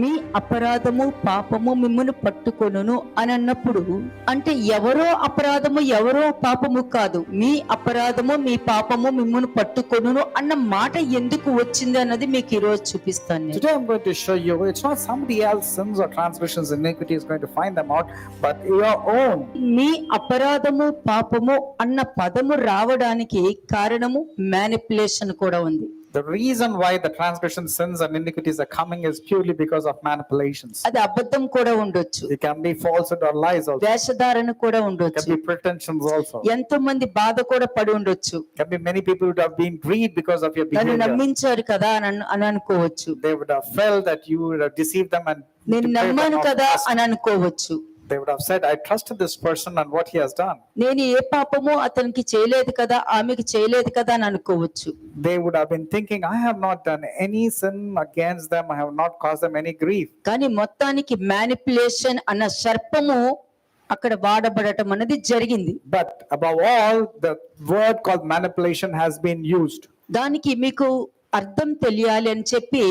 మీ అపరాధము పాపము మిమ్మును పట్టుకొనును అని అన్నప్పుడు అంటే ఎవరో అపరాధము ఎవరో పాపము కాదు, మీ అపరాధము మీ పాపము మిమ్మును పట్టుకొనును అన్న మాట ఎందుకు వచ్చింది అన్నది మీకు ఈ రోజు చూపిస్తాను నేను. Today I'm going to show you it's not somebody else's sins or transgressions, iniquity is going to find them out, but your own. మీ అపరాధము పాపము అన్న పదము రావడానికి కారణము మ్యానిపులేషన్ కూడా ఉంది. The reason why the transgressions, sins and iniquities are coming is purely because of manipulations. అది అబద్ధం కూడా ఉండొచ్చు, It can be falsehood or lies also. వేషధారణ కూడా It can ఉండొచ్చు, be pretensions also. ఎంతో మంది బాధ కూడా పడి ఉండొచ్చు. Can be many people who have been grieved because of your నన్ను behavior. నమ్మించారు కదా అని అనుకోవచ్చు, They would have felt that you would have deceived them and నేను deprived them నమ్మాను of కదా trust. అని అనుకోవచ్చు. They would have said, I trusted this person and what he has done. నేను ఏ పాపము అతనికి చేయలేదు కదా ఆమెకి చేయలేదు కదా అని అనుకోవచ్చు. They would have been thinking, I have not done any sin against them, I have not caused them any grief. కానీ మొత్తానికి మ్యానిపులేషన్ అన్న సర్పము అక్కడ వాడబడటం అనేది జరిగింది. But above all, the word called manipulation has been used. దానికి మీకు అర్థం తెలియాలి అని చెప్పి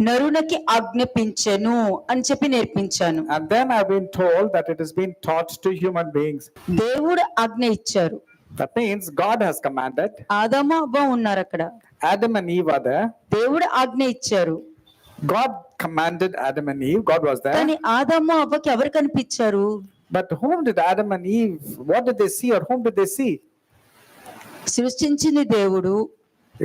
నరునికి ఆజ్ఞాపించెను అని చెప్పి నేర్పించాను. And then I've been told that it has been taught to human beings. దేవుడు ఆజ్ఞ ఇచ్చారు. That means God has commanded. ఆదాము అవ్వ ఉన్నారు అక్కడ, Adam and Eve are there. దేవుడు ఆజ్ఞ ఇచ్చారు. God commanded Adam and Eve. God was there. కానీ ఆదాము అవ్వకి ఎవరు కనిపించారు? But whom did Adam and Eve, what did they see or whom did they see? సృష్టించింది దేవుడు,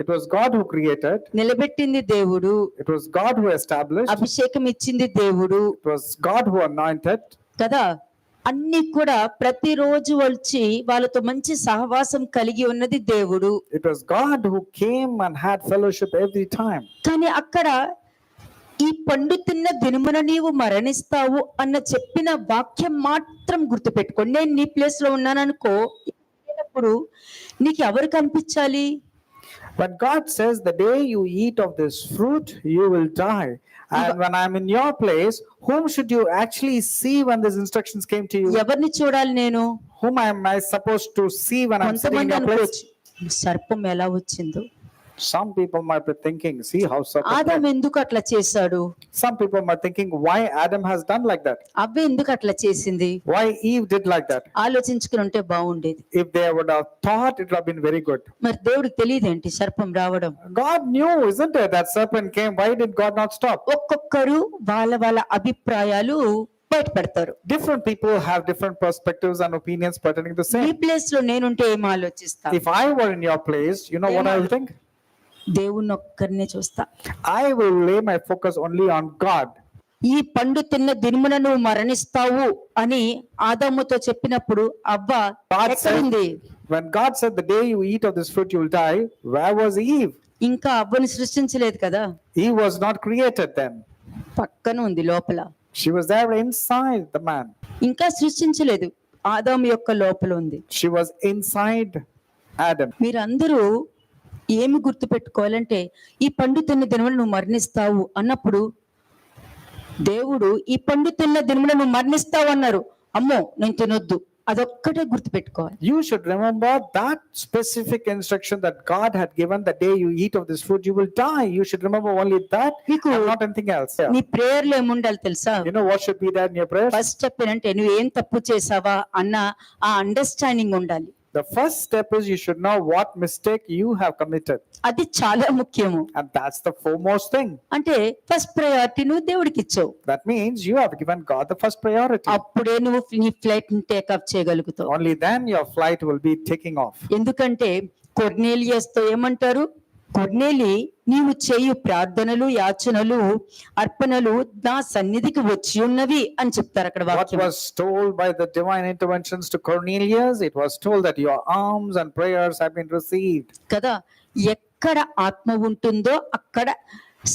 It was God who created. నిలబెట్టింది దేవుడు, It was God who established. అభిషేకం ఇచ్చింది దేవుడు It was God who anointed. కదా. అన్ని కూడా ప్రతిరోజు వచ్చి వాళ్ళతో మంచి సహవాసం కలిగి ఉన్నది దేవుడు. It was God who came and had fellowship every time. కానీ అక్కడ ఈ పండు తిన్న దినమున నీవు మరణిస్తావు అన్న చెప్పిన వాక్యం మాత్రం గుర్తుపెట్టుకోండి. నేను నీ ప్లేస్ లో ఉన్నాననుకో, అప్పుడు నీకు ఎవరు కనిపించాలి? When God says, the day you eat of this fruit, you will die. And when I'm in your place, whom should you actually see when these instructions came to you? ఎవరిని చూడాలి నేను? Whom am I supposed to see when I'm sitting in కొంతమంది your place? అనుకోవచ్చు సర్పం ఎలా వచ్చిందో, Some people might be thinking, see how serpent Adam came. ఎందుకు అట్లా చేశాడు, Some people might be thinking, why Adam has done like that? అవ్వ ఎందుకు అట్లా చేసింది, Why Eve did like that? ఆలోచించుకుని ఉంటే బాగుండేది. If they would have thought, it would have been very good. మరి దేవుడికి తెలియదేంటి సర్పం రావడం? God knew, isn't it, that serpent came. Why did God not stop? ఒక్కొక్కరు వాళ్ళ వాళ్ళ అభిప్రాయాలు బయట పెడతారు. Different people have different perspectives and opinions pertaining to నీ sin. ప్లేస్ లో నేనుంటే ఏం ఆలోచిస్తా? If I were in your place, you know what I will think? దేవుణ్ణి ఒక్కరినే చూస్తా. I will lay my focus only on God. ఈ పండు తిన్న దినమున నువ్వు మరణిస్తావు అని ఆదాముతో చెప్పినప్పుడు అవ్వ God ఎక్కడుంది? When God said, the day you eat of this fruit, you will die, where was Eve? ఇంకా అవ్వని సృష్టించలేదు కదా, Eve was not created then. పక్కన ఉంది లోపల. She was there inside the man. ఇంకా సృష్టించలేదు, ఆదాము యొక్క లోపల ఉంది. She was inside Adam. మీరందరూ ఏమి గుర్తు పెట్టుకోవాలంటే ఈ పండు తిన్న దినమున నువ్వు మరణిస్తావు అన్నప్పుడు దేవుడు ఈ పండు తిన్న దినమున నువ్వు మరణిస్తావు అన్నారు. అమ్మో నేను తినొద్దు, అదొక్కటే గుర్తు పెట్టుకోవాలి. You should remember that specific instruction that God had given, the day you eat of this fruit, you will die. You should remember only that and not anything else. Yeah. నీ ప్రేయర్ లో ఏముండాలి తెలుసా? You know what should be there in your prayers? First step ఏంటంటే నువ్వు ఏం తప్పు చేసావా అన్న ఆ అండర్స్టాండింగ్ ఉండాలి. The first step is you should know what mistake you have committed. అది చాలా ముఖ్యము. And that's the foremost thing. అంటే ఫస్ట్ ప్రయారిటీ నువ్వు దేవుడికి ఇచ్చావు. That means you have given God the first priority. అప్పుడే నువ్వు నీ ఫ్లైట్ ని టేకప్ చేయగలుగుతావు. Only then your flight will be taking off. ఎందుకంటే కొర్నేలియస్ తో ఏమంటారు? కొర్నేలి నీవు చేయు ప్రార్థనలు యాచనలు అర్పణలు నా సన్నిధికి వచ్చి ఉన్నవి అని చెప్తారు అక్కడ What వాక్యం. was told by the divine interventions to Cornelius, it was told that your alms and prayers have been received. కదా, ఎక్కడ ఆత్మ ఉంటుందో అక్కడ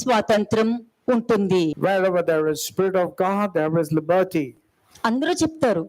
స్వాతంత్రం ఉంటుంది. Wherever there is Spirit of God, there is liberty. అందరూ చెప్తారు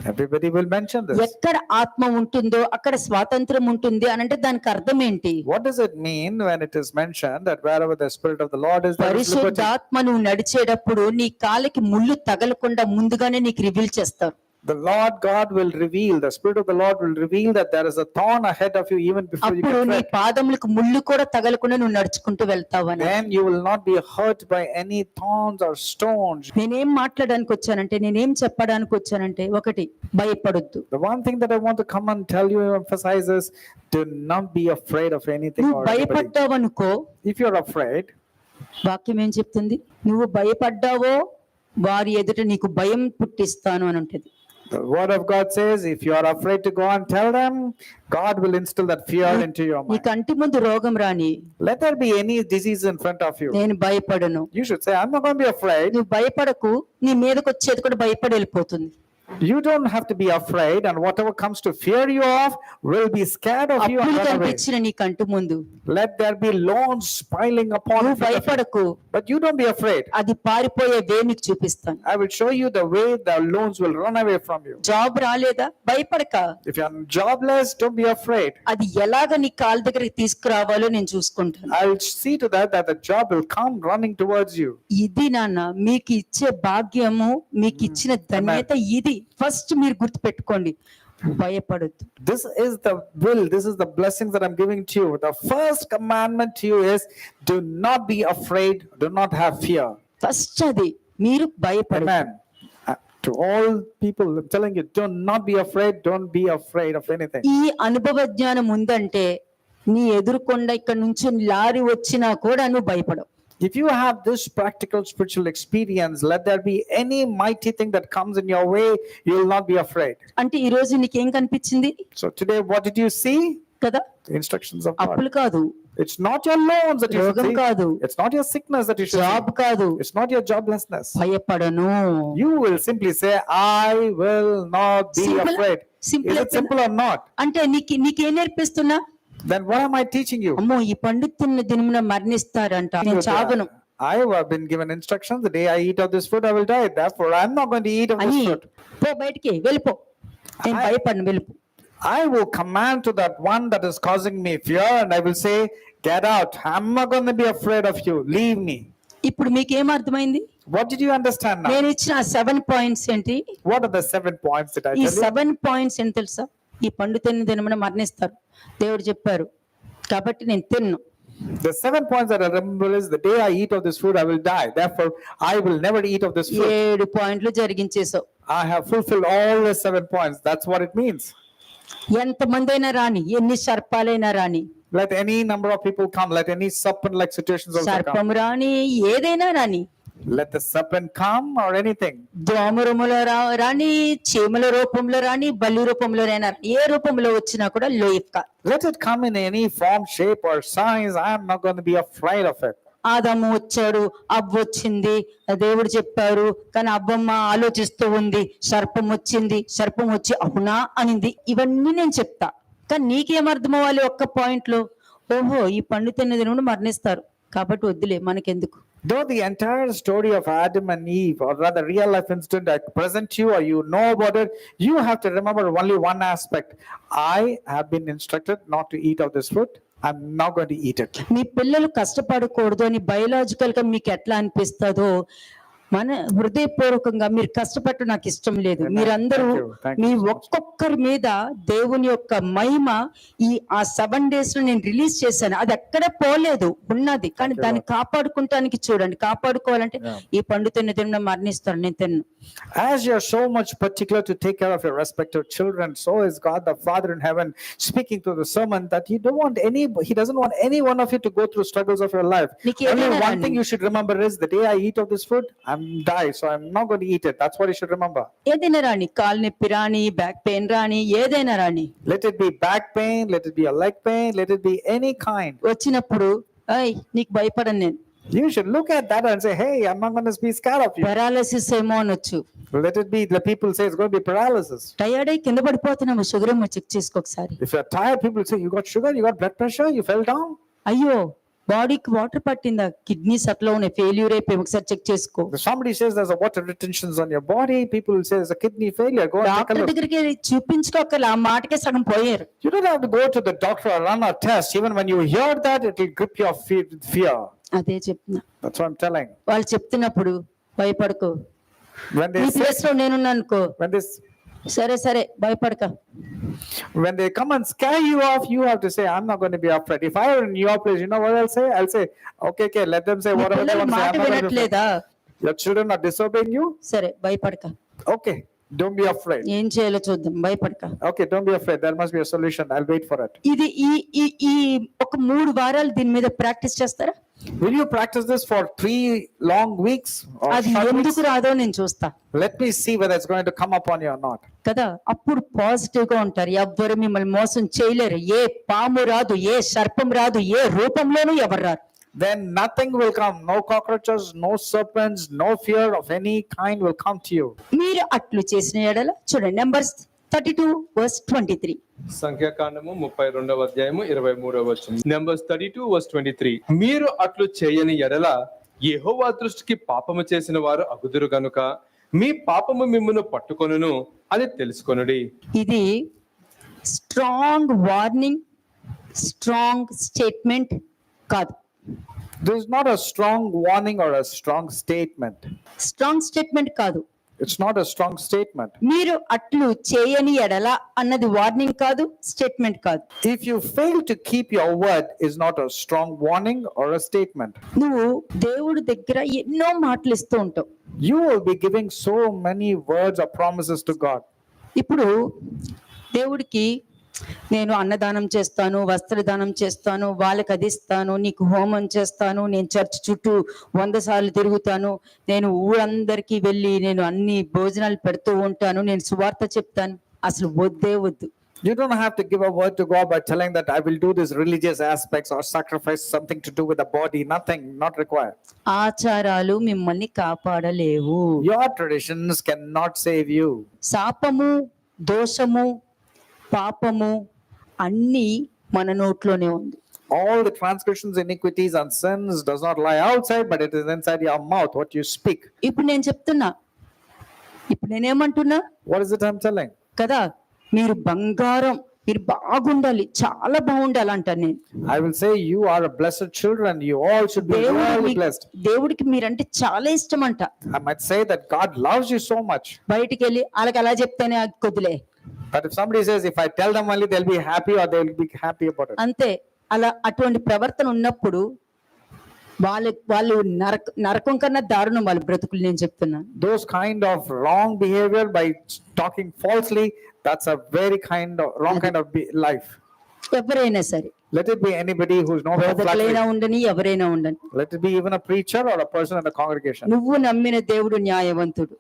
Everybody will mention this. ఎక్కడ ఆత్మ ఉంటుందో అక్కడ స్వాతంత్రం ఉంటుంది అని అంటే దానికి అర్థం ఏంటి? What does it mean when it is mentioned that wherever the Spirit of the Lord is, there is liberty? పరిశుద్ధాత్మ నువ్వు నడిచేటప్పుడు నీ కాలికి ముళ్ళు తగలకుండా ముందుగానే నీకు రివీల్ చేస్తారు. the Lord God will reveal, the Spirit of the Lord will reveal that there is a thorn ahead of you even before you అప్పుడు get నీ ready. పాదములకు ముళ్ళు కూడా తగలకుండా నువ్వు నడుచుకుంటూ వెళ్తావని. Then you will not be hurt by any thorns or stones. నేనేం మాట్లాడడానికి వచ్చానంటే, నేనేం చెప్పడానికి వచ్చానంటే, ఒకటి, భయపడొద్దు. The one thing that I want to come and tell you, emphasize is, do not be afraid of anything నువ్వు or anybody. భయపడ్డావనుకో, If you're afraid, వాక్యం ఏం చెప్తుంది? నువ్వు భయపడ్డావో వారి ఎదుట నీకు భయం పుట్టిస్తాను అని ఉంటుంది. the word of God says, if you are afraid to go and tell them, God will instill that fear into your నీ mind. కంటి ముందు రోగం రాని, Let there be any disease in front of you. నేను భయపడను. You should say, I'm not going to be afraid. నువ్వు భయపడకు, నీ మీదకి వచ్చేది కూడా భయపడి వెళ్ళిపోతుంది. You don't have to be afraid, and whatever comes to fear you of will be scared of you and అప్పులు run away. కనిపించిన నీ కంటి ముందు Let there be loans piling upon నువ్వు in front of you. భయపడకు, But you don't be afraid. అది పారిపోయే వే నీకు చూపిస్తాను. I will show you the way the loans will run away from you. Job రాలేదా, భయపడక, If you are jobless, don't be afraid. అది ఎలాగ నీ కాళ్ళ దగ్గరికి తీసుకురావాలో నేను చూసుకుంటాను. I'll see to that the job will come running towards you. ఇది నాన్న మీకు ఇచ్చే భాగ్యము, మీకు ఇచ్చిన ధన్యత ఇది. ఫస్ట్ మీరు గుర్తు పెట్టుకోండి, భయపడొద్దు. This is the will, this is the blessings that I'm giving to you. The first commandment to you is, do not be afraid, do not have fear. First అది, మీరు భయపడదు. Amen. To all people, I'm telling you, do not be afraid, don't be afraid of anything. ఈ అనుభవ జ్ఞానం ఉందంటే నీ ఎదురుకొండ ఇక్కడ నుంచి లారీ వచ్చినా కూడా నువ్వు భయపడవు. If you have this practical spiritual experience, let there be any mighty thing that comes in your way, you will not be afraid. అంటే ఈ రోజు నీకేం కనిపించింది So today, what did you see? కదా? The instructions of God. అప్పులు కాదు, It's not your loans that you should రోగం see. కాదు, It's not your sickness that you should job see. కాదు, It's not your joblessness. భయపడను. You will simply say, I will not be Simple- afraid. simple Is it simple or not? అంటే నీకేం నేర్పిస్తున్నా? Then what am I teaching you? అమ్మో, ఈ పండు తిన్న దినమున మరణిస్తారంట, నేను చావను I have been given instructions, the day I eat of this food, I will die. Therefore, I'm not going to eat of అని, this food. పో బయటికి వెళ్ళిపో, నేను భయపడను, వెళ్ళిపో. I will command to that one that is causing me fear, and I will say, get out. I'm not going to be afraid of you. Leave me. ఇప్పుడు మీకేం అర్థమైంది? What did you understand now? నేను ఇచ్చిన 7 points ఏంటి? What are the 7 points that I ఈ tell you? 7 points ఏంటి తెలుసా? ఈ పండు తిన్న దినమున మరణిస్తారు, దేవుడు చెప్పారు కాబట్టి నేను తిన్ను. The 7 points that I remember is, the day I eat of this food, I will die. Therefore, I will never eat of this food. 7 పాయింట్లు జరిగించేసావు. I have fulfilled all the 7 points. That's what it means. ఎంతమంది అయినా రాని, ఎన్ని సర్పాలైనా రాని, Let any number of people come. Let any serpent-like situations also come. సర్పం రాని, ఏదైనా రాని, Let the serpent come or anything. దోమరములో రాని, చీమల రూపంలో రాని, బల్లి రూపంలో రాని, ఏ రూపంలో వచ్చినా కూడా లోయక్క. Let it come in any form, shape, or size. I am not going to be afraid of it. ఆదాము వచ్చాడు, అవ్వ వచ్చింది, దేవుడు చెప్పారు, కానీ అవ్వమ్మ ఆలోచిస్తూ ఉంది. సర్పం వచ్చింది, సర్పం వచ్చి అవునా అనింది. ఇవన్నీ నేను చెప్తా, కానీ నీకేం అర్థం అవ్వాలి? ఒక్క పాయింట్ లో, ఓహో ఈ పండు తిన్నది నుండి మరణిస్తారు కాబట్టి వద్దులే మనకెందుకు. Though the entire story of Adam and Eve, or rather real life incident, I present to you or you know about it, you have to remember only one aspect. I have been instructed not to eat of this fruit. I'm not going to eat it. మీ పిల్లలు కష్టపడకూడదు అని biological గా మీకు ఎట్లా అనిపిస్తుందో, మన హృదయపూర్వకంగా మీరు కష్టపడటం నాకు ఇష్టం లేదు. మీరందరూ Thank you. మీ ఒక్కొక్కరి మీద దేవుని యొక్క మహిమ ఆ 7 days లో నేను రిలీజ్ చేశాను. అది ఎక్కడ పోలేదు, ఉన్నది. కానీ దాన్ని కాపాడుకుంటానికి చూడండి. కాపాడుకోవాలంటే ఈ పండు తిన్న మరణిస్తాను, నేను తిన్ను. As you're so much particular to take care of your respective children, so is God the Father in heaven speaking through the sermon that He doesn't want any one of you to go through struggles of your life. Only one thing you should remember is, the day I eat of this food, I'm die, so I'm not going to eat it. That's what you should remember. ఏదైనా రాని, కాలు నొప్పి రాని, back pain రాని, ఏదైనా రాని, Let it be back pain, let it be a leg pain, let it be any kind. వచ్చినప్పుడు నీకు భయపడను నేను. You should look at that and say, hey, I'm not going to be scared of you. Paralysis ఏమో అనొచ్చు. Let it be, the people say it's going to be paralysis. Tired అయి కింద పడిపోతున్నాము, sugar ఏమో check చేసుకో ఒకసారి. If you're tired, people say, you got sugar, you got blood pressure, you fell down. అయ్యో బాడీకి water పట్టిందా, కిడ్నీస్ అట్లా ఉన్నాయి, ఫెయిల్యూర్ అయిపోయి ఒకసారి చెక్ చేసుకో. If somebody says there's a water retentions on your body, people will say there's a kidney failure. Go and take a doctor look. దగ్గరికి చూపించుకోకల, ఆ మాటకే సగం పోయారు. You don't have to go to the doctor or run a test. Even when you hear that, it will grip your fear. అదే చెప్తున్నా. That's what I'm telling. వాళ్ళు చెప్తున్నప్పుడు భయపడకు. When they నీ say, ప్లేస్ లో నేనున్నా అనుకో, when this, సరే సరే భయపడక. When they come and scare you off, you have to say, I'm not going to be afraid. If I were in your place, you know what I'll say? I'll say, okay, let them say నీ whatever they పిల్లలు want to say. మాట I'm not going to be afraid. వినట్లేదా? Your children are disobeying you? సరే భయపడక. Okay, don't be afraid. ఏం చేయాలో చూద్దాం, భయపడక. Okay, don't be afraid. There must be a solution. I'll wait for it. ఇది ఈ ఈ ఈ ఒక 3 వారాలు దీని మీద ప్రాక్టీస్ చేస్తారా? Will you practice this for 3 long weeks or అది short weeks? ఎందుకు రాదో నేను చూస్తా Let me see whether it's going to come upon you or not. కదా. అప్పుడు పాజిటివ్ గా ఉంటారు. ఎవ్వరు మిమ్మల్ని మోసం చేయలేరు. ఏ పాము రాదు, ఏ సర్పం రాదు, ఏ రూపంలోనూ ఎవరు రారు. Then nothing will come. No cockroaches, no serpents, no fear of any kind will come to you. మీరు అట్లు చేసిన ఎడల చూడండి, Numbers 32:23. సంఖ్యాకాండము 32వ అధ్యాయము 23వ వచనం. Numbers 32:23. మీరు అట్లు చేయని ఎడల యెహోవా దృష్టికి పాపము చేసిన వారు అగుదురు గనుక మీ పాపము మిమ్మును పట్టుకొనును అని తెలుసుకొనుడి. ఇది స్ట్రాంగ్ వార్నింగ్, స్ట్రాంగ్ స్టేట్మెంట్ కాదు. This is not a strong warning or a strong statement. Strong statement కాదు. It's not a strong statement. మీరు అట్లు చేయని ఎడల అన్నది వార్నింగ్ కాదు, స్టేట్మెంట్ కాదు. If you fail to keep your word, is not a strong warning or a statement. నువ్వు దేవుడి దగ్గర ఎన్నో మాటలు ఇస్తూ ఉంటావు. You will be giving so many words or promises to God. ఇప్పుడు దేవుడికి నేను అన్నదానం చేస్తాను, వస్త్రదానం చేస్తాను, వాళ్ళకి అది ఇస్తాను, నీకు హోమం చేస్తాను, నేను చర్చ్ చుట్టూ 100 సార్లు తిరుగుతాను, నేను ఊరందరికీ వెళ్ళి నేను అన్ని భోజనాలు పెడుతూ ఉంటాను, నేను సువార్త చెప్తాను. అసలు వద్దే వద్దు. You don't have to give a word to God by telling that I will do these religious aspects or sacrifice something to do with the body. Nothing, not required. ఆచారాలు మిమ్మల్ని కాపాడలేవు. Your traditions cannot save you. శాపము, దోషము, పాపము అన్నీ మన నోట్లోనే ఉంది. All the transgressions, iniquities and sins does not lie outside, but it is inside your mouth, what you speak. ఇప్పుడు నేను చెప్తున్నా, ఇప్పుడు నేనేమంటున్నా What is it I'm telling? కదా, మీరు బంగారం, మీరు బాగుండాలి, చాలా బాగుండాలి అంటాను నేను. I will say you are a blessed children. You all should be really blessed. దేవుడికి మీరంటే చాలా ఇష్టం అంట. I might say that God loves you so much. బయటికి వెళ్ళి వాళ్ళకి అలా చెప్తేనే కొద్దులే, But if somebody says, if I tell them only, they'll be happy or they'll be happy about it. అంతే. అలా అటువంటి ప్రవర్తన ఉన్నప్పుడు వాళ్ళు నరకం కన్నా దారుణం వాళ్ళ బ్రతుకులు. నేను చెప్తున్నాను, Those kind of wrong behavior by talking falsely, that's a very wrong kind of life. ఎవరైనా సరే, Let it be anybody who's known for బోధకులైనా flattery. ఉండని, ఎవరైనా ఉండని, Let it be even a preacher or a person in the congregation. నువ్వు నమ్మిన దేవుడు న్యాయవంతుడు.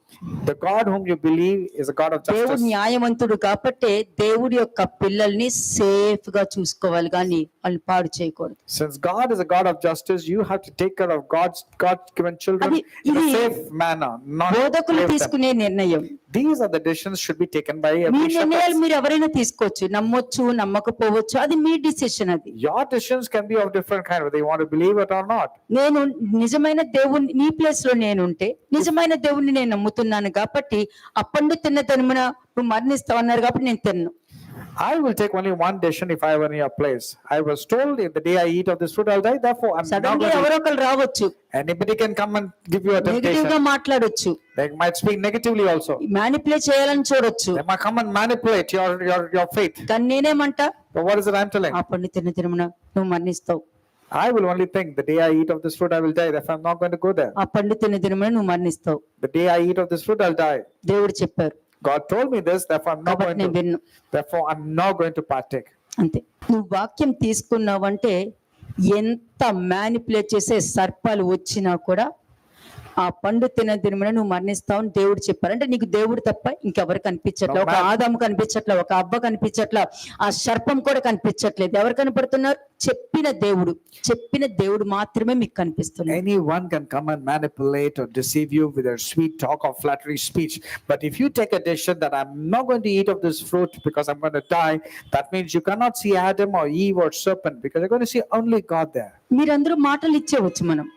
The God whom you believe is a God of దేవుడు justice. న్యాయవంతుడు కాబట్టి దేవుడి యొక్క పిల్లల్ని సేఫ్ గా చూసుకోవాలి, కానీ వాళ్ళు పాడు చేయకూడదు. Since God is a God of justice, you have to take care of God-given children అది- in a ఇది safe manner, not బోధకులు slave them. తీసుకునే నిర్ణయం. These are the decisions should be taken by me every నిర్ణయాలు shepherd. మీరు ఎవరైనా తీసుకోవచ్చు, నమ్మొచ్చు, నమ్మకపోవచ్చు, అది మీ డిసిషన్. అది Your decisions can be of different kind, whether you want to believe it or not. నేను నిజమైన దేవుని నీ ప్లేస్ లో నేనుంటే, నిజమైన దేవుణ్ణి నేను నమ్ముతున్నాను కాబట్టి ఆ పండు తిన్న తనుమున నువ్వు మరణిస్తావు అన్నారు కాబట్టి నేను తిన్ను. I will take only one decision if I were in your place. I was told if the day I eat of this fruit I'll die. Therefore, I'm not sudden గా going to. ఎవరో ఒకరు రావచ్చు, Anybody can come and give you a negative గా temptation. మాట్లాడొచ్చు, They might speak negatively also. Manipulate చేయాలని చూడొచ్చు. They might come and manipulate your faith. కానీ నేనేమంటా, But what is it I'm telling? ఆ పండు తిన్న తినమున నువ్వు మరణిస్తావు, I will only think the day I eat of this fruit I will die. Therefore, I'm not going to go there. ఆ పండు తిన్న తినమున నువ్వు మరణిస్తావు. The day I eat of this fruit I'll die. దేవుడు చెప్పారు God told me this. Therefore, I'm not కాబట్టి going నేను to. Win. Therefore, I'm not going to partake. అంతే. నువ్వు వాక్యం తీసుకున్నావంటే ఎంత మ్యానిపులేట్ చేసే సర్పాలు వచ్చినా కూడా ఆ పండు తినదినమున నువ్వు మరణిస్తావని దేవుడు చెప్పారు. అంటే నీకు దేవుడు తప్ప ఇంకెవరు కనిపించట్లే. ఒక ఆదాము కనిపించట్లే, ఒక అవ్వ కనిపించట్లే, ఆ సర్పం కూడా కనిపించట్లేదు. ఎవరు కనపడుతున్నారు? చెప్పిన దేవుడు మాత్రమే మీకు కనిపిస్తున్నారు. Anyone can come and manipulate or deceive you with their sweet talk or flattery speech. But if you take a decision that I'm not going to eat of this fruit because I'm going to die, that means you cannot see Adam or Eve or serpent, because you're going to see only God there. మీరందరూ మాటలు ఇచ్చేవచ్చు. మనం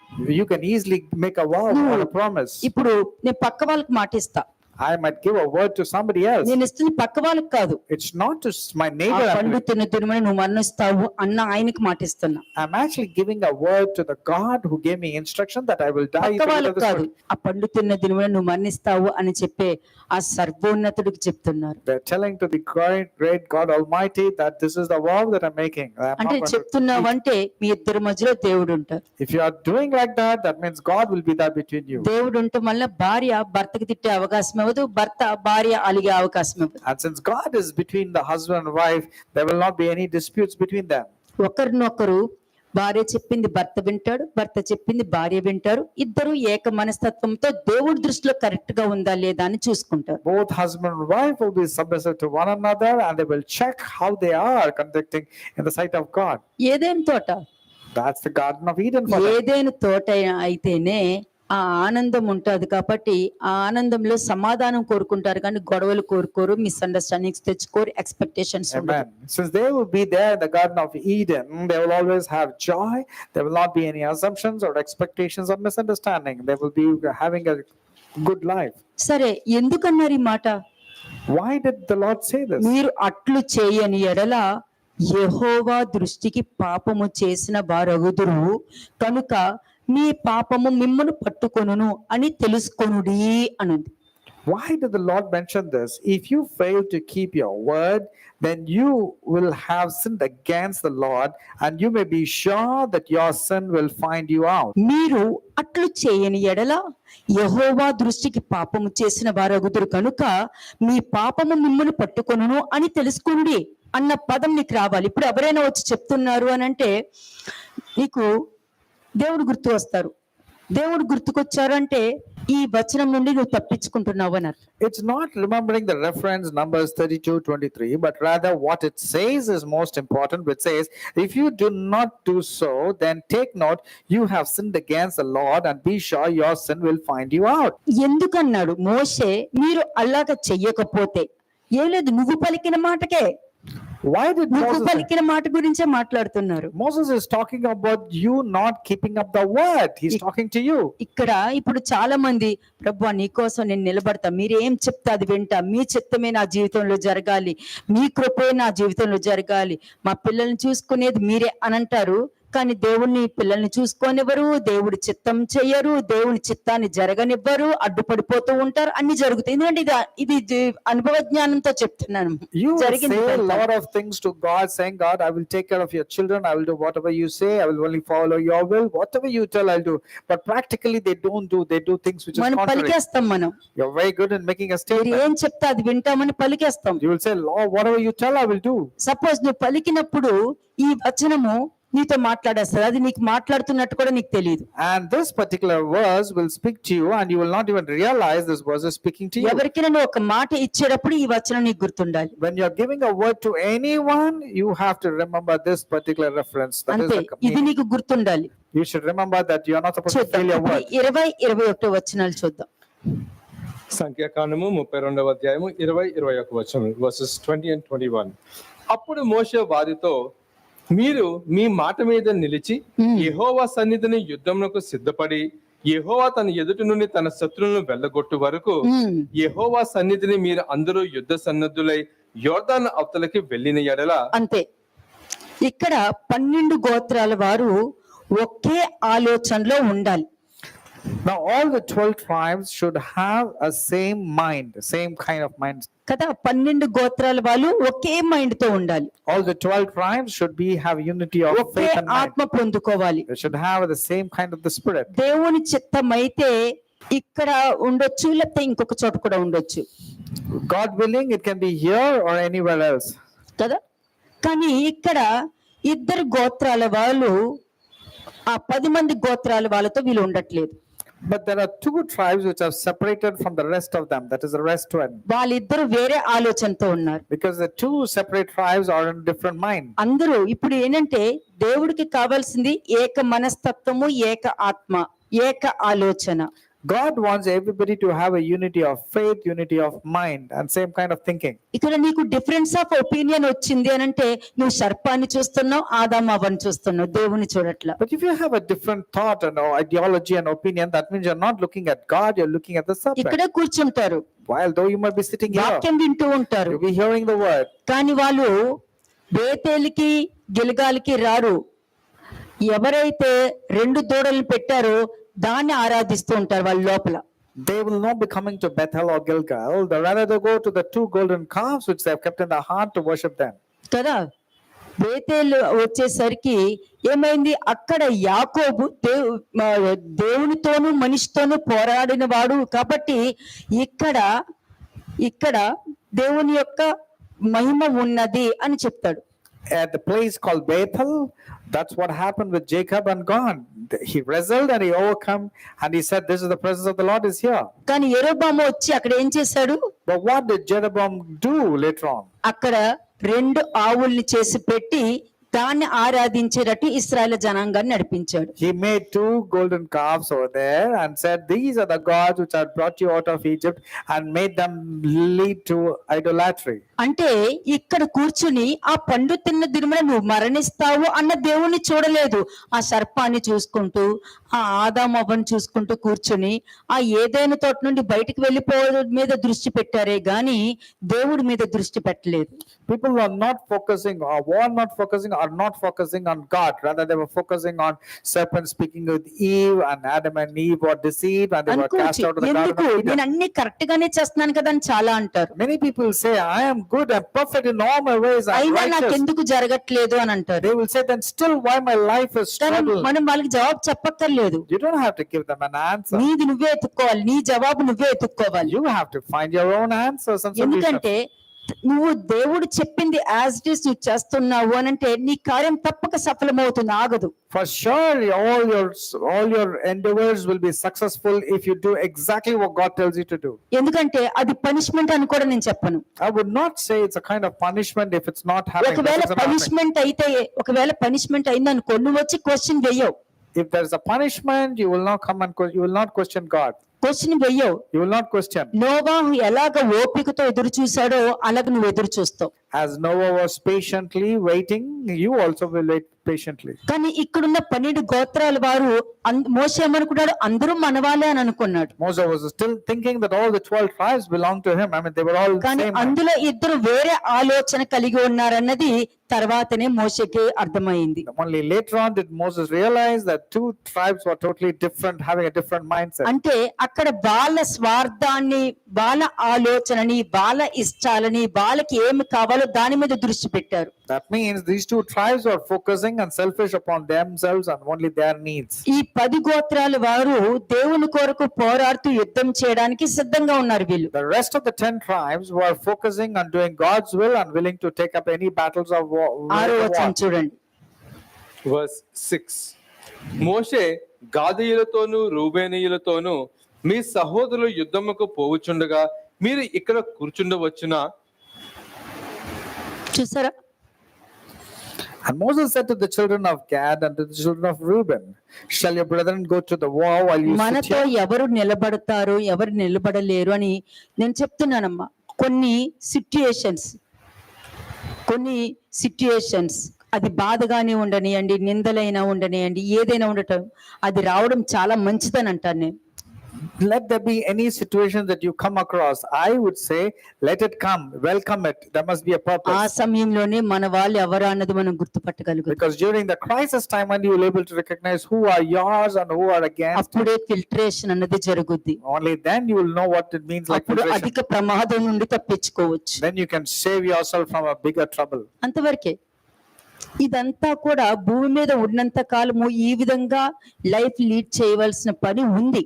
You can easily make a vow or a promise. ఇప్పుడు నేను పక్క వాళ్ళకి మాటిస్తా, I might give a word to somebody else. నేను ఇస్తుంది పక్క వాళ్ళకి కాదు. It's not to my ఆ neighbor. పండు తినమని నువ్వు మరణిస్తావు అన్న ఆయనకి మాటిస్తున్నా. I'm actually giving a word to the God who gave me instruction that I will die. పక్క if I eat of వాళ్ళకి this కాదు. fruit. ఆ పండు తినమని నువ్వు మరణిస్తావు అని చెప్పే ఆ సర్వోన్నతుడికి చెప్తున్నారు. They're telling to the great God Almighty that this is the vow that I'm making. I'm not అంటే going to చెప్తున్నావు అంటే మీ ఇద్దరి మధ్యలో దేవుడు ఉంటారు. If you are doing like that, that means God will be there between you. దేవుడు ఉండటం వల్ల భార్య భర్తకి తిట్టే అవకాశం ఇవ్వదు, భర్త భార్య అలిగే అవకాశం ఇవ్వదు. And since God is between the husband and wife, there will not be any disputes between them. ఒకరినొకరు భార్య చెప్పింది భర్త వింటాడు, భర్త చెప్పింది భార్య వింటారు. ఇద్దరు ఏక మనస్తత్వంతో దేవుడి దృష్టిలో కరెక్ట్ గా ఉందా లేదా అని చూసుకుంటారు. Both husband and wife will be submissive to one another, and they will check how they are conducting in the sight of God. ఏదైనా తోట, That's the Garden of Eden for them. ఏదైనా తోట అయితేనే ఆ ఆనందం ఉంటది. కాబట్టి ఆ ఆనందంలో సమాధానం కోరుకుంటారు కానీ గొడవలు కోరుకోరు, మిస్అండర్స్టాండింగ్స్ తెచ్చుకోరు, ఎక్స్పెక్టేషన్స్ ఉండవు. Amen. Since they will be there in the Garden of Eden, they will always have joy. There will not be any assumptions or expectations or misunderstanding. They will be having a good life. సరే, ఎందుకన్నారు ఈ మాట? Why did the Lord say this? మీరు అట్లు చేయని ఎడల యెహోవా దృష్టికి పాపము చేసిన వారగుదురు కనుక మీ పాపము మిమ్మును పట్టుకొనును అని తెలుసుకొనుడి అనుంది. Why did the Lord mention this? If you fail to keep your word, then you will have sinned against the Lord, and you may be sure that your sin will find you out. మీరు అట్లు చేయని ఎడల యెహోవా దృష్టికి పాపము చేసిన వారగుదురు కనుక మీ పాపము మిమ్మును పట్టుకొనును అని తెలుసుకొనుడి అన్న పదం నీకు రావాలి. ఇప్పుడు ఎవరైనా వచ్చి చెప్తున్నారు అని అంటే నీకు దేవుడు గుర్తు వస్తారు. దేవుడు గుర్తుకొచ్చారంటే ఈ వచనం నుండి నువ్వు తప్పించుకుంటున్నావు అన్నారు. It's not remembering the reference Numbers 32:23, but rather what it says is most important, which says, if you do not do so, then take note, you have sinned against the Lord, and be sure your sin will find you out. ఎందుకన్నాడు మోషే? మీరు అలాగ చెయ్యకపోతే ఏం లేదు, నువ్వు పలికిన మాటకే, Why did నువ్వు Moses? పలికిన మాట గురించే మాట్లాడుతున్నారు. Moses is talking about you not keeping up the word. He's talking to you. ఇక్కడ ఇప్పుడు చాలా మంది ప్రభువా నీకోసం నేను నిలబడతా, మీరు ఏం చెప్తే అది వింటా, మీ చిత్తమే నా జీవితంలో జరగాలి, మీ కృపే నా జీవితంలో జరగాలి, మా పిల్లల్ని చూసుకునేది మీరే అని అంటారు. కానీ దేవుణ్ణి పిల్లల్ని చూసుకోనివ్వరు, దేవుడి చిత్తం చెయ్యరు, దేవుని చిత్తాన్ని జరగనివ్వరు, అడ్డుపడిపోతూ ఉంటారు, అన్ని జరుగుతాయి. ఎందుకంటే ఇది అనుభవ జ్ఞానంతో చెప్తున్నాను. You will జరిగింది say a ఇదంతా. lot of things to God, saying, God, I will take care of your children. I will do whatever you say. I will only follow your will. Whatever you tell, I'll do. But practically, they don't do. They do things which is మనం contrary. పలికేస్తాం. మనం You're very good in making a మీరు statement. ఏం చెప్తే అది వింటామని పలికేస్తాం. You will say, Lord, whatever you tell, I will do. Suppose నువ్వు పలికినప్పుడు ఈ వచనము నీతో మాట్లాడేస్తుంది, అది నీకు మాట్లాడుతున్నట్టు కూడా నీకు తెలియదు. And this particular verse will speak to you, and you will not even realize this verse is speaking to you. ఎవరికైనా నువ్వు ఒక మాట ఇచ్చేటప్పుడు ఈ వచనం నీకు గుర్తుండాలి. When you're giving a word to anyone, you have to remember this particular reference. That is అంతే, the ఇది meaning. నీకు గుర్తుండాలి. You should remember that you are not supposed to చూద్దాం. fail your ఇప్పుడు word. 20-21 వచనాలు చూద్దాం. సంఖ్యాకాండము 32వ అధ్యాయము 20-21 వచనం, వర్సెస్ 20 and 21. అప్పుడు మోషే వారితో, మీరు మీ మాట మీద నిలిచి యెహోవా సన్నిధిని యుద్ధమునకు సిద్ధపడి యెహోవా తన ఎదుటి నుండి తన శత్రువులను వెళ్ళగొట్టు వరకు యెహోవా సన్నిధిని మీరు అందరూ యుద్ధ సన్నద్ధులై యోర్దాను అవతలకి వెళ్ళిన ఎడల. అంతే. ఇక్కడ 12 గోత్రాల వారు ఒకే ఆలోచనలో ఉండాలి. Now, all the 12 tribes should have a same mind, same kind of mind. కదా, 12 గోత్రాల వాళ్ళు ఒకే మైండ్ తో ఉండాలి. All the 12 tribes should have unity of okay faith and mind. ఆత్మ పొందుకోవాలి. They should have the same kind of the spirit. దేవుని చిత్తం అయితే ఇక్కడ ఉండొచ్చు, లేకపోతే ఇంకొక చోట కూడా ఉండొచ్చు. God willing, it can be here or anywhere else. కదా, కానీ ఇక్కడ ఇద్దరు గోత్రాల వాళ్ళు ఆ 10 మంది గోత్రాల వాళ్ళతో వీళ్ళు ఉండట్లేదు. But there are 2 tribes which are separated from the rest of them. That is the rest one. వాళ్ళిద్దరు వేరే ఆలోచనతో ఉన్నారు. Because the 2 separate tribes are in different mind. అందరూ ఇప్పుడు ఏంటంటే దేవుడికి కావాల్సింది ఏక మనస్తత్వము, ఏక ఆత్మ, ఏక ఆలోచన. God wants everybody to have a unity of faith, unity of mind, and same kind of thinking. ఇక్కడ నీకు డిఫరెన్స్ ఆఫ్ ఒపీనియన్ వచ్చింది అని అంటే నువ్వు సర్పాన్ని చూస్తున్నావు, ఆదాము అవ్వని చూస్తున్నావు, దేవుని చూడట్లా. But if you have a different thought and ideology and opinion, that means you're not looking at God, you're looking at the serpent. ఇక్కడే కూర్చుంటారు, While though you might be sitting here, వాక్యం వింటూ ఉంటారు, you'll be hearing the word. కానీ వాళ్ళు బేతేలికి గిల్గాలికి రారు. ఎవరైతే 2 దూడలను పెట్టారో దాన్ని ఆరాధిస్తూ ఉంటారు వాళ్ళ లోపల. They will not be coming to Bethel or Gilgal. They rather they go to the 2 golden calves which they have kept in their heart to worship them. కదా, బేతేలు వచ్చేసరికి ఏమైంది, అక్కడ యాకోబు దేవునితోనూ మనిషితోనూ పోరాడిన వాడు కాబట్టి ఇక్కడ దేవుని యొక్క మహిమ ఉన్నది అని చెప్తాడు. At the place called Bethel, that's what happened with Jacob and God. He wrestled and he overcome, and he said, "This is the presence of the Lord is here." కానీ యెరొబాము వచ్చి అక్కడ ఏం చేశాడు, But what did Jeroboam do later on? అక్కడ 2 ఆవుల్ని చేసి పెట్టి దాన్ని ఆరాధించేటట్టు ఇశ్రాయేల్ జనాంగాన్ని నడిపించాడు. He made 2 golden calves over there and said, "These are the gods which have brought you out of Egypt," and made them lead to idolatry. అంటే ఇక్కడ కూర్చుని ఆ పండు తిన్న దినమున నువ్వు మరణిస్తావు అన్న దేవుణ్ణి చూడలేదు, ఆ సర్పాన్ని చూసుకుంటూ ఆ ఆదాము అవ్వను చూసుకుంటూ కూర్చుని ఆ ఏదైనా తోట నుండి బయటికి వెళ్ళిపోవడం మీద దృష్టి పెట్టారే గాని దేవుడి మీద దృష్టి పెట్టలేదు. People are not focusing not focusing on God. Rather, they were focusing on serpent speaking with Eve, and Adam and Eve were deceived and they were cast out of the garden ఎందుకు of Eden. నేను అన్ని correct గానే చేస్తున్నాను కదా అని చాలా అంటారు. Many people say, "I am good and perfect in all my ways. I'm అయినా నాకు righteous." ఎందుకు జరగట్లేదు అని అంటారు. They will say, "Then still why my life is కానీ struggle?" మనం వాళ్ళకి జవాబు చెప్పక్కర్లేదు. You don't have to give them an answer. నీది నువ్వే ఎత్తుక్కోవాలి, నీ జవాబు నువ్వే ఎత్తుక్కోవాలి. You have to find your own answers and solutions. ఎందుకంటే నువ్వు దేవుడు చెప్పింది యాజ్ ఇట్ ఈస్ నువ్వు చేస్తున్నావు అని అంటే నీ కార్యం తప్పక సఫలమవుతుంది, ఆగదు. For sure, all your endeavors will be successful if you do exactly what God tells you to do. ఎందుకంటే అది పనిష్మెంట్ అని కూడా నేను చెప్పను. I would not say it's a kind of punishment if it's not happening. ఒకవేళ punishment అయింది అనుకో, నువ్వు వచ్చి question వెయ్యవు. If there is a punishment, you will not question God. Question వెయ్యవు. You will not question. నోవాహు ఎలాగ ఓపికతో ఎదురు చూశాడో అలాగ నువ్వు ఎదురు చూస్తావు. As Noah was patiently waiting, you also will wait patiently. కానీ ఇక్కడున్న 12 గోత్రాల వారు మోషే ఏమనుకున్నాడు, అందరూ మనవాలే అని అనుకున్నాడు. Moses was still thinking that all the 12 tribes belonged to him. I mean, they were all the కానీ same. అందులో ఇద్దరు వేరే ఆలోచన కలిగి ఉన్నారన్నది తర్వాతనే మోషేకి అర్థమైంది. Only later on did Moses realize that 2 tribes were totally different, having a different mindset. అంటే అక్కడ వాళ్ళ స్వార్థాన్ని, వాళ్ళ ఆలోచనని, వాళ్ళ ఇష్టాలని, వాళ్ళకి ఏమి కావాలో దాని మీద దృష్టి పెట్టారు. That means these 2 tribes were focusing and selfish upon themselves and only their needs. ఈ 10 గోత్రాల వారు దేవుని కొరకు పోరాడుతూ యుద్ధం చేయడానికి సిద్ధంగా ఉన్నారు. వీళ్ళు The rest of the 10 tribes were focusing on doing God's will and willing to take up any battles of war. 6వ వచనం చూడండి. Verse 6. మోషే గాదీయులతోనూ రూబేనీయులతోనూ మీ సహోదరులు యుద్ధముకు పోవుచుండగా మీరు ఇక్కడ కూర్చుండవచ్చునా? చూసారా, And Moses said to the children of Gad and to the children of Reuben, "Shall your brethren go to the war while you sit మనతో here?" ఎవరు నిలబడతారు, ఎవరు నిలబడలేరు అని నేను చెప్తున్నానమ్మా. కొన్ని సిట్యుయేషన్స్ అది బాధగానే ఉండనియండి, నిందలైనా ఉండనియండి, ఏదైనా ఉండటం అది రావడం చాలా మంచిదని అంటాను నేను. Let there be any situation that you come across, I would say, let it come, welcome it. There must be a ఆ purpose. సమయంలోనే మన వాళ్ళు ఎవరు అన్నది మనం గుర్తుపట్టగలుగుతాం. Because during the crisis time when you will able to recognize who are yours and who are against, అప్పుడే filtration అన్నది జరుగుద్ది. only then you will know what it means like అప్పుడు filtration. అధిక ప్రమాదం నుండి తప్పించుకోవచ్చు. Then you can save yourself from a bigger trouble. అంతవరకే. ఇదంతా కూడా భూమి మీద ఉన్నంత కాలము ఈ విధంగా లైఫ్ లీడ్ చేయవలసిన పని ఉంది.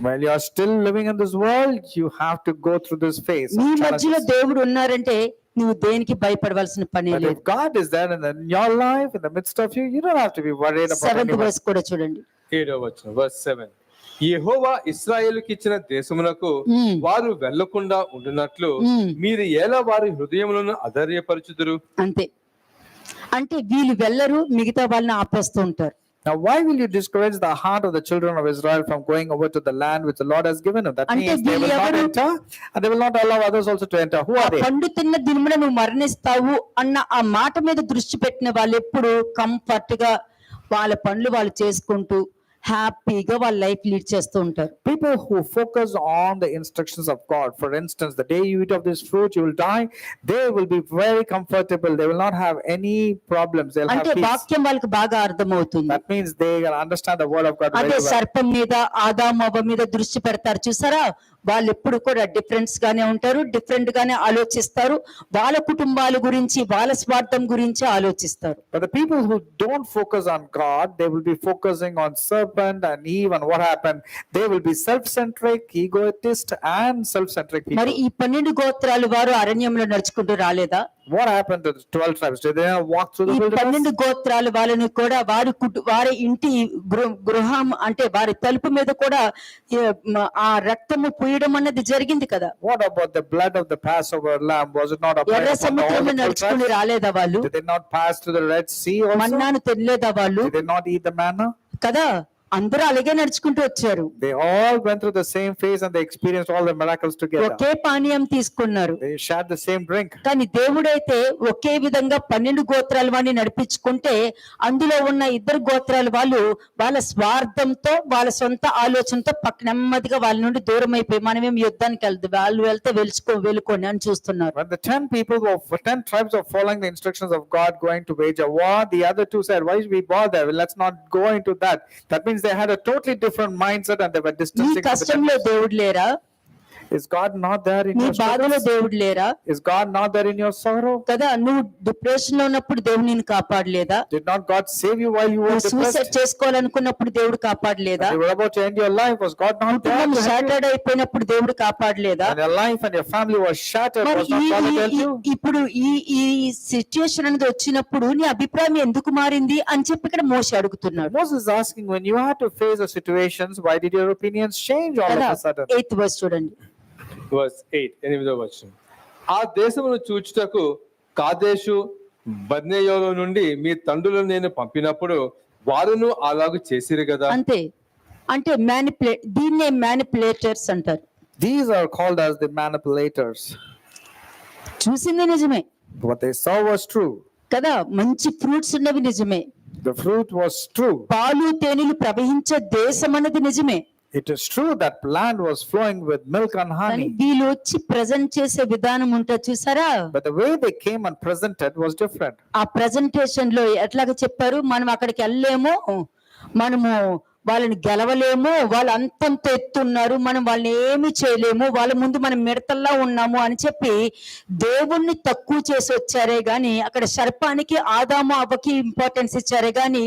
While you are still living in this world, you have to go through this phase. నీ మధ్యలో దేవుడు ఉన్నారంటే నువ్వు దేనికి భయపడవలసిన పని But లేదు. if God is there in your life, in the midst of you, you don't have to be worried about 7th anyone. verse కూడా చూడండి. 7వ వచనం. Verse 7. యెహోవా ఇశ్రాయేలుకి ఇచ్చిన దేశమునకు వారు వెళ్లకుండా ఉండునట్లు మీరు ఎలా వారి హృదయములను అధైర్యపరచుదురు? అంతే. అంటే వీళ్ళు వెళ్ళరు, మిగతా వాళ్ళని ఆపేస్తూ ఉంటారు. Now, why will you discourage the heart of the children of Israel from going over to the land which the Lord has given them? That Ante means they will not వీళ్ళెవరు? enter and they will not allow others also to enter. Who ఆ are they? పండు తిన్న దినమున నువ్వు మరణిస్తావు అన్న ఆ మాట మీద దృష్టి పెట్టిన వాళ్ళు ఎప్పుడు కంఫర్ట్ గా వాళ్ళ పనులు వాళ్ళు చేసుకుంటూ హ్యాపీగా వాళ్ళ లైఫ్ లీడ్ చేస్తూ ఉంటారు. People who focus on the instructions of God, for instance, the day you eat of this fruit, you will die. They will be very comfortable. They will not have any problems. They'll have అంటే peace. వాక్యం వాళ్ళకి బాగా అర్థమవుతుంది. That means they can understand the word of God very అదే well. సర్పం మీద ఆదాము అవ్వ మీద దృష్టి పెడతారు చూసారా, వాళ్ళు ఎప్పుడు కూడా డిఫరెన్స్ గానే ఉంటారు, డిఫరెంట్ గానే ఆలోచిస్తారు, వాళ్ళ కుటుంబాల గురించి వాళ్ళ స్వార్థం గురించి ఆలోచిస్తారు. But the people who don't focus on God, they will be focusing on serpent and Eve and what happened. They will be self-centric, egoist and self-centric people. మరి ఈ 12 గోత్రాలు వారు అరణ్యంలో నడుచుకుంటూ రాలేదా? What happened to the 12 tribes? Did they not walk through ఈ the wilderness? 12 గోత్రాలు వాళ్ళని కూడా వారి ఇంటి గృహం అంటే వారి తలుపు మీద కూడా ఆ రక్తము పూయడం అన్నది జరిగింది కదా. What about the blood of the Passover lamb? Was it not applied ఎర్ర upon all సముద్రంలో the 12 నడుచుకుని tribes? రాలేదా వాళ్ళు? Did they not pass through the Red Sea also? మన్నాను తినలేదా వాళ్ళు? Did they not eat the manna? కదా, అందరూ అలాగే నడుచుకుంటూ వచ్చారు. They all went through the same phase and they experienced all the miracles together. ఒకే పానీయం తీసుకున్నారు. They shared the same drink. కానీ దేవుడైతే ఒకే విధంగా 12 గోత్రాల వాడిని నడిపించుకుంటే అందులో ఉన్న 2 గోత్రాల వాళ్ళు వాళ్ళ స్వార్థంతో వాళ్ళ సొంత ఆలోచనతో నెమ్మదిగా వాళ్ళ నుండి దూరం అయిపోయి మనమేం యుద్ధానికి వెళ్తాం, వాళ్ళు వెళ్తే వెళ్ళుకోండి అని చూస్తున్నారు. When the 10 people of 10 tribes are following the instructions of God going to wage a war, the other 2 said, why should we bother? Well, let's not go into that. That means they had a totally different mindset and they were నీ distancing from the కష్టంలో దేవుడు లేరా? Is God not there in నీ your బాధలో struggles? దేవుడు లేరా? Is God not there in your sorrow? కదా, నువ్వు డిప్రెషన్ లో ఉన్నప్పుడు దేవుడు నిన్ను కాపాడలేదా? Did not God save you while you were నువ్వు సూసైడ్ depressed? చేసుకోవాలనుకున్నప్పుడు దేవుడు కాపాడలేదా? When you were about to end your life, was God not there కుటుంబం to help you? షాటర్డ్ అయిపోయినప్పుడు దేవుడు కాపాడలేదా? When your life and your family was shattered, మరి was not God to help you? ఇప్పుడు ఈ situation అనేది వచ్చినప్పుడు నీ అభిప్రాయం ఎందుకు మారింది అని చెప్పి ఇక్కడ మోషే అడుగుతున్నాడు Moses is asking, when you had to face the situations, why did your opinions change all కదా. of a sudden? 8th verse చూడండి. వర్స్ 8 8వ వచనం. ఆ దేశమును చూచుటకు కాదేశు బర్నేయోలో నుండి మీ తండ్రులను నేను పంపినప్పుడు వారును అలాగు చేసిరు కదా. అంతే, అంటే దీన్నే మ్యానిపులేటర్స్ అంటారు. These are called as the manipulators. చూసింది నిజమే What they saw was true. కదా, మంచి ఫ్రూట్స్ ఉన్నవి నిజమే, The fruit was true. పాలు తేనెలు ప్రవహించే దేశం అన్నది నిజమే. It is true that land was flowing with milk and కానీ honey. వీళ్ళు వచ్చి ప్రజెంట్ చేసే విధానం ఉంటుంది చూసారా, But the way they came and presented was different. ఆ ప్రెజెంటేషన్ లో ఎట్లాగా చెప్పారు, మనం అక్కడికి వెళ్ళలేము, మనము వాళ్ళని గెలవలేము, వాళ్ళు అంతంత ఎత్తున్నారు, మనం వాళ్ళని ఏమి చేయలేము, వాళ్ళ ముందు మనం మిడతల్లా ఉన్నాము అని చెప్పి దేవుణ్ణి తక్కువ చేసి వచ్చారే గాని అక్కడ సర్పానికి ఆదాము అవ్వకి ఇంపార్టెన్స్ ఇచ్చారే గాని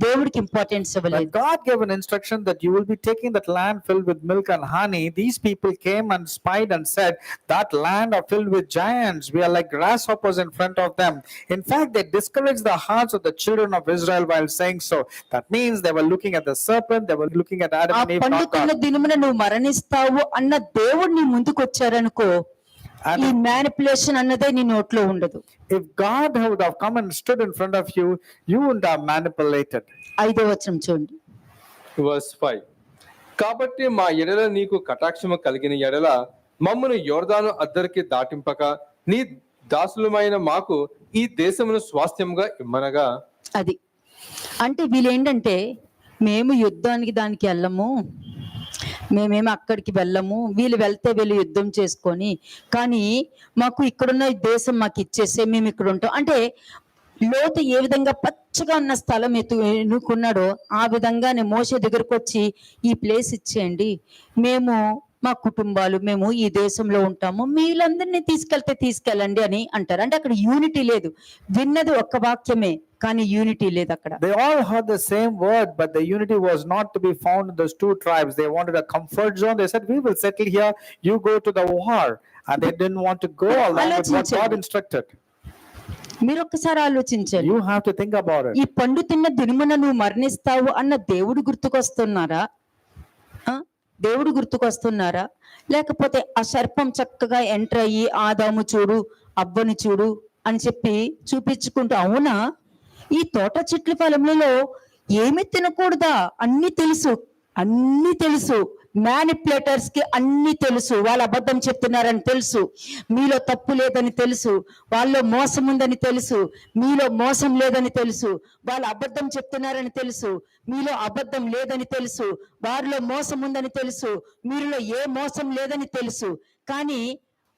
దేవుడికి ఇంపార్టెన్స్ When ఇవ్వలేదు. God gave an instruction that you will be taking that land filled with milk and honey, these people came and spied and said, that land are filled with giants. We are like grasshoppers in front of them. In fact, they discouraged the hearts of the children of Israel while saying so. That means they were looking at the serpent, they were looking at Adam ఆ and Eve, not పండుతున్న God. దినమున నువ్వు మరణిస్తావు అన్న దేవుడు నీ ముందుకు వచ్చారనుకో, ఈ manipulation అన్నదే నీ నోట్లో ఉండదు. If God would have come and stood in front of you, you wouldn't have manipulated. 5వ వచనం చూడండి. వర్స్ 5. కాబట్టి మా ఎడల నీకు కటాక్షము కలిగిన ఎడల మమ్మను యోర్దాను అద్దరికి దాటింపక నీ దాసులమైన మాకు ఈ దేశమును స్వాస్థ్యముగా ఇమ్మనగా. అది అంటే వీళ్ళు ఏంటంటే, మేము యుద్ధానికి దానికి వెళ్ళము, మేమేమి అక్కడికి వెళ్ళము, వీళ్ళు వెళ్తే వీళ్ళు యుద్ధం చేసుకొని, కానీ మాకు ఇక్కడున్న దేశం మాకు ఇచ్చేసే మేము ఇక్కడ ఉంటాం అంటే, లోతు ఏ విధంగా పచ్చగా ఉన్న స్థలం ఎన్నుకున్నాడో ఆ విధంగానే మోషే దగ్గరకు వచ్చి ఈ ప్లేస్ ఇచ్చేయండి, మేము మా కుటుంబాలు మేము ఈ దేశంలో ఉంటాము, మీలందరినీ తీసుకెళ్ళండి అని అంటారు. అంటే అక్కడ యూనిటీ లేదు, విన్నది ఒక్క వాక్యమే కానీ యూనిటీ లేదు అక్కడ. They all heard the same word, but the unity was not to be found in those 2 tribes. They wanted a comfort zone. They said, we will settle here, you go to the war. And they didn't want to go along with what God instructed. మీరు ఒక్కసారి ఆలోచించండి. You have to think about it. ఈ పండు తిన్న దినమున నువ్వు మరణిస్తావు అన్న దేవుడు గుర్తుకొస్తున్నారా? దేవుడు గుర్తుకొస్తున్నారా? లేకపోతే ఆ సర్పం చక్కగా ఎంటర్ అయ్యి ఆదాము చూడు అవ్వను చూడు అని చెప్పి చూపించుకుంటూ, అవునా ఈ తోట చెట్ల ఫలములలో ఏమి తినకూడదా అన్ని తెలుసు, అన్ని తెలుసు. మ్యానిపులేటర్స్ కి అన్ని తెలుసు, వాళ్ళు అబద్ధం చెప్తున్నారని తెలుసు, మీలో తప్పు లేదని తెలుసు, వాళ్ళలో మోసం ఉందని తెలుసు, మీలో మోసం లేదని తెలుసు, వాళ్ళు అబద్ధం చెప్తున్నారని తెలుసు, మీలో అబద్ధం లేదని తెలుసు, వారిలో మోసం ఉందని తెలుసు, మీలో ఏ మోసం లేదని తెలుసు. కానీ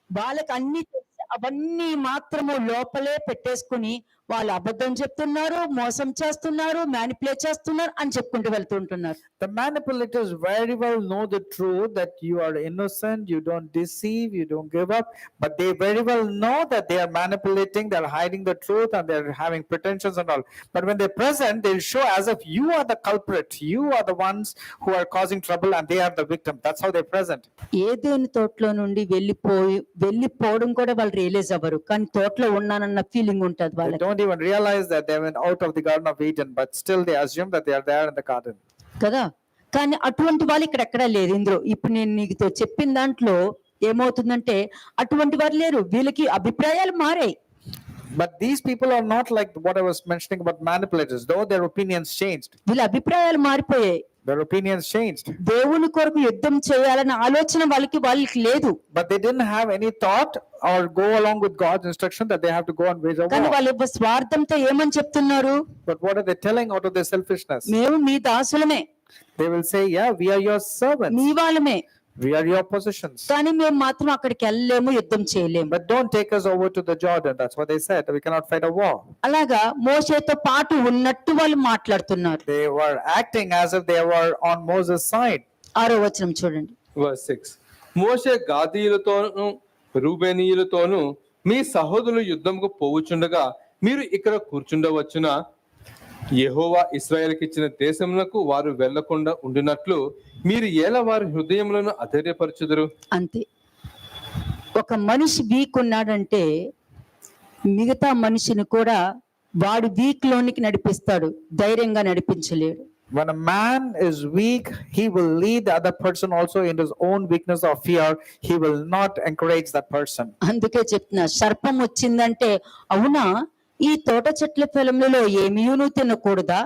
వాళ్ళకి అన్ని తెలిసి అవన్నీ మాత్రము లోపలే పెట్టేసుకుని వాళ్ళు అబద్ధం చెప్తున్నారు, మోసం చేస్తున్నారు, మ్యానిపులేట్ చేస్తున్నారు అని చెప్పుకుంటూ వెళ్తుంటున్నారు. The manipulators very well know the truth that you are innocent, you don't deceive, you don't give up, but they very well know that they are manipulating, they are hiding the truth, and they are having pretensions and all. But when they're present, they show as if you are the culprit, you are the ones who are causing trouble, and they are the victim. That's how they're present. ఏదేని తోటలో నుండి వెళ్ళిపోవడం కూడా వాళ్ళు realise అవ్వరు, కానీ తోటలో ఉన్నానన్న feeling ఉంటది They వాళ్ళకి don't even realize that they went out of the Garden of Eden, but still they assume that they are there in the garden. కదా. కానీ అటువంటి వాళ్ళు ఇక్కడ ఎక్కడా లేదు ఇందులో. ఇప్పుడు నేను నీకు చెప్పిన దాంట్లో ఏమవుతుందంటే అటువంటి వారు లేరు, వీళ్ళకి అభిప్రాయాలు మారాయి. But these people are not like what I was mentioning about manipulators, though their opinions changed. వీళ్ళ అభిప్రాయాలు మారిపోయాయి. Their opinions changed. దేవుని కొరకు యుద్ధం చేయాలన్న ఆలోచన వాళ్ళకి లేదు. But they didn't have any thought or go along with God's instruction that they have to go and wage a కానీ war. వాళ్ళ స్వార్థంతో ఏమని చెప్తున్నారు, But what are they telling out of their selfishness? మేము మీ దాసులమే, They will say, yeah, we are your servants. మీ వాళ్ళమే, We are your possessions. కానీ మేము మాత్రం అక్కడికి వెళ్ళలేము, యుద్ధం చేయలేము. But don't take us over to the Jordan. That's what they said. We cannot fight a war. అలాగా మోషేతో పాటు ఉన్నట్టు వాళ్ళు మాట్లాడుతున్నారు. They were acting as if they were on Moses' side. 6వ వచనం చూడండి. Verse 6. మోషే గాదీయులతోను రూబేనీయులతోను మీ సహోదరులు యుద్ధంకు పోవుచుండగా మీరు ఇక్కడ కూర్చుండవచ్చున, యెహోవా ఇశ్రాయేలుకి ఇచ్చిన దేశములకు వారు వెళ్లకుండా ఉండినట్లు మీరు ఎలా వారి హృదయములను అధైర్యపరచుదురు. అంతే. ఒక మనిషి వీక్ ఉన్నాడంటే మిగతా మనిషిని కూడా వాడు వీక్ లోనికి నడిపిస్తాడు, ధైర్యంగా నడిపించలేడు. When a man is weak, he will lead the other person also in his own weakness or fear. He will not encourage that person. అందుకే చెప్తున్నా, సర్పం వచ్చిందంటే అవునా ఈ తోట చెట్ల ఫలములలో ఏమీ నువ్వు తినకూడదా,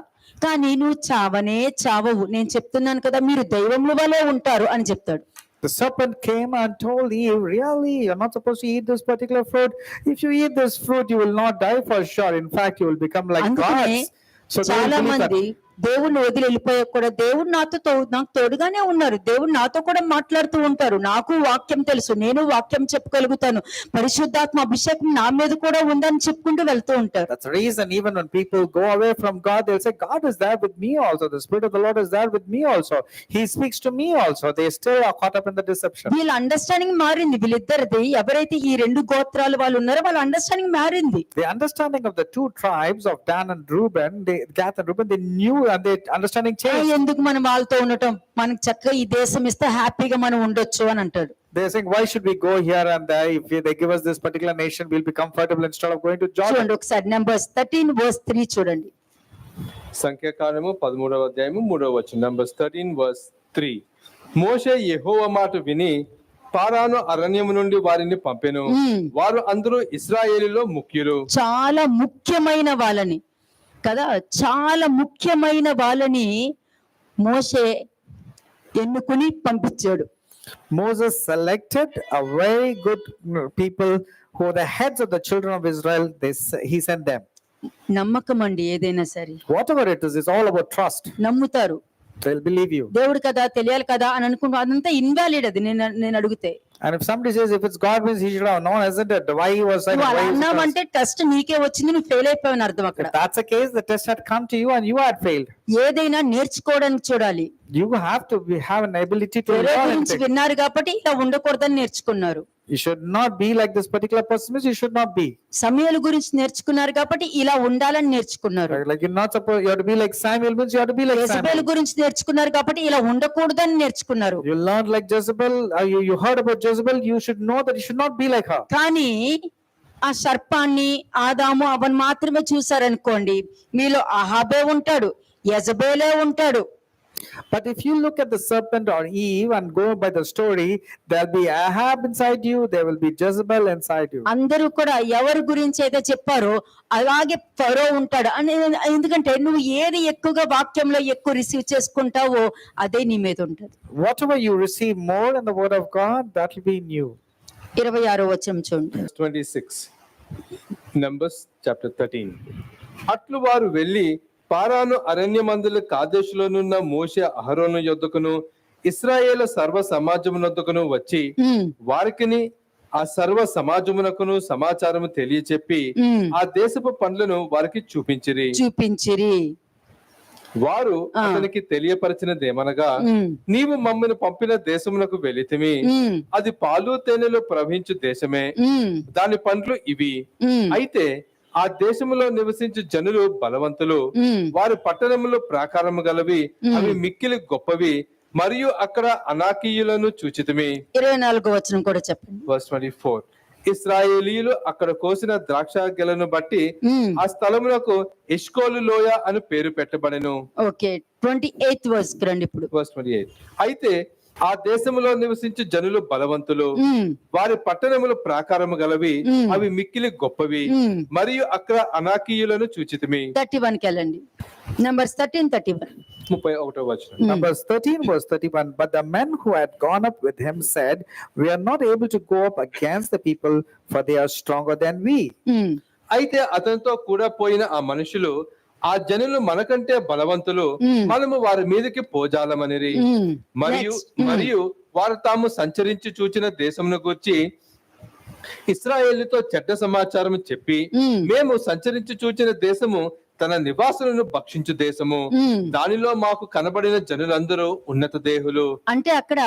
కానీ నువ్వు చావనే చావవు, నేను చెప్తున్నాను కదా మీరు దైవముల వలె ఉంటారు అని చెప్తాడు. The serpent came and told Eve, really, you're not supposed to eat this particular fruit. If you eat this fruit, you will not die for sure. In fact, you will become like అందుకనే gods. So they చాలా will believe that. మంది దేవుణ్ణి వదిలి వెళ్ళిపోయా కూడా దేవుడు నాకు తోడుగానే ఉన్నారు, దేవుడు నాతో కూడా మాట్లాడుతూ ఉంటారు, నాకు వాక్యం తెలుసు, నేను వాక్యం చెప్పగలుగుతాను, పరిశుద్ధాత్మ అభిషేకం నా మీద కూడా ఉందని చెప్పుకుంటూ వెళ్తూ ఉంటారు. That's the reason even when people go away from God, they'll say, God is there with me also. The Spirit of the Lord is there with me also. He speaks to me also. They still are caught up in the deception. వీళ్ళ understanding మారింది, వీళ్ళిద్దరిది. ఎవరైతే ఈ 2 గోత్రాలు వాళ్ళు ఉన్నారో వాళ్ళ understanding మారింది. The understanding of the 2 tribes of Dan and Reuben, Gath and Reuben, they knew and their understanding changed. ఎందుకు మనం వాళ్ళతో ఉండటం, మనకి చక్కగా ఈ దేశం ఇస్తే హ్యాపీగా మనం ఉండొచ్చు అని అంటాడు. They're saying, why should we go here and there? If they give us this particular nation, we'll be comfortable instead of going to Jordan. చూడండి ఒకసారి Numbers 13:3 చూడండి. సంఖ్యాకాండము 13వ అధ్యాయము 3వ వచనం. Numbers 13:3. మోషే యెహోవా మాట విని పారాను అరణ్యము నుండి వారిని పంపెను, వారు అందరూ ఇశ్రాయేలులో ముఖ్యులు. చాలా ముఖ్యమైన వాళ్ళని కదా, చాలా ముఖ్యమైన వాళ్ళని మోషే ఎన్నుకుని పంపించాడు. Moses selected a very good people who are the heads of the children of Israel. He sent them. నమ్మకం అండి, ఏదైనా సరే Whatever it is, it's all about trust. నమ్ముతారు. They'll believe you. దేవుడు కదా, తెలియాలి కదా అని అనుకుంటూ అదంతా ఇన్వాలిడ్. అది నేను అడిగితే And if somebody says, if it's God means he should have known, isn't it? Why he was like, నువ్వు అలా why he was అన్నావంటే టెస్ట్ నీకే వచ్చింది, నువ్వు ఫెయిల్ అయిపోయావని అర్థం. అక్కడ If that's the case, the test had come to you and you had failed. ఏదైనా నేర్చుకోవడానికి చూడాలి. You have to have an ability to వేరే learn. గురించి విన్నారు కాబట్టి ఇలా ఉండకూడదని నేర్చుకున్నారు. You should not be like this particular person. You should not be. సమయాల గురించి నేర్చుకున్నారు కాబట్టి ఇలా ఉండాలని నేర్చుకున్నారు. Like you're not supposed. You have to be like Samuel. Means you have to be like Jezebel Samuel. గురించి నేర్చుకున్నారు కాబట్టి ఇలా ఉండకూడదని నేర్చుకున్నారు. You learned like Jezebel. You heard about Jezebel. You should know that you should not be like her. కానీ ఆ సర్పాన్ని, ఆదాము అవన్ మాత్రమే చూసారనుకోండి, మీలో అహాబే ఉంటాడు, యెజబెలే ఉంటాడు. But if you look at the serpent or Eve and go by the story, there'll be Ahab inside you, there will be Jezebel inside you. అందరూ కూడా ఎవరి గురించి అయితే చెప్పారో అలాగే ఫరో ఉంటాడు అని. ఎందుకంటే నువ్వు ఏది ఎక్కువగా వాక్యంలో ఎక్కువ రిసీవ్ చేసుకుంటావో అదే నీ మీద ఉంటుంది. Whatever you receive more in the word of God, that will be in you. 26వ వచనం చూడండి. 26 Numbers chapter 13. అట్లు వారు వెళ్ళి పారాను అరణ్యమందుల కాదేశులోనున్న మోషే అహరోను యొద్దకును ఇశ్రాయేలు సర్వ సమాజమునొద్దకును వచ్చి వారికిని ఆ సర్వ సమాజమునకును సమాచారము తెలియచెప్పి ఆ దేశపు పనులను వారికి చూపించిరి. వారు అతనికి తెలియపరిచినదేమనగా, నీవు మమ్మల్ని పంపిన దేశమునకు వెళితిమి, అది పాలు తేనెలు ప్రవహించు దేశమే, దాని పండ్లు ఇవి. అయితే ఆ దేశములో నివసించు జనులు బలవంతులు, వారి పట్టణములో ప్రాకారము గలవి, అవి మిక్కిలి గొప్పవి, మరియు అక్కడ అనాకీయులను చూచితిమి. 24వ వచనం కూడా చెప్పండి. Verse 24. ఇశ్రాయేలీయులు అక్కడ కోసిన ద్రాక్ష గెలను బట్టి ఆ స్థలమునకు ఎష్కోలు లోయ అని పేరు పెట్టబడెను. ఓకే, 28th వర్స్ రండి ఇప్పుడు. Verse 28. అయితే ఆ దేశములో నివసించు జనులు బలవంతులు, వారి పట్టణములు ప్రాకారము గలవి, అవి మిక్కిలి గొప్పవి, మరియు అక్కడ అనాకీయులను చూచితిమి. 31కి వెళ్ళండి. Numbers 13:31. 31వ వచనం. Numbers 13 verse 31. But the men who had gone up with him said, we are not able to go up against the people, for they are stronger than we. అయితే అతనితో కూడా పోయిన ఆ మనుషులు, ఆ జనులు మనకంటే బలవంతులు, మనము వారి మీదకి పోజాలమనిరి. మరియు వారు తాము సంచరించి చూచిన దేశమును గూర్చి ఇశ్రాయేలుతో చెడ్డ సమాచారం చెప్పి, మేము సంచరించి చూచిన దేశము తన నివాసులను భక్షించు దేశము, దానిలో మాకు కనబడిన జనులందరూ ఉన్నత దేహులు. అంటే అక్కడ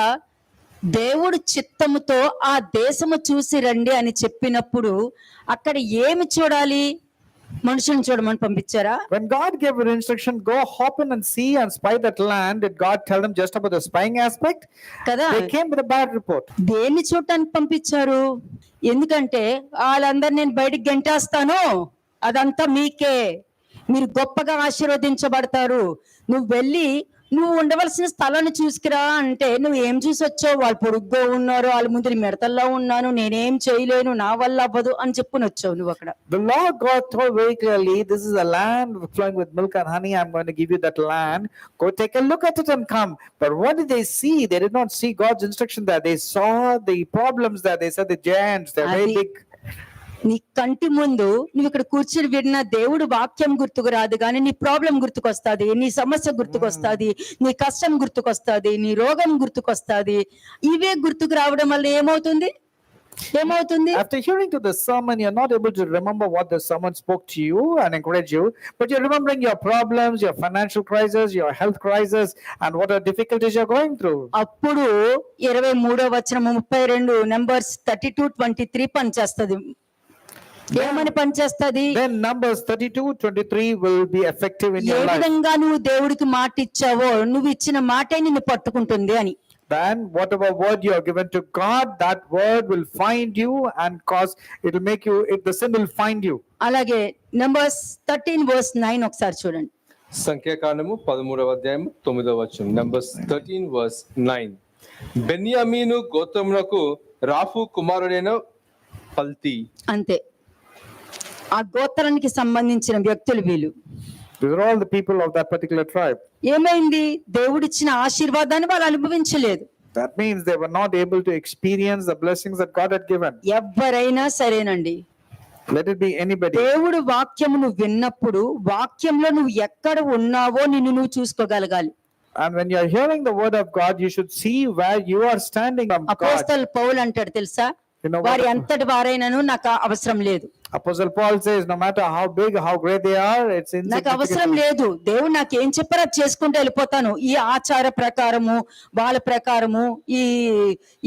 దేవుడు చిత్తముతో ఆ దేశము చూసి రండి అని చెప్పినప్పుడు అక్కడ ఏమి చూడాలి? మనుషులను చూడమని పంపించారా? When God gave an instruction, go hop in and see and spy that land, did God tell them just about the spying aspect? కదా, They came with a bad report. దేన్ని చూడటానికి పంపించారు? ఎందుకంటే వాళ్ళందరూ నేను బయటికి గంటేస్తాను, అదంతా మీకే, మీరు గొప్పగా ఆశీర్వదించబడతారు, నువ్వు వెళ్ళి నువ్వు ఉండవలసిన స్థలాన్ని చూసుకురా అంటే నువ్వు ఏం చూసి వచ్చావు? వాళ్ళు పొడుగ్గా ఉన్నారు, వాళ్ళ ముందు మెడతల్లో ఉన్నాను, నేనేం చేయలేను, నా వల్ల అవ్వదు అని చెప్పుని వచ్చావు నువ్వు అక్కడ. The Lord God told very clearly, this is a land flowing with milk and honey, I'm going to give you that land, go take a look at it and come. But what did they see? They did not see God's instruction there. They saw the problems there. They saw the giants, they're very big. నీ కంటి ముందు నువ్వు ఇక్కడ కూర్చుని విన్న దేవుడు వాక్యం గుర్తుకు రాదు, కానీ నీ ప్రాబ్లం గుర్తుకొస్తాది, నీ సమస్య గుర్తుకొస్తాది, నీ కష్టం గుర్తుకొస్తాది, నీ రోగం గుర్తుకొస్తాది. ఇవే గుర్తుకు రావడం వల్ల ఏమవుతుంది? After hearing to the sermon, you're not able to remember what the sermon spoke to you and encourage you, but you're remembering your problems, your financial crisis, your health crisis, and what are difficulties you're going through. అప్పుడు 23వ వచనం 32 Numbers 32:23 పనిచేస్తుంది. ఏమని పనిచేస్తుంది? Then Numbers 32:23 will be effective in A your life. విధంగా నువ్వు దేవుడికి మాట ఇచ్చావో నువ్వు ఇచ్చిన మాటే నిన్ను పట్టుకుంటుంది అని. Then whatever word you are given to God, that word will find you and cause it will make you, the sin will find you. అలాగే Numbers 13:9 ఒకసారి చూడండి. సంఖ్యాకాండము 13వ అధ్యాయం 9వ వచనం. Numbers 13:9. బెన్యామీను గోత్రమునకు రాఫు కుమారుడైన పల్తి. అంతే, ఆ గోత్రానికి సంబంధించిన వ్యక్తులు వీళ్ళు. These are all the people of that particular tribe. ఏమైంది? దేవుడిచ్చిన ఆశీర్వాదాన్ని వాళ్ళు అనుభవించలేదు. That means they were not able to experience the blessings that God had given. ఎవరైనా సరేనండి, Let it be anybody. దేవుడు వాక్యము నువ్వు విన్నప్పుడు వాక్యంలో నువ్వు ఎక్కడ ఉన్నావో నిన్ను నువ్వు చూసుకోగలగాలి. And when you are hearing the word of God, you should see where you are standing from God. అపోస్తలుడు పౌలు అంటాడు తెలుసా, వారి ఎంతటి వారైనను నాకు అవసరం లేదు. Apostle Paul says, no matter how big, how great they are, it's నాకు అవసరం insignificant. లేదు, దేవుడు నాకు ఏం చెప్పారో అది చేసుకుంటూ వెళ్ళిపోతాను. ఈ ఆచార ప్రకారము వాళ్ళ ప్రకారము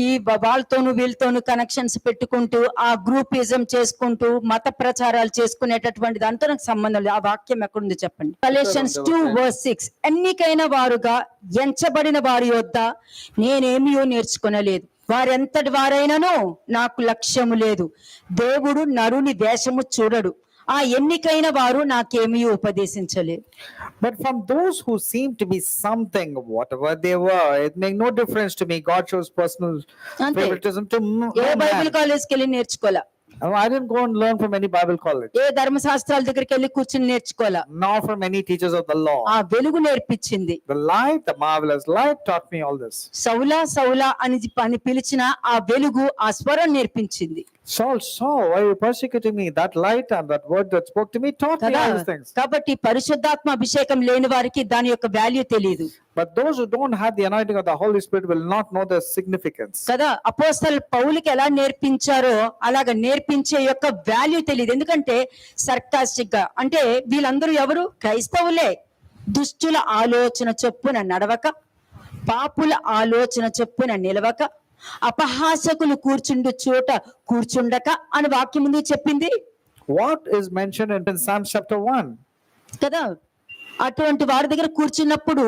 ఈ వాళ్ళతోను వీళ్ళతోను కనెక్షన్స్ పెట్టుకుంటూ ఆ గ్రూపిజం చేసుకుంటూ మత ప్రచారాలు చేసుకునేటటువంటి దాంతో నాకు సంబంధం లేదు. ఆ వాక్యం ఎక్కడుంది చెప్పండి? Galatians 2:6. ఎన్నికైన వారుగా ఎంచబడిన వారి యొద్ద నేనేమీ నేర్చుకొనలేదు, వారెంతటి వారైనను నాకు లక్ష్యము లేదు. దేవుడు నరుని వేషము చూడడు, ఆ ఎన్నికైన వారు నాకేమీ ఉపదేశించలేదు. But from those who seem to be something, whatever they were, it made no difference to me. God shows personal అంతే. favoritism to A no Bible man. కాలేజ్కి వెళ్ళి నేర్చుకోలే, I didn't go and learn from any Bible college, ఏ ధర్మశాస్త్రాల దగ్గరికి వెళ్ళి కూర్చుని నేర్చుకోలే. nor from any teachers of the law. ఆ వెలుగు నేర్పించింది. The light, the marvelous light, taught me all this. సౌలా సౌలా అని పిలిచిన ఆ వెలుగు ఆ స్వరం నేర్పించింది Saul, Saul, why are you persecuting me? That light and that word that spoke to me taught me కదా. all these things. కాబట్టి పరిశుద్ధాత్మ అభిషేకం లేని వారికి దాని యొక్క వాల్యూ తెలియదు But those who don't have the anointing of the Holy Spirit will not know the significance. కదా. అపోస్తలు పౌలుకి ఎలా నేర్పించారో అలాగ నేర్పించే యొక్క వాల్యూ తెలియదు. ఎందుకంటే సర్కాస్టిక్ గా, అంటే వీళ్ళందరూ ఎవరు? క్రైస్తవులే. దుష్టుల ఆలోచన చొప్పున నడవక, పాపుల ఆలోచన చొప్పున నిలవక, అపహాసకులు కూర్చుండు చోట కూర్చుండక అని వాక్యం ముందు చెప్పింది What is mentioned in Psalms chapter 1? కదా. అటువంటి వారి దగ్గర కూర్చున్నప్పుడు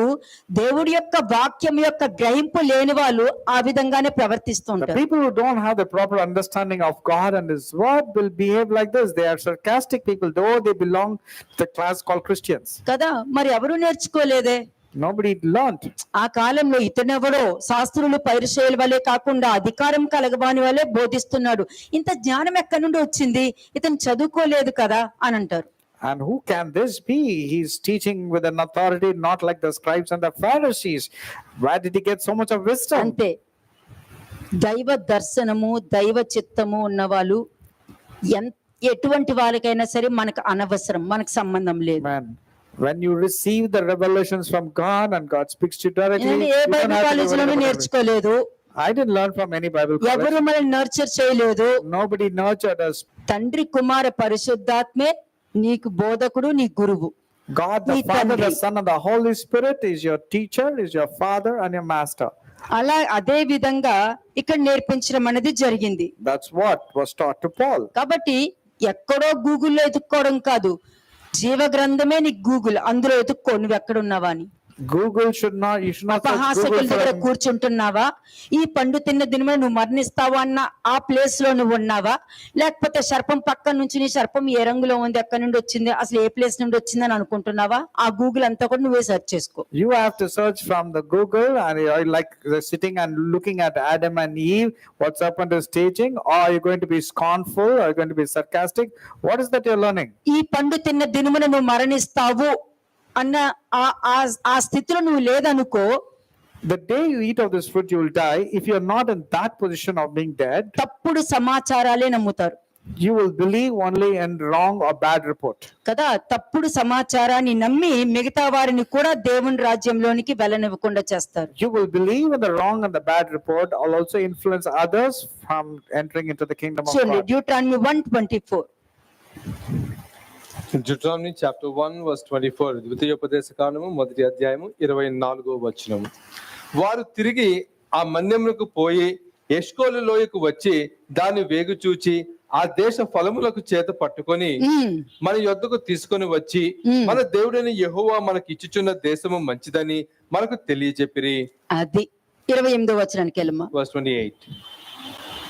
దేవుడి యొక్క వాక్యం యొక్క గ్రహింపు లేని వాళ్ళు ఆ విధంగానే ప్రవర్తిస్తూ The ఉంటారు. people who don't have the proper understanding of God and His word will behave like this. They are sarcastic people, though they belong to the class called Christians. కదా. మరి ఎవరు నేర్చుకోలేదే. Nobody learned. ఆ కాలంలో ఇతనెవడో శాస్త్రులు పరిచయాల వల్లే కాకుండా అధికారం కలగబాని వల్లే బోధిస్తున్నాడు, ఇంత జ్ఞానం ఎక్కడి నుండి వచ్చింది, ఇతను చదువుకోలేదు కదా అని అంటారు. And who can this be? He's teaching with an authority not like the scribes and the Pharisees. Where did he get so much of wisdom? అంతే. దైవ దర్శనము దైవ చిత్తము ఉన్న వాళ్ళు ఎటువంటి వాళ్ళకైనా సరే మనకు అనవసరం, మనకు సంబంధం లేదు. Man, when you receive the revelations from God and God speaks to you directly, నేను ఏ you don't Bible have to college worry లోనూ about it. నేర్చుకోలేదు, I didn't learn from any Bible college. ఎవరు మనల్ని నర్చర్ చేయలేదు. Nobody nurtured us. తండ్రి కుమార పరిశుద్ధాత్మే నీకు బోధకుడు, నీ గురువు. God, the నీ Father, the తండ్రి. Son, and the Holy Spirit is your teacher, is your father, and your master. అలా అదే విధంగా ఇక్కడ నేర్పించడం అనేది జరిగింది. That's what was taught to Paul. కాబట్టి ఎక్కడో గూగుల్లో ఎతుక్కోవడం కాదు, జీవ గ్రంథమే నీకు గూగుల్, అందులో ఎతుక్కో నువ్వు ఎక్కడ ఉన్నావా అని. Google should not, you should not search అపహాసకుల Google దగ్గర for, కూర్చుంటున్నావా, ఈ పండు తిన్న దినమే నువ్వు మరణిస్తావా అన్న ఆ ప్లేస్ లో నువ్వు ఉన్నావా, లేకపోతే సర్పం పక్క నుంచి నీ సర్పం ఏ రంగులో ఉంది, ఎక్కడి నుండి వచ్చింది, అసలు ఏ ప్లేస్ నుండి వచ్చింది అని అనుకుంటున్నావా, ఆ గూగుల్ అంతా కూడా నువ్వే సెర్చ్ చేసుకో. you have to search from the Google, and you're like sitting and looking at Adam and Eve, what serpent is teaching, or are you going to be scornful, or are you going to be sarcastic? What is that you're learning? ఈ పండు తిన్న దినమున నువ్వు మరణిస్తావు అన్న ఆ స్థితిలో నువ్వు లేదనుకో, The day you eat of this fruit, you will die. If you're not in that position of being dead, తప్పుడు సమాచారాలే నమ్ముతారు you will believe only in wrong or bad report. కదా. తప్పుడు సమాచారాన్ని నమ్మి మిగతా వారిని కూడా దేవుని రాజ్యంలోనికి వెళ్ళనివ్వకుండా చేస్తారు. You will believe in the wrong and the bad report, or also influence others from entering into the kingdom of చూడండి, God. Deuteronomy 1:24. Deuteronomy chapter 1 verse 24. ద్వితీయోపదేశ కాండము మొదటి అధ్యాయము 24వ వచనం. వారు తిరిగి ఆ మన్యమునకు పోయి ఎష్కోలు లోయకు వచ్చి దాన్ని వేగు చూచి ఆ దేశ ఫలములకు చేత పట్టుకొని మన యొద్దకు తీసుకొని వచ్చి మన దేవుడైన యెహోవా మనకి ఇచ్చుచున్న దేశము మంచిదని మనకు తెలియజెప్పిరి. అది 28వ వచనానికి వెళ్ళమా. verse 28.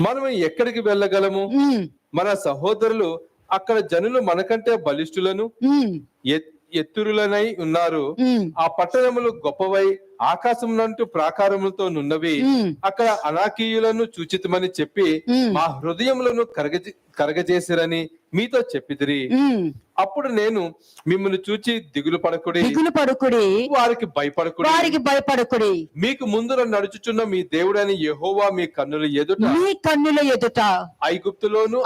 మనం ఎక్కడికి వెళ్ళగలము? మన సహోదరులు అక్కడ జనులు మనకంటే బలిష్ఠులను ఎత్తురులనై ఉన్నారు. ఆ పట్టణములు గొప్పవై ఆకాశమునంటూ ప్రాకారములతో నున్నవి. అక్కడ అనాకీయులను చూచితమని చెప్పి మా హృదయములను కరగజేసిరని మీతో చెప్పిదిరి. అప్పుడు నేను మిమ్మల్ని చూచి దిగులు పడకుడి, వారికి భయపడకుడి. మీకు ముందున నడుచుచున్న మీ దేవుడని యెహోవా మీ కన్నుల ఎదుట ఐగుప్తులోను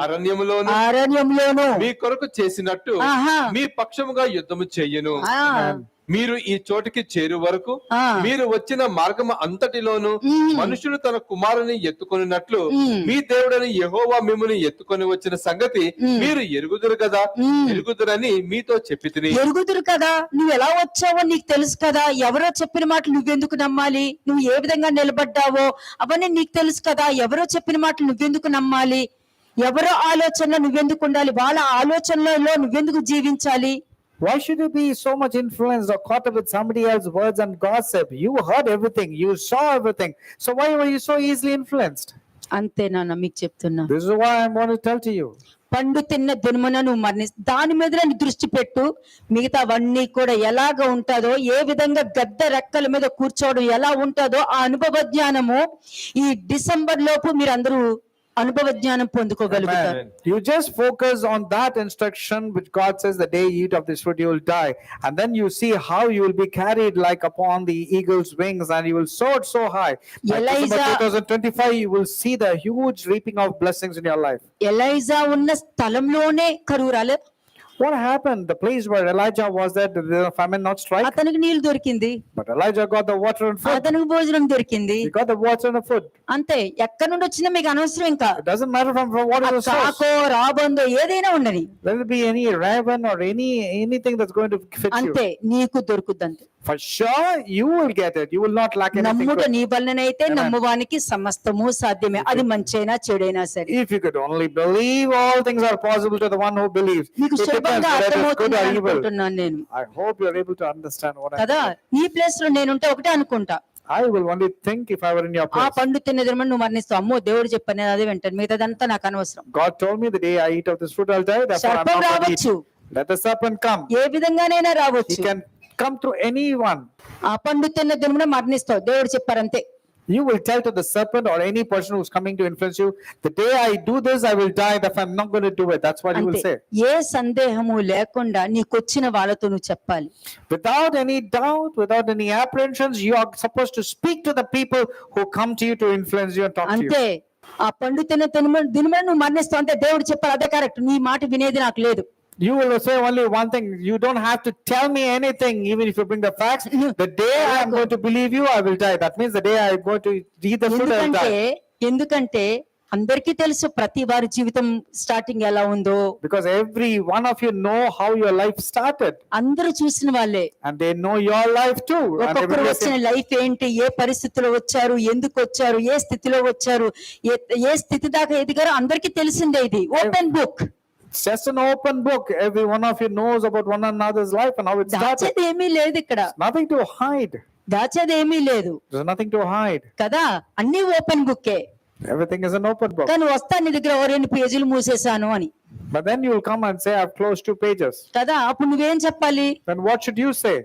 అరణ్యములోను మీ కొరకు చేసినట్టు మీ పక్షముగా యుద్ధము చెయ్యను. మీరు ఈ చోటికి చేరు వరకు మీరు వచ్చిన మార్గము అంతటిలోను మనుషుడు తన కుమారుని ఎత్తుకొనినట్లు మీ దేవుడని యెహోవా మిమ్మల్ని ఎత్తుకొని వచ్చిన సంగతి మీరు ఎరుగుదురని మీతో చెప్పితిని. ఎరుగుదురు కదా, నువ్వు ఎలా వచ్చావో నీకు తెలుసు కదా, ఎవరో చెప్పిన మాటలు నువ్వెందుకు నమ్మాలి, నువ్వు ఏ విధంగా నిలబడ్డావో అవన్నీ నీకు తెలుసు కదా, ఎవరో చెప్పిన మాటలు నువ్వెందుకు నమ్మాలి, ఎవరో ఆలోచనలో నువ్వెందుకు ఉండాలి, వాళ్ళ ఆలోచనలలో నువ్వెందుకు జీవించాలి. Why should you be so much influenced or caught up with somebody else's words and gossip? You heard everything, you saw everything. So why were you so easily influenced? అంతే నాన్న మీకు చెప్తున్నా. This is why I want to tell to you. పండు తిన్న దినమున నువ్వు దాని మీద నీ దృష్టి పెట్టు. మిగతావన్నీ కూడా ఎలాగ ఉంటుందో, ఏ విధంగా గద్ద రెక్కల మీద కూర్చోవడం ఎలా ఉంటుందో ఆ అనుభవ జ్ఞానము ఈ డిసెంబర్ లోపు మీరు అందరూ అనుభవ జ్ఞానం పొందుకోగలుగుతారు. You just focus on that instruction which God says, the day you eat of this fruit you will die, and then you see how you will be carried like upon the eagle's wings, and you will soar so high. By December 2025 you will see the huge reaping of blessings in your life. Elijah ఉన్న స్థలంలోనే కరువు రాలేదు. What happened? The place where Elijah was, that the famine not strike, అతనికి నీళ్లు దొరికింది, but Elijah got the water and food. అతనికి భోజనం దొరికింది. He got the water and the food. అంతే. ఎక్కడి నుండి వచ్చినా మీకు అనవసరం. ఇంకా It doesn't matter from what is the source. కాకో రాబందో ఏదైనా ఉండని, There will be any raven or anything that's going to fit you. అంతే నీకు దొరుకుద్ది. అంతే. For sure you will get it. You will not lack anything. నమ్ముట నీ వలనైతే Amen. నమ్మువానికి సమస్తము సాధ్యమే. అది మంచైనా చెడైనా సరే. If you could only believe, all things are possible to the one who believes. మీకు It depends సులభంగా whether it is good అర్థమవుతుంది or evil. అనుకుంటున్నాను నేను. I hope you are able to understand what I కదా, mean. నీ place లో నేనుంటే ఒకటే అనుకుంటా, I will only think if I were in your ఆ place. పండు తిన్నది నువ్వు మరణిస్తావు. అమ్మో దేవుడు చెప్పాను, నేను అదే వింటాను, మిగతాదంతా నాకు అనవసరం. God told me the day I eat of this fruit I'll die. Therefore I'm సర్పం not going to రావచ్చు, eat. Let the serpent come. ఏ విధంగానైనా He రావచ్చు. can come through anyone. ఆ పండు తిన్న దినమున మరణిస్తావు, దేవుడు చెప్పారు. అంతే. You will tell to the serpent or any person who's coming to influence you, the day I do this I will die. Therefore I'm not going to do it. That's what you will అంతే. say. ఏ సందేహము లేకుండా నీకొచ్చిన వాళ్ళతో నువ్వు చెప్పాలి. Without any doubt, without any apprehensions, you are supposed to speak to the people who come to you to influence you and talk to you. అంతే. ఆ పండు తిన్న దినమున నువ్వు మరణిస్తావు. అంతే. దేవుడు చెప్పారు, అదే కరెక్ట్. నీ మాట వినేది నాకు లేదు. You will say only one thing. You don't have to tell me anything, even if you bring the facts. The day I am going to believe you, I will die. That means the day I am going to eat the fruit, I will die. ఎందుకంటే అందరికీ తెలుసు ప్రతి వారి జీవితం starting ఎలా ఉందో. Because every one of you know how your life started. అందరూ చూసిన వాళ్ళే. And they know your life too. And ఒక్కొక్కరు everybody వచ్చిన can- లైఫ్ ఏంటి, ఏ పరిస్థితిలో వచ్చారు, ఎందుకు వచ్చారు, ఏ స్థితిలో వచ్చారు, ఏ స్థితి దాకా ఎదిగారో అందరికీ తెలిసిందే. ఇది open book. It's just an open book. Every one of you knows about one another's life and how it started. దాచేది ఏమీ లేదు ఇక్కడ. Nothing to hide. దాచేది ఏమీ లేదు There's nothing to hide. కదా, అన్ని open బుక్కే. Everything is an open book. కానీ వస్తాను నీ దగ్గర 2 పేజీలు మూసేశాను అని. But then you will come and say, I've closed 2 pages. కదా, అప్పుడు నువ్వేం చెప్పాలి? Then what should you say?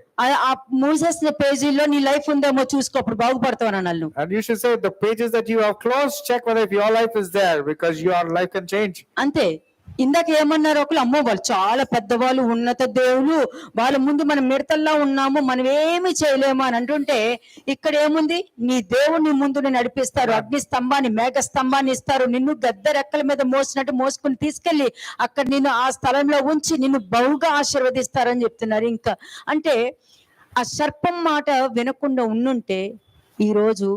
ఆ మూసేసిన పేజీల్లో నీ లైఫ్ ఉందేమో చూసుకో, అప్పుడు బాగుపడతావు అన్నాను. And you should say, the pages that you have closed, check whether if your life is there, because your life can change. అంతే. ఇందాక ఏమన్నారు ఒకళ్ళు, అమ్మో వాళ్ళు చాలా పెద్దవాళ్ళు, ఉన్నత దేవులు, వాళ్ళ ముందు మనం మిడతల్లా ఉన్నాము, మనం ఏమి చేయలేము అని అంటుంటే, ఇక్కడ ఏముంది? నీ దేవుని ముందు నడిపిస్తారు, అగ్ని స్తంభాన్ని, మేఘ స్తంభాన్ని ఇస్తారు, నిన్ను గద్ద రెక్కల మీద మోసినట్టు మోసుకుని తీసుకెళ్లి అక్కడ నిన్ను ఆ స్థలంలో ఉంచి నిన్ను బహుగా ఆశీర్వదిస్తారని చెప్తున్నారు. ఇంకా అంటే ఆ సర్పం మాట వినకుండా ఉండుంటే ఈరోజు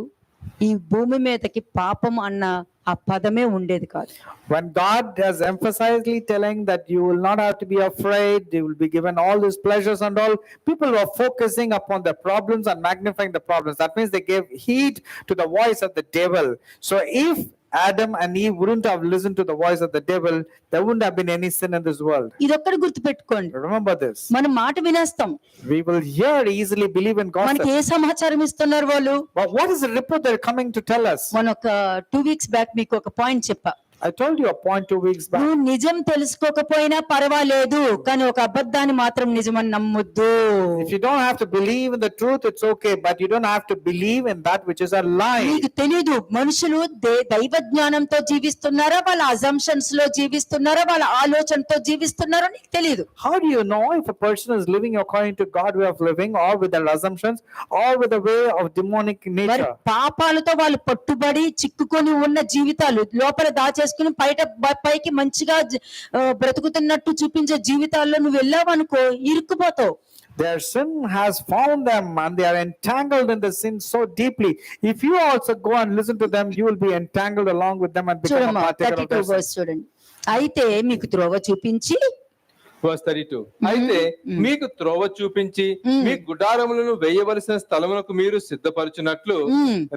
ఈ భూమి మీదకి పాపం అన్న ఆ పదమే ఉండేది కాదు. When God has emphasizedly telling that you will not have to be afraid, you will be given all these pleasures and all, people were focusing upon the problems and magnifying the problems. That means they gave heed to the voice of the devil. So if Adam and Eve wouldn't have listened to the voice of the devil, there wouldn't have been any sin in this world. ఇదొక్కటి గుర్తుపెట్టుకోండి. Remember this. మనం మాట వినేస్తాం, We will hear easily, believe in God. మనకి ఏ సమాచారం ఇస్తున్నారు వాళ్ళు? But what is the report they're coming to tell us? మన ఒక 2 weeks బ్యాక్ మీకు ఒక పాయింట్ చెప్పా. I told you a point 2 weeks back. నువ్వు నిజం తెలుసుకోకపోయినా పర్వాలేదు, కానీ ఒక అబద్ధాన్ని మాత్రం నిజమని నమ్మొద్దు. If you don't have to believe in the truth, it's okay, but you don't have to believe in that which is a lie. నీకు తెలీదు మనుషులు దైవ జ్ఞానంతో జీవిస్తున్నారా, వాళ్ళ అజంప్షన్స్ లో జీవిస్తున్నారా, వాళ్ళ ఆలోచనతో జీవిస్తున్నారో నీకు తెలియదు. How do you know if a person is living according to God's way of living, or with their assumptions, or with the way of demonic మరి nature? పాపాలతో వాళ్ళు పట్టుబడి చిక్కుకొని ఉన్న జీవితాలు, లోపల దాచేసుకుని పైకి మంచిగా బ్రతుకుతున్నట్టు చూపించే జీవితాల్లో నువ్వు వెళ్ళావనుకో ఇరుక్కుపోతావు. Their sin has found them and they are entangled in the sin so deeply. If you also go and listen to them, you will be entangled along with them and become a చూడమ్మా, partaker of 32 their sin. verse చూడండి. అయితే మీకు త్రోవ చూపించి, Verse 32. అయితే మీకు త్రోవ చూపించి మీ గుడారములను వేయవలసిన స్థలములకు మీరు సిద్ధపరచునట్లు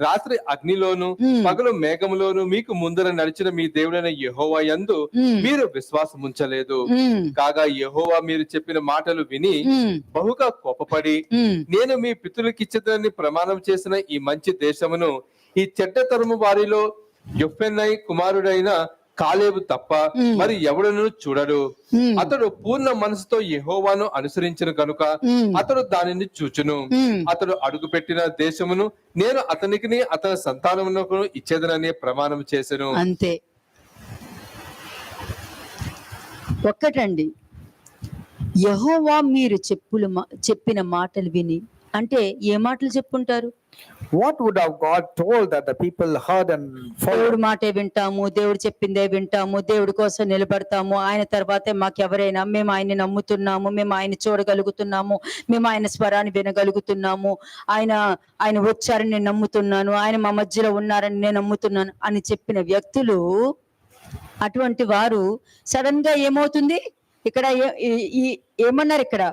రాత్రి అగ్నిలోను పగలు మేఘములోను మీకు ముందర నడిచిన మీ దేవుడైన యెహోవా యందు మీరు విశ్వాసం ఉంచలేదు. కాగా యెహోవా మీరు చెప్పిన మాటలు విని బహుగా కోపపడి నేను మీ పితరులకిచ్చేదని ప్రమాణం చేసిన ఈ మంచి దేశమును ఈ చెడ్డ తరము వారిలో యొఫెన్నై కుమారుడైన కాలేబు తప్ప మరి ఎవడను చూడడు. అతడు పూర్ణ మనసుతో యెహోవాను అనుసరించిన కనుక అతడు దానిని చూచును. అతడు అడుగుపెట్టిన దేశమును నేను అతనికిని అతని సంతానమునకు ఇచ్చేదనని ప్రమాణం చేసెను. అంతే. ఒక్కటండి, యెహోవా మీరు చెప్పిన మాటలు విని, అంటే ఏ మాటలు చెప్పుంటారు? What would have God told that the people heard and followed? దేవుడి మాటే వింటాము, దేవుడు చెప్పిందే వింటాము, దేవుడి కోసం నిలబడతాము, ఆయన తర్వాతే మాకెవరైనా, మేము ఆయన్ని నమ్ముతున్నాము, మేము ఆయన చూడగలుగుతున్నాము, మేము ఆయన స్వరాన్ని వినగలుగుతున్నాము, ఆయన వచ్చారని నేను నమ్ముతున్నాను, ఆయన మా మధ్యలో ఉన్నారని నేను నమ్ముతున్నాను అని చెప్పిన వ్యక్తులు, అటువంటి వారు సడన్ గా ఏమవుతుంది ఇక్కడ? ఏమన్నారు ఇక్కడ?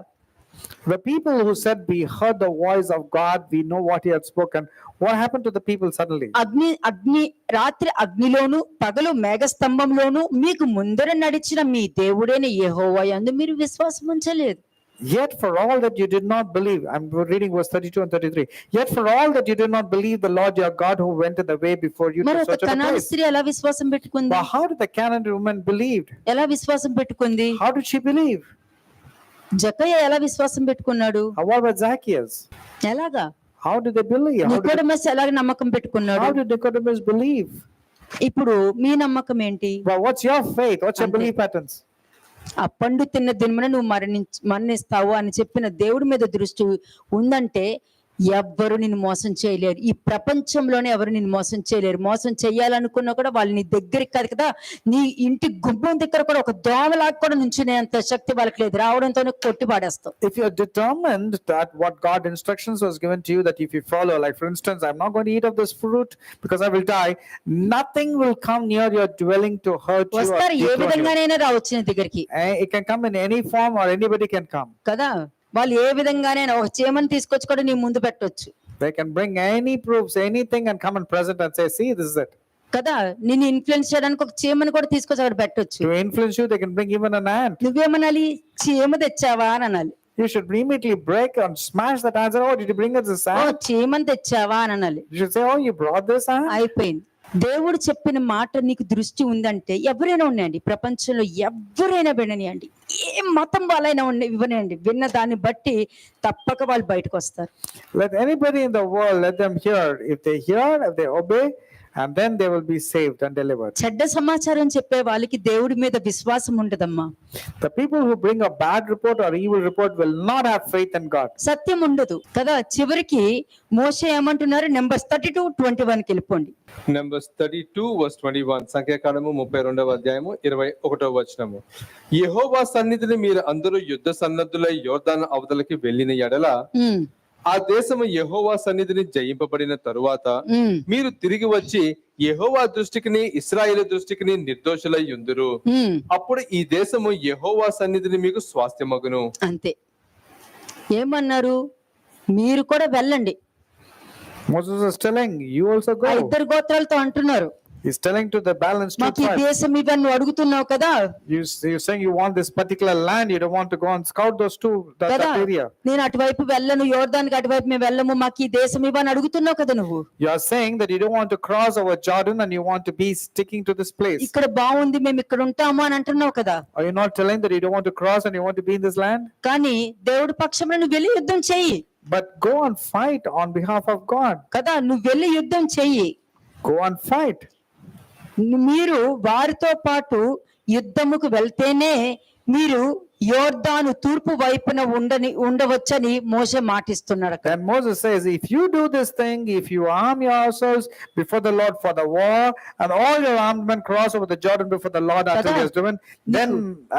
The people who said we heard the voice of God, we know what he had spoken. What happened to the people suddenly? రాత్రి అగ్నిలోను పగలు మేఘస్తంభంలోను మీకు ముందర నడిచిన మీ దేవుడైన యెహోవా యందు మీరు విశ్వాసం ఉంచలేదు. Yet for all that you did not believe, I'm reading verse 32 and 33. Yet for all that you did not believe the Lord your God who went in the way before you to మరి search out the Canaan place. స్త్రీ ఎలా విశ్వాసం పెట్టుకుంది? But how did the Canaanite woman believed? ఎలా విశ్వాసం పెట్టుకుంది? How did she believe? Jakayya ఎలా విశ్వాసం పెట్టుకున్నాడు? How about Zacchaeus? ఎలాగా? How did they believe? నికోడెమస్ ఎలాగ నమ్మకం పెట్టుకున్నాడు? How did Nicodemus believe? ఇప్పుడు మీ నమ్మకం ఏంటి? Well, what's your faith? What's your belief patterns? ఆ పండు తిన్న దినమున నువ్వు మరణిస్తావు అని చెప్పిన దేవుడి మీద దృష్టి ఉందంటే ఎవ్వరు నిన్ను మోసం చేయలేరు. ఈ ప్రపంచంలోనే ఎవరు నిన్ను మోసం చేయలేరు. మోసం చేయాలనుకున్నా కూడా వాళ్ళు నీ దగ్గరికి కాదు కదా, నీ ఇంటి గుమ్మం దగ్గర కూడా ఒక దోమలాగా కూడా నుంచునేంత శక్తి వాళ్ళకి లేదు. రావడంతోనే కొట్టి పాడేస్తావు. If you are determined that what God instructions was given to you, that if you follow, like for instance, I'm not going to eat of this fruit because I will die, nothing will come near your dwelling to hurt you or వస్తారు, ఏ dethrone you. విధంగానైనా రావచ్చు నీ దగ్గరికి It can come in any form or anybody can come. కదా. వాళ్ళు ఏ విధంగానైనా ఒక చీమని తీసుకొచ్చి కూడా నీ ముందు పెట్టొచ్చు They can bring any proofs, anything and come and present and say, see, this is it. కదా. నిన్ను ఇన్ఫ్లుయెన్స్ చేయడానికి ఒక చీమని కూడా తీసుకొచ్చి అక్కడ పెట్టొచ్చు. To influence you, they can bring even an ant. నువ్వేమనాలి? చీమ తెచ్చావా అని అనాలి. You should immediately break and smash that ant. Oh, did you bring us this oh ant? చీమని తెచ్చావా అని అనాలి. You should say, oh, you brought this ant. అయిపోయింది. దేవుడు చెప్పిన మాట నీకు దృష్టి ఉందంటే ఎవరైనా ఉన్నాయండి, ప్రపంచంలో ఎవరైనా విననియండి, ఏ మతం వాళ్ళైనా ఇవ్వనండి, విన్న దాన్ని బట్టి తప్పక వాళ్ళు బయటకు వస్తారు. Let anybody in the world, let them hear. If they hear, if they obey, and then they will be saved and delivered. చెడ్డ సమాచారం చెప్పే వాళ్ళకి దేవుడి మీద విశ్వాసం ఉండదమ్మా. The people who bring a bad report or evil report will not have faith in God. సత్యం ఉండదు కదా. చివరికి మోషే ఏమంటున్నారు? Numbers 32:21 కి వెళ్ళిపోండి. Numbers 32:21, సంఖ్యాకాండము 32వ అధ్యాయము 21వ వచనము. యెహోవా సన్నిధిని మీరు అందరూ యుద్ధ సన్నద్ధులై యోర్దాను అవతలకి వెళ్ళిన ఎడల ఆ దేశము యెహోవా సన్నిధిని జయింపబడిన తరువాత మీరు తిరిగి వచ్చి యెహోవా దృష్టికిని ఇశ్రాయేలు దృష్టికిని నిర్దోషులై యుందురు. అప్పుడు ఈ దేశము యెహోవా సన్నిధిని మీకు స్వాస్థ్యమగును. అంతే. ఏమన్నారు? మీరు కూడా వెళ్ళండి. Moses is telling you also ఆ go. ఇద్దరు గోత్రాలతో అంటున్నారు, He's telling to the balanced two మాకు ఈ tribes. దేశం ఇవన్నీ అడుగుతున్నావు కదా. You're saying you want this particular land. You don't want to go and scout those two that కదా, area. నేను అటువైపు వెళ్ళను, యోర్దానికి అటువైపు మేము వెళ్ళము, మాకు ఈ దేశం ఇవన్నీ అడుగుతున్నావు కదా నువ్వు. You are saying that you don't want to cross over Jordan and you want to be sticking to this place. ఇక్కడ బాగుంది, మేము ఇక్కడ ఉంటాము అని అంటున్నావు కదా. Are you not telling that you don't want to cross and you want to be in this land? కానీ దేవుడి పక్షంలో నువ్వు వెళ్ళి యుద్ధం చెయ్యి But go and fight on behalf of God. కదా. నువ్వు వెళ్ళి యుద్ధం చెయ్యి. Go and fight. మీరు వారితో పాటు యుద్ధముకు వెళ్తేనే మీరు యోర్దాను తూర్పు వైపున ఉండవచ్చని మోషే మాటిస్తున్నాడు. Then Moses says, if you do this thing, if you arm yourselves before the Lord for the war, and all your armed men cross over the Jordan before the Lord until he has driven, then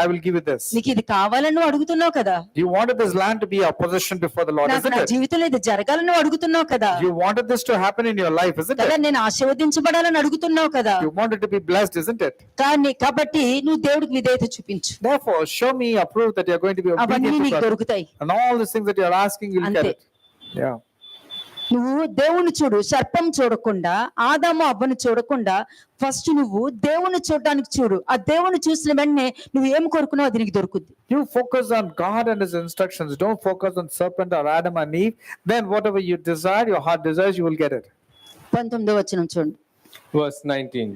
I will give you this. నీకు ఇది కావాలని నువ్వు అడుగుతున్నావు కదా. You wanted this land to be a possession before the Lord, నాకు isn't నా it? జీవితంలో ఇది జరగాలని నువ్వు అడుగుతున్నావు కదా. You wanted this to happen in your life, isn't కదా, it? నేను ఆశీర్వదించబడాలని అడుగుతున్నావు కదా. You wanted to be blessed, isn't it? కాబట్టి నువ్వు దేవుడికి విధేయత చూపించు. Therefore, show me a proof that you are going to be అవన్నీ obedient to నీకు God. దొరుకుతాయి. And all the things that you are asking, you will get అంతే. it. Yeah. నువ్వు దేవుని చూడు. సర్పం చూడకుండా, ఆదాము అవ్వను చూడకుండా ఫస్ట్ నువ్వు దేవుని చూడడానికి చూడు. ఆ దేవుని చూసిన వెంటనే నువ్వు ఏం కోరుకున్నావు అది నీకు దొరుకుద్ది. You focus on God and his instructions. Don't focus on serpent or Adam and Eve. Then whatever you desire, your heart desires, you will get it. 19వ వచనం చూడండి. Verse 19.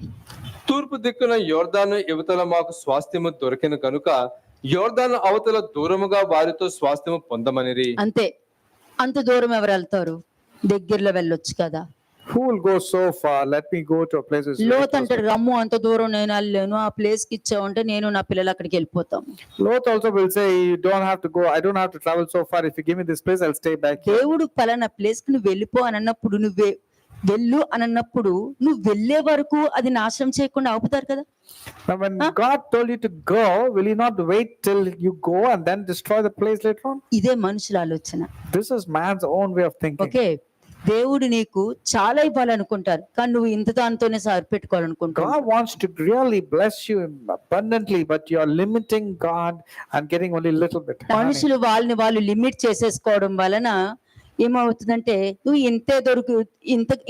तू తూర్పు దిక్కున యోర్దాను యువతల మాకు స్వాస్థ్యము దొరికిన కనుక యోర్దాను అవతల దూరముగా వారితో స్వాస్థ్యము పొందమనిరి. అంతే. అంత దూరం ఎవరు వెళ్తారు? దగ్గరలో వెళ్ళొచ్చు కదా. Who will go so far? Let me go to a place which is very లోత్ close. అంటాడు, రమ్ము అంత దూరం నేను వెళ్ళలేను, ఆ ప్లేస్ కి ఇచ్చావంటే నేను నా పిల్లలు అక్కడికి వెళ్ళిపోతాం. Lot also will say, you don't have to go, I don't have to travel so far. If you give me this place, I'll stay back here. దేవుడు పలానా ప్లేస్ కి నువ్వు వెళ్ళిపో అని అన్నప్పుడు, నువ్వే వెళ్ళు అని అన్నప్పుడు, నువ్వు వెళ్ళే వరకు అది నాశనం చేయకుండా ఆపుతారు కదా. Now when God told you to go, will you not wait till you go and then destroy the place later on? ఇదే మనుషుల ఆలోచన. This is man's own way of thinking. Okay, దేవుడు నీకు చాలా ఇవ్వాలనుకుంటారు, కానీ నువ్వు ఇంత దాంతోనే సరిపెట్టుకోవాలనుకుంటావు. God wants to really bless you abundantly, but you are limiting God and getting only little bit. మనుషులు వాళ్ళని వాళ్ళు లిమిట్ చేసేసుకోవడం వలన ఏమవుతుందంటే, నువ్వు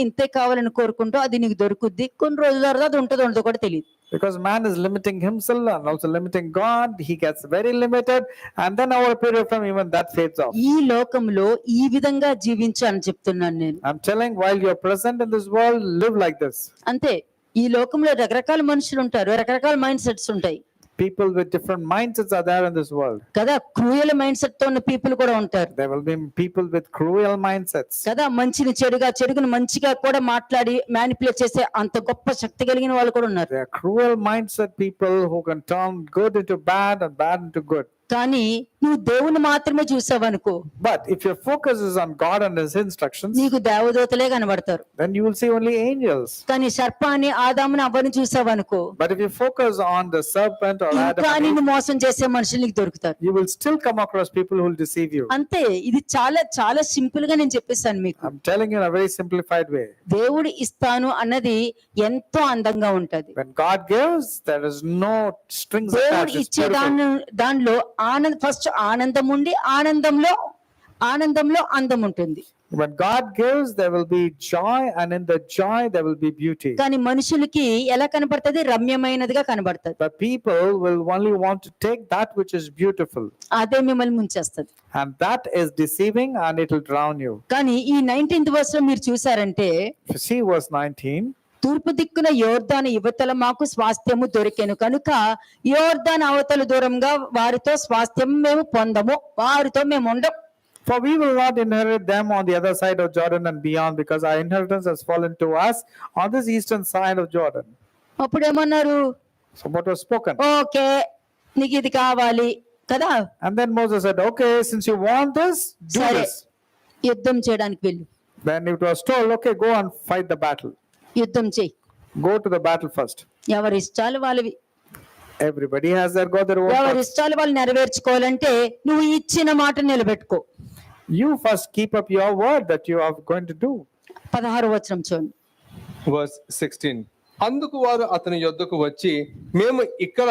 ఇంతే కావాలని కోరుకుంటావు, అది నీకు దొరుకుద్ది, కొన్ని రోజుల తర్వాత అది ఉంటుందో ఉండదో కూడా తెలియదు. Because man is limiting himself and also limiting God, he gets very limited, and then over a period of time even that fades off. ఈ లోకంలో ఈ విధంగా జీవించు అని చెప్తున్నాను నేను. I'm telling, while you are present in this world, live like this. అంతే. ఈ లోకంలో రకరకాల మనుషులు ఉంటారు, రకరకాల మైండ్ సెట్స్ ఉంటాయి People with different mindsets are there in this world. కదా. క్రూయల్ మైండ్ సెట్ తో ఉన్న పీపుల్ కూడా ఉంటారు There will be people with cruel mindsets. కదా. మంచిని చెడుగా, చెడుగుని మంచిగా కూడా మాట్లాడి మ్యానిపులేట్ చేసే అంత గొప్ప శక్తి కలిగిన వాళ్ళు కూడా ఉన్నారు. There are cruel mindset people who can turn good into bad and bad into good. కానీ నువ్వు దేవుని మాత్రమే చూసావనుకో, But if your focus is on God and His instructions, నీకు దేవదూతలే కనబడతారు. then you will see only angels. కానీ సర్పాన్ని, ఆదాముని, అవ్వని చూసావనుకో, But if you focus on the serpent or Adam, ఇంకా and నిన్ను Eve, మోసం చేసే మనుషులు నీకు దొరుకుతారు. you will still come across people who will deceive you. అంతే. ఇది చాలా చాలా సింపుల్ గా నేను చెప్పేస్తాను మీకు. I'm telling you in a very simplified way. దేవుడు ఇస్తాను అన్నది ఎంతో అందంగా ఉంటది. When God gives, there is no strings దేవుడు attached. It's ఇచ్చే beautiful. దానిలో ఫస్ట్ ఆనందం ఉండి, ఆనందంలో అందం ఉంటుంది. When God gives, there will be joy, and in the joy there will be beauty. కానీ మనుషులకి ఎలా కనబడుతుంది? రమ్యమైనదిగా కనబడుతుంది. But people will only want to take that which is beautiful, అదే మిమ్మల్ని ముంచేస్తుంది. and that is deceiving, and it will drown you. కానీ ఈ 19th verse లో మీరు చూసారంటే, If you see verse 19, తూర్పు దిక్కున యోర్దాను యువతల మాకు స్వాస్థ్యము దొరికెను కనుక యోర్దాను అవతల దూరంగా వారితో స్వాస్థ్యం మేము పొందము, వారితో మేము ఉండం. for we will not inherit them on the other side of Jordan and beyond, because our inheritance has fallen to us on this eastern side of Jordan. అప్పుడు ఏమన్నారు? So what was spoken? Okay, నీకు ఇది కావాలి కదా. And then Moses said, okay, since you want this, do సరే, this. యుద్ధం చేయడానికి వెళ్ళు. Then it was told, okay, go and fight the battle. యుద్ధం చెయ్యి. Go to the battle first. ఎవరి ఇష్టాలు వాళ్ళవి. Everybody has got their own ఎవరి thoughts. ఇష్టాలు వాళ్ళు నెరవేర్చుకోవాలంటే నువ్వు ఇచ్చిన మాట నిలబెట్టుకో. You first keep up your word that you are going to do. 16వ వచనం చూడండి. Verse 16. అందుకు వారు అతని యొద్దకు వచ్చి, మేము ఇక్కడ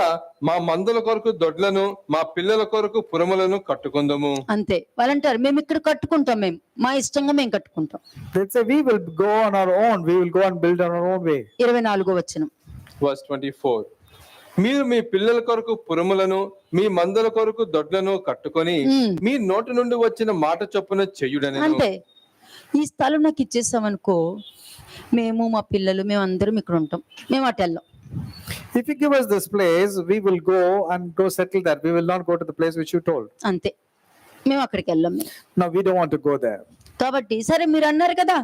మా మందల కొరకు దొడ్లను, మా పిల్లల కొరకు పురములను కట్టుకుందాము. అంతే. వాళ్ళంటారు, మేము ఇక్కడ కట్టుకుంటాం, మేము మా ఇష్టంగా మేము కట్టుకుంటాం. They say, we will go on our own. We will go and build on our own way. 24వ వచనం. Verse 24. మీరు మీ పిల్లల కొరకు పురములను, మీ మందల కొరకు దొడ్లను కట్టుకొని మీ నోటి నుండి వచ్చిన మాట చొప్పున చెయ్యుడనెను. అంతే. ఈ స్థలం నాకు ఇచ్చేసామనుకో, మేము మా పిల్లలు మేము అందరం ఇక్కడ ఉంటాం, మేము అటు వెళ్ళాం. If you give us this place, we will go and go settle there. We will not go to the place which you told. అంతే. మేము అక్కడికి వెళ్ళాం. మేము No, we don't want to go there. కాబట్టి సరే, మీరు అన్నారు కదా,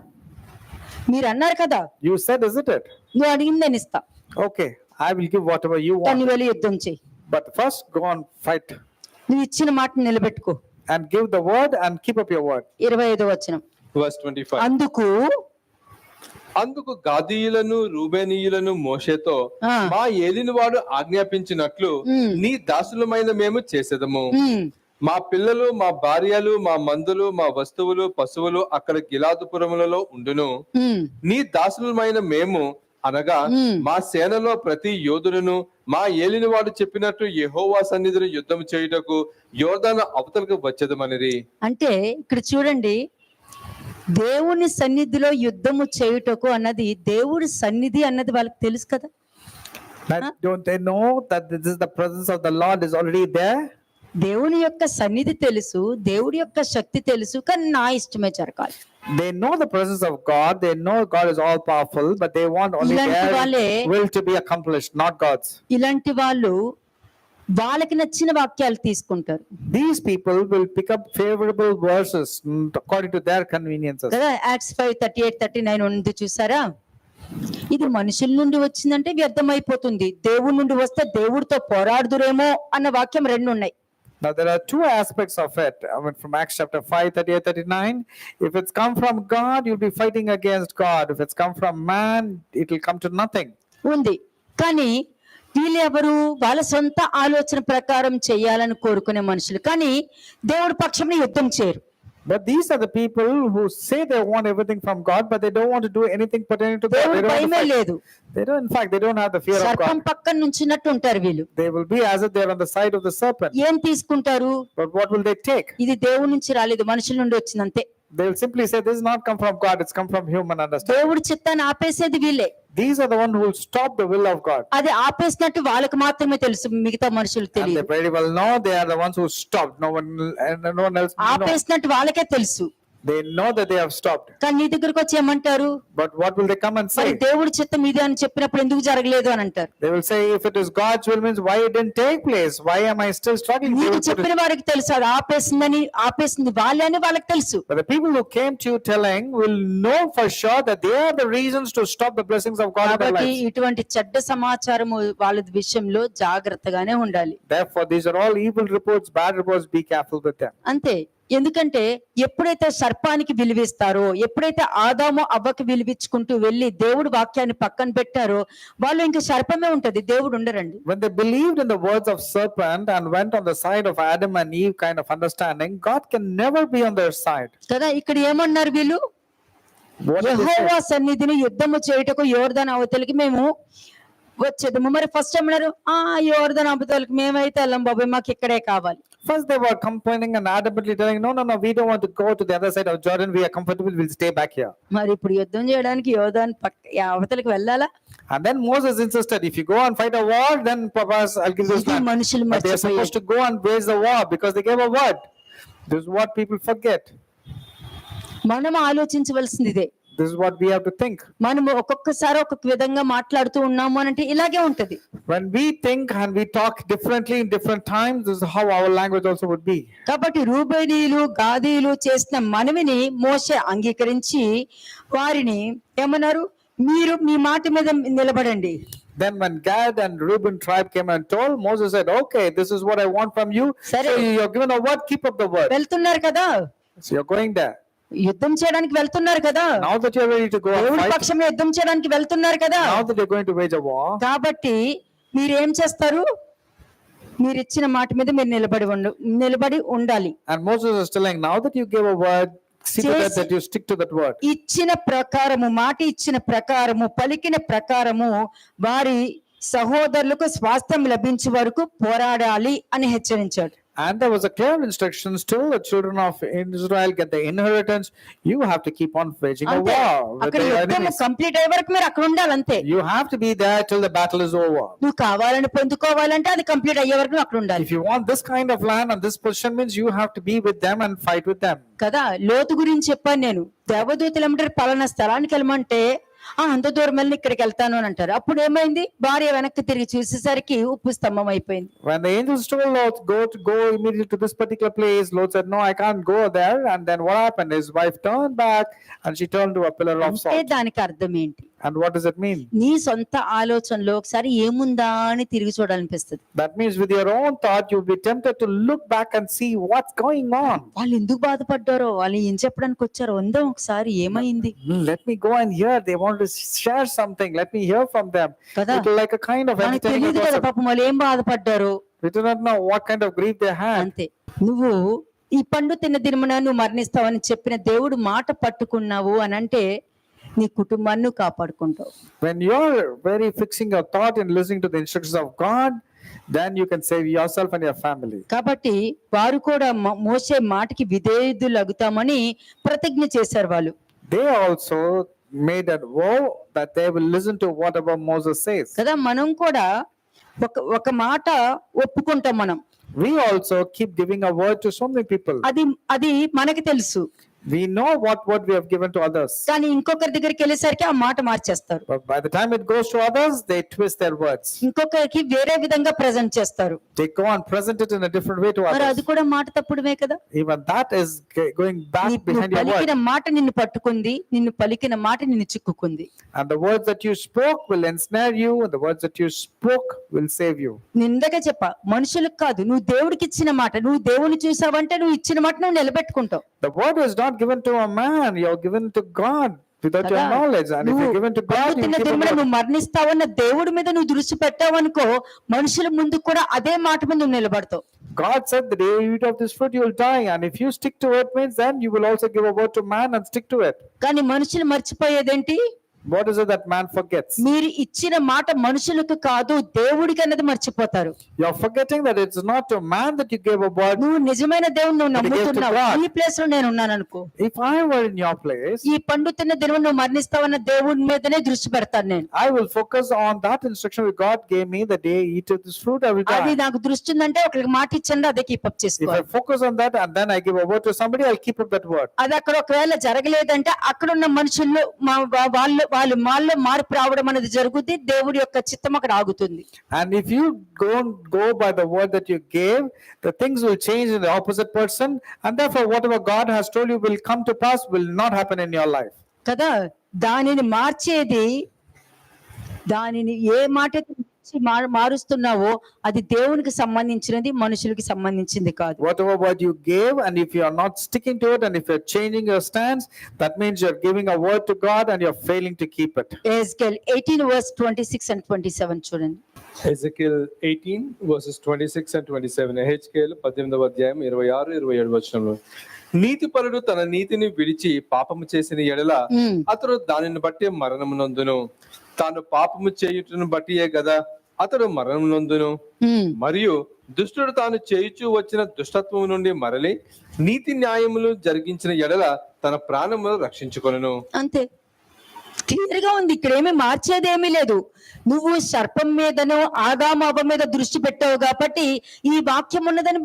You said, isn't it? నువ్వు అడిగింది నేను ఇస్తా, Okay, I will give whatever you కానీ want. వెళ్ళి యుద్ధం చెయ్యి. But first go and fight నువ్వు ఇచ్చిన మాట నిలబెట్టుకో. and give the word and keep up your word. 25వ వచనం. Verse 25. అందుకు గాదీయులను రూబేనీయులను మోషేతో, మా ఏలినవాడు ఆజ్ఞాపించినట్లు నీ దాసులమైన మేము చేసేదము. మా పిల్లలు, మా భార్యలు, మా మందులు, మా వస్తువులు, పశువులు అక్కడ గిలాదుపురములలో ఉండును. నీ దాసులమైన మేము అనగా మా సేనలో ప్రతి యోధులను మా ఏలినవాడు చెప్పినట్టు యెహోవా సన్నిధిని యుద్ధం చేయుటకు యోర్దాను అవతలకు వచ్చేదమనిరి. అంటే ఇక్కడ చూడండి, దేవుని సన్నిధిలో యుద్ధము చేయుటకు అన్నది, దేవుడి సన్నిధి అన్నది వాళ్ళకి తెలుసు కదా. Don't they know that this is the presence of the Lord is already there? దేవుని యొక్క సన్నిధి తెలుసు, దేవుడి యొక్క శక్తి తెలుసు, కానీ నా ఇష్టమే జరగాలి. They know the presence of God, they know God is all powerful, but they want only ఇలాంటి their వాళ్ళే- will to be accomplished, not God's. ఇలాంటి వాళ్ళు వాళ్ళకి నచ్చిన వాక్యాలు తీసుకుంటారు These people will pick up favorable verses according to their conveniences. కదా. Acts 5:38-39 ఉంది చూసారా. ఇది మనుషుల నుండి వచ్చిందంటే వ్యర్థమైపోతుంది, దేవుడి నుండి వస్తే దేవుడితో పోరాడుదురేమో అన్న వాక్యం రెండు ఉన్నాయి. Now there are two aspects of it. I mean, from Acts chapter 5, 38-39, if it's come from God, you'll be fighting against God. If it's come from man, it will come to nothing. ఉంది. కానీ వీళ్ళు ఎవరు? వాళ్ళ సొంత ఆలోచన ప్రకారం చేయాలని కోరుకునే మనుషులు, కానీ దేవుడి పక్షంలో యుద్ధం చేయరు. But these are the people who say they want everything from God, but they don't want to do anything pertaining to God. దేవుడి They don't, భయమే want to లేదు. fight. They don't, in fact, they don't have the fear of సర్పం God. పక్కన నుంచినట్టు ఉంటారు వీళ్ళు. They will be as if they're on the side of the serpent. ఏం తీసుకుంటారు? But what will they take? ఇది దేవుడి నుంచి రాలేదు, మనుషుల నుండి వచ్చింది అంతే. They will simply say, this is not come from God, it's come from human understanding. దేవుడి చిత్తాన్ని ఆపేసేది వీళ్ళే. These are the ones who will stop the will of God. అది ఆపేసినట్టు వాళ్ళకి మాత్రమే తెలుసు, మిగతా మనుషులకు And they తెలియదు. very well know they are the ones who stopped. No one else knows. ఆపేసినట్టు వాళ్ళకే తెలుసు, They know that they have stopped. కానీ నీ దగ్గరకు వచ్చి ఏమంటారు? But what will they come and మరి say? దేవుడి చిత్తం ఇది అని చెప్పినప్పుడు ఎందుకు జరగలేదు అని అంటారు. They will say, if it is God's will, means why it didn't take place? Why am I still struggling? They నీకు will put చెప్పిన it- వారికి తెలుసు, అది ఆపేసింది వాళ్ళే అని వాళ్ళకి తెలుసు. But the people who came to you telling will know for sure that they are the reasons to stop the blessings of God in their కాబట్టి lives. ఇటువంటి చెడ్డ సమాచారము వాళ్ళ విషయంలో జాగ్రత్తగానే ఉండాలి. Therefore, these are all evil reports, bad reports. Be careful with them. అంతే. ఎందుకంటే ఎప్పుడైతే సర్పానికి విలువిస్తారో, ఎప్పుడైతే ఆదాము అవ్వకి విలువించుకుంటూ వెళ్ళి దేవుడు వాక్యాన్ని పక్కన పెట్టారో, వాళ్ళు ఇంకా సర్పమే ఉంటది, దేవుడు ఉండరండి. When they believed in the words of serpent and went on the side of Adam and Eve kind of understanding, God can never be on their side. కదా. ఇక్కడ ఏమన్నారు వీళ్ళు? What did they say? యెహోవా సన్నిధిని యుద్ధము చేయుటకు యోర్దాను అవతలికి మేము వచ్చేదము. మరి ఫస్ట్ ఏమన్నారు? యోర్దాను అవతలికి మేమైతే వెళ్ళం బాబాయ్, మాకు ఇక్కడే కావాలి. First they were complaining and adamantly telling, no, we don't want to go to the other side of Jordan. We are comfortable. We'll stay back here. మరి ఇప్పుడు యుద్ధం చేయడానికి యోర్దాను అవతలికి వెళ్ళాలా? And then Moses insisted, if you go and fight a war, then perhaps I'll give this ఇది land. మనుషులు But they are supposed మర్చిపోయారు. to go and wage the war because they gave a word. This is what people forget. మనం ఆలోచించవలసింది ఇదే. This is what we have to think. మనము ఒక్కొక్కసారి ఒక్కొక్క విధంగా మాట్లాడుతూ ఉన్నాము అని అంటే ఇలాగే ఉంటది. When we think and we talk differently in different times, this is how our language also would be. కాబట్టి రూబేనీయులు గాదీయులు చేసిన మనవిని మోషే అంగీకరించి వారిని ఏమన్నారు? మీరు మీ మాట మీద నిలబడండి. Then when Gad and Reuben tribe came and told, Moses said, okay, this is what I want from you. Sare. So you're given a word, keep up the word. వెళ్తున్నారు కదా, So you're going there. యుద్ధం చేయడానికి వెళ్తున్నారు కదా, Now that you're ready to go and దేవుడి fight, పక్షంలో యుద్ధం చేయడానికి వెళ్తున్నారు కదా. now that you're going to wage a war, కాబట్టి మీరు ఏం చేస్తారు? మీరు ఇచ్చిన మాట మీద మీరు నిలబడి ఉండాలి. and Moses is telling, now that you gave a word, see to that, that you stick to that word. ఇచ్చిన ప్రకారము, మాట ఇచ్చిన ప్రకారము, పలికిన ప్రకారము వారి సహోదరులకు స్వాస్థ్యం లభించే వరకు పోరాడాలి అని హెచ్చరించాడు. And there was a clear instruction, still the children of Israel get the inheritance. You have to keep on waging a అంతే. war with అక్కడ the యుద్ధం enemies. కంప్లీట్ అయ్యే వరకు మీరు అక్కడ ఉండాలి అంతే. You have to be there till the battle is over. నువ్వు కావాలని పొందుకోవాలంటే అది కంప్లీట్ అయ్యే వరకు నువ్వు అక్కడ ఉండాలి If you want this kind of land and this position, means you have to be with them and fight with them. కదా. లోతు గురించి చెప్పాను నేను. దేవదూతలు ఏమంటారు? పలానా స్థలానికి వెళ్ళమంటే అంత దూరం వెళ్ళి ఇక్కడికి వెళ్తాను అని అంటారు. అప్పుడు ఏమైంది? భార్య వెనక్కి తిరిగి చూసేసరికి ఉప్పు స్తంభం అయిపోయింది. When the angels told Lot go immediately to this particular place, Lot said, no, I can't go there. And then what happened? His wife turned back and she turned to a pillar of అంటే salt. దానికి అర్థం ఏంటి? And what does it mean? నీ సొంత ఆలోచనలో ఒకసారి ఏముందా అని తిరిగి చూడాలనిపిస్తుంది. That means with your own thought, you'll be tempted to look back and see what's going on. వాళ్ళు ఎందుకు బాధపడ్డారో, వాళ్ళు ఏం చెప్పడానికి వచ్చారో ఉందా ఒకసారి, ఏమైంది Let me go and hear. They want to share something. Let me hear from them. కదా. It's like a kind of మనకు entertainment తెలియదు కదా gossip. పాపం వాళ్ళు ఏం బాధపడ్డారో. We do not know what kind of grief they had. అంతే. నువ్వు ఈ పండు తిన్న దినమున నువ్వు మరణిస్తావని చెప్పిన దేవుడు మాట పట్టుకున్నావు అని అంటే నీ కుటుంబాన్ని నువ్వు కాపాడుకుంటావు. When you're very fixing your thought in listening to the instructions of God, then you can save yourself and your family. కాబట్టి వారు కూడా మోసే మాటకి విధేయులగుతామని ప్రతిజ్ఞ చేశారు వాళ్ళు. They also made a vow that they will listen to whatever Moses says. కదా. మనం కూడా ఒక మాట ఒప్పుకుంటాం మనం. We also keep giving a word to so many people. అది అది మనకి తెలుసు, We know what word we have given to others. కానీ ఇంకొకరి దగ్గరికి వెళ్ళేసరికి ఆ మాట మార్చేస్తారు, But by the time it goes to others, they twist their words. ఇంకొకరికి వేరే విధంగా ప్రజెంట్ చేస్తారు. They go and present it in a different way to మరి others. అది కూడా మాట తప్పుడుమే కదా. Even that is going back నువ్వు behind your word. పలికిన మాట నిన్ను పట్టుకుంది, నిన్ను పలికిన మాట నిన్ను చిక్కుకుంది. And the words that you spoke will ensnare you, and the words that you spoke will save you. నిందగా చెప్ప, మనుషులకు కాదు, నువ్వు దేవుడికి ఇచ్చిన మాట, నువ్వు దేవుని చూసావంటే నువ్వు ఇచ్చిన మాట నువ్వు నిలబెట్టుకుంటావు. The word is not given to a man, you are given to God without your కదా. knowledge. And if నువ్వు you're given to God, you తిన్న keep a దినమున word. నువ్వు మరణిస్తావన్న దేవుడి మీద నువ్వు దృష్టి పెట్టావనుకో, మనుషుల ముందు కూడా అదే మాట మీద నువ్వు నిలబడతావు. God said the day you eat of this fruit you will die, and if you stick to it means then you will also give a word to man and stick to it. కానీ మనుషులు మర్చిపోయేదేంటి? What is it that man forgets? మీరు ఇచ్చిన మాట మనుషులకు కాదు దేవుడికి అన్నది మర్చిపోతారు. You are forgetting that it's not to man that you gave a word. నువ్వు నిజమైన దేవుని నువ్వు But he gave to నమ్ముతున్నావు, God. ఈ ప్లేస్ లో నేను ఉన్నాను అనుకో, If I were in your place, ఈ పండు తిన్న దినం నువ్వు మరణిస్తావన్న దేవుడి మీదనే దృష్టి పెడతాను నేను. I will focus on that instruction which God gave me the day I eat of this fruit I will అది die. నాకు దృష్టి ఉందంటే ఒకరికి మాట ఇచ్చండి, అదే కీపప్ If I చేసుకోవాలి. focus on that and then I give a word to somebody, I'll keep up that word. అది అక్కడ ఒకవేళ జరగలేదంటే అక్కడ ఉన్న మనుషుల్లో వాళ్ళు మాల్లో మార్పు రావడం అనేది జరుగుద్ది, దేవుడి యొక్క చిత్తం అక్కడ ఆగుతుంది. And if you don't go by the word that you gave, the things will change in the opposite person, and therefore whatever God has told you will come to pass will not happen in your life. కదా, దానిని మార్చేది, దానిని ఏ మాట మారుస్తున్నావో అది దేవునికి సంబంధించినది, మనుషులకి సంబంధించింది కాదు. Whatever word you gave, and if you are not sticking to it, and if you're changing your stance, that means you're giving a word to God and you're failing to keep it. Ezekiel 18 verse 26 and 27 చూడండి. Ezekiel 18 verses 26 and 27. Ezekiel 18వ అధ్యాయం 26, 27 వచనంలో, నీతిపరుడు తన నీతిని విడిచి పాపము చేసిన ఎడల అతడు దానిని బట్టి మరణమునందును, తాను పాపము చేయుటను బట్టియే కదా అతడు మరణమునందును. మరియు దుష్టుడు తాను చేయుచూ వచ్చిన దుష్టత్వము నుండి మరలి నీతి న్యాయములు జరిగించిన ఎడల తన ప్రాణమును రక్షించుకొనును. అంతే, క్లియర్ గా ఉంది, ఇక్కడ ఏమీ మార్చేదేమీ లేదు. నువ్వు సర్పం మీదను ఆదాము అవ్వ మీద దృష్టి పెట్టావు కాబట్టి ఈ వాక్యం ఉన్నదని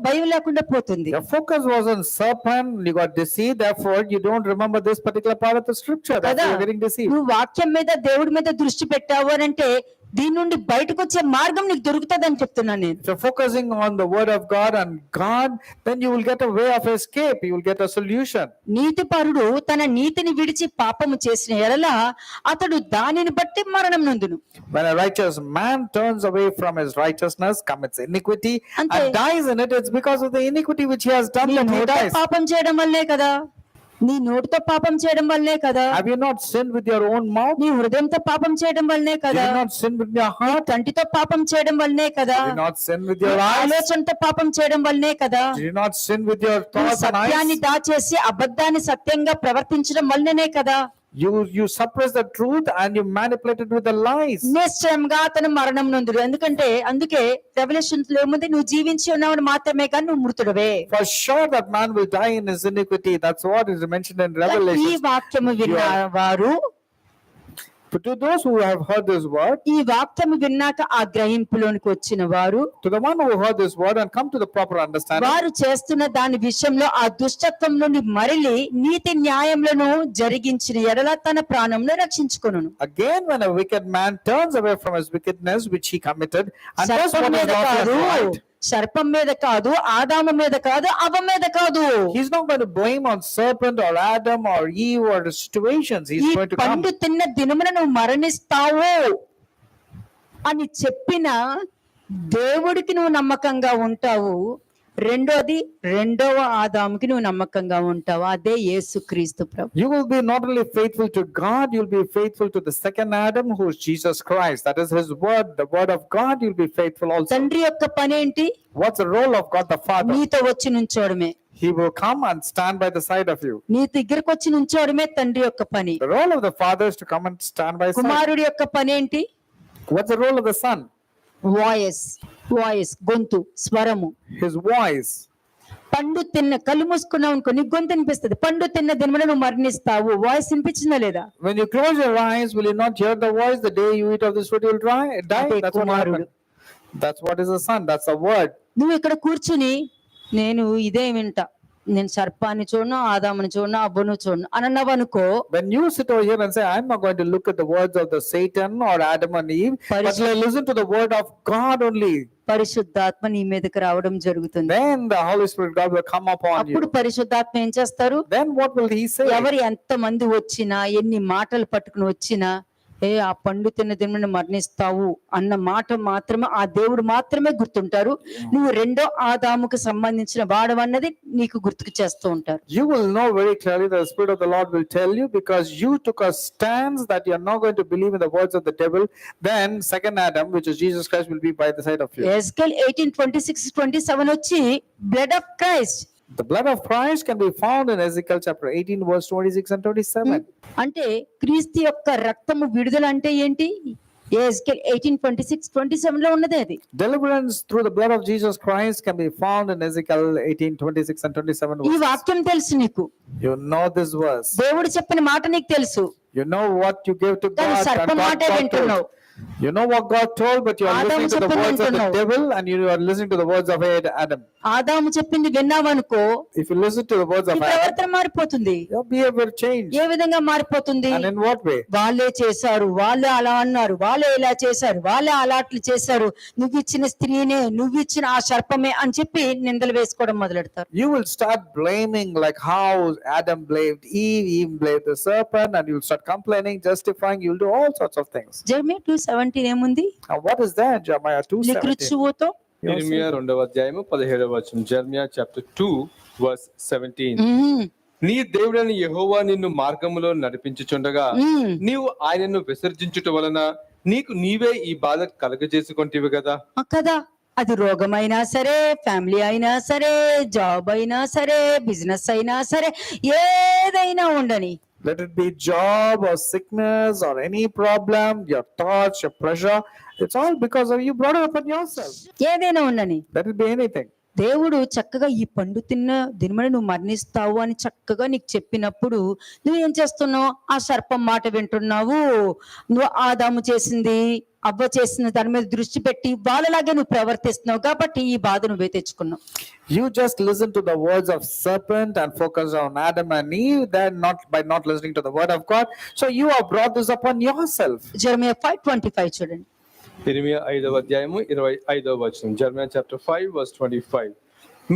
భయం లేకుండా పోతుంది. Your focus was on serpent, you got deceived, therefore you don't remember this particular part of the scripture. That's why you're getting deceived. నువ్వు వాక్యం మీద దేవుడి మీద దృష్టి పెట్టావు అని అంటే దీని నుండి బయటకు వచ్చే మార్గం నీకు దొరుకుతుంది అని చెప్తున్నాను నేను. If you're focusing on the word of God and God, then you will get a way of escape, you will get a solution. నీతిపరుడు తన నీతిని విడిచి పాపము చేసిన ఎడల అతడు దానిని బట్టి మరణం నందును. When a righteous man turns away from his righteousness, commits iniquity Ante. and dies in it, it's because of the iniquity which he has done నీ that he నోటితో dies. పాపం చేయడం వల్లే కదా, నీ నోటితో పాపం చేయడం వల్లే కదా, Have you not sinned with your own mouth? నీ హృదయంతో పాపం చేయడం వల్లే Did కదా, you not sin with your నీ heart? కంటితో పాపం చేయడం వల్లే కదా, Did you not sin with నీ your eyes? ఆలోచనతో పాపం చేయడం వల్లే కదా, Did you not sin with your నువ్వు thoughts and సత్యాన్ని eyes? దాచేసి అబద్ధాన్ని సత్యంగా ప్రవర్తించడం వల్లనే కదా. You suppress the truth and you manipulate it with the lies. నిశ్చయంగా అతను మరణం నందుడు. అందుకే రెవల్యూషన్ లో ఏముంది, నువ్వు జీవించి ఉన్నావని మాత్రమే కానీ నువ్వు మృతుడవే. For sure that man will die in his iniquity. That's what is mentioned in ఈ Revelation. వాక్యము విన్నవారు, But to those who have heard this word, ఈ వాక్యము విన్నాక ఆ గ్రహింపులోనికి వచ్చిన వారు, to the one who heard this word and come to the proper understanding, వారు చేస్తున్న దాని విషయంలో ఆ దుష్టత్వం నుండి మరలి నీతి న్యాయములను జరిగించిన ఎడల తన ప్రాణంను రక్షించుకొనును. again when a wicked man turns away from his wickedness which he committed and does సర్పం what is మీద lawful కాదు, and right, సర్పం మీద కాదు, ఆదాము మీద కాదు, అవ్వ మీద కాదు, he's not going to blame on serpent or Adam or Eve or the situations. ఈ He's going to come. పండు తిన్న దినమున నువ్వు మరణిస్తావు అని చెప్పిన దేవుడికి నువ్వు నమ్మకంగా ఉంటావు. రెండోది, రెండవ ఆదాముకి నువ్వు నమ్మకంగా ఉంటావు, అదే యేసుక్రీస్తు ప్రభు. You will be not only faithful to God, you'll be faithful to the second Adam who is Jesus Christ. That is his word, the word of God. You'll be faithful also. తండ్రి యొక్క పని ఏంటి? What's the role of God the Father? నీతో వచ్చి నుంచోడమే. He will come and stand by the side of you. నీ దగ్గరకు వచ్చి నుంచోడమే తండ్రి యొక్క పని. The role of the Father is to come and stand by his side. కుమారుడి యొక్క పని ఏంటి? What's the role of the Son? Voice గొంతు, స్వరము. His voice. పండు తిన్న, కళ్ళు మూసుకున్నావు అనుకో నీకు గొంతు వినిపిస్తుంది. పండు తిన్న దినమున నువ్వు మరణిస్తావు, వాయిస్ వినిపించిందా లేదా? When you close your eyes, will you not hear the voice? The day you eat of this fruit, you will die. అదే That's what కుమారుడు. happened. That's what is the Son. That's the word. నువ్వు ఇక్కడ కూర్చుని నేను ఇదే వింటా, నేను సర్పాన్ని చూడను, ఆదాముని చూడను, అవ్వను చూడను అని అన్నావనుకో, When you sit over here and say, I'm not going to look at the words of the Satan or Adam and Eve, but I listen to the word of God only, పరిశుద్ధాత్మ నీ మీదకి రావడం జరుగుతుంది. then the Holy Spirit God will come upon అప్పుడు you. పరిశుద్ధాత్మ ఏం చేస్తారు? Then what will he say? ఎవరు ఎంత మంది వచ్చినా, ఎన్ని మాటలు పట్టుకుని వచ్చినా, ఆ పండు తిన్న దినమున మరణిస్తావు అన్న మాట మాత్రమే ఆ దేవుడు మాత్రమే గుర్తుంటారు. నువ్వు రెండో ఆదాముకు సంబంధించిన వాడవన్నది నీకు గుర్తుకు చేస్తూ ఉంటారు. You will know very clearly, the Spirit of the Lord will tell you, because you took a stance that you are not going to believe in the words of the devil. Then second Adam, which is Jesus Christ, will be by the side of you. SQL 18:26-27 వచ్చి blood of Christ, The blood of Christ can be found in Ezekiel chapter 18 verse 26 and 27. అంటే క్రీస్తు యొక్క రక్తము విడుదల అంటే ఏంటి? SQL 18:26-27 లో ఉన్నదే అది. Deliverance through the blood of Jesus Christ can be found in Ezekiel 18:26 and 27 ఈ verses. వాక్యం తెలుసు నీకు, You know this verse. దేవుడు చెప్పిన మాట నీకు తెలుసు, You know what you give to కానీ God, and సర్ప God మాటే told. వింటున్నావు. You know what God told, but you are ఆదాము listening to the చెప్పింది words of the వింటున్నావు. devil, and you are listening to the words of Adam. ఆదాము చెప్పింది విన్నావనుకో, If you listen to the words నీ of Adam, ప్రవర్తన మారిపోతుంది. your behavior change. ఏ విధంగా మారిపోతుంది? And in what way? వాళ్ళే చేశారు, వాళ్ళే అలా అన్నారు, వాళ్ళే ఇలా చేశారు, వాళ్ళే అలాట్లు చేశారు, నువ్వు ఇచ్చిన స్త్రీనే, నువ్వు ఇచ్చిన ఆ సర్పమే అని చెప్పి నిందలు వేసుకోవడం మొదలెడతారు. You will start blaming, like how Adam blamed Eve, Eve blamed the serpent, and you'll start complaining, justifying, you'll do all sorts of things. Jeremiah 2:17 ఏముంది? Now what is that? Jeremiah 2:17. లిఖృత్సువతో ఇర్మియా 2వ అధ్యాయము 17వ వచనం. Jeremiah chapter 2 verse 17. నీ దేవుడైన యెహోవా నిన్ను మార్గములో నడిపించుచుండగా నీవు ఆయనను విసర్జించుట వలన నీకు నీవే ఈ బాధ కలగజేసుకొంటివి కదా. కదా, అది రోగమైనా సరే, ఫ్యామిలీ అయినా సరే, జాబ్ అయినా సరే, బిజినెస్ అయినా సరే, ఏదైనా ఉండని, Let it be job or sickness or any problem, your thoughts, your pressure, it's all because of you brought it upon yourself. ఏదైనా ఉండని, Let it be anything. దేవుడు చక్కగా ఈ పండు తిన్న దినమని నువ్వు మరణిస్తావు అని చక్కగా నీకు చెప్పినప్పుడు నువ్వేం చేస్తున్నావు? ఆ సర్పం మాట వింటున్నావు. నువ్వు ఆదాము చేసింది, అవ్వ చేసిన దాని మీద దృష్టి పెట్టి వాళ్ళలాగే నువ్వు ప్రవర్తిస్తున్నావు కాబట్టి ఈ బాధ నువ్వే తెచ్చుకున్నావు. You just listen to the words of serpent and focus on Adam and Eve, then not by not listening to the word of God. So you have brought this upon yourself. Jeremiah 5:25 చూడండి. ఇర్మియా 5వ అధ్యాయము 25వ వచనం. Jeremiah chapter 5 verse 25.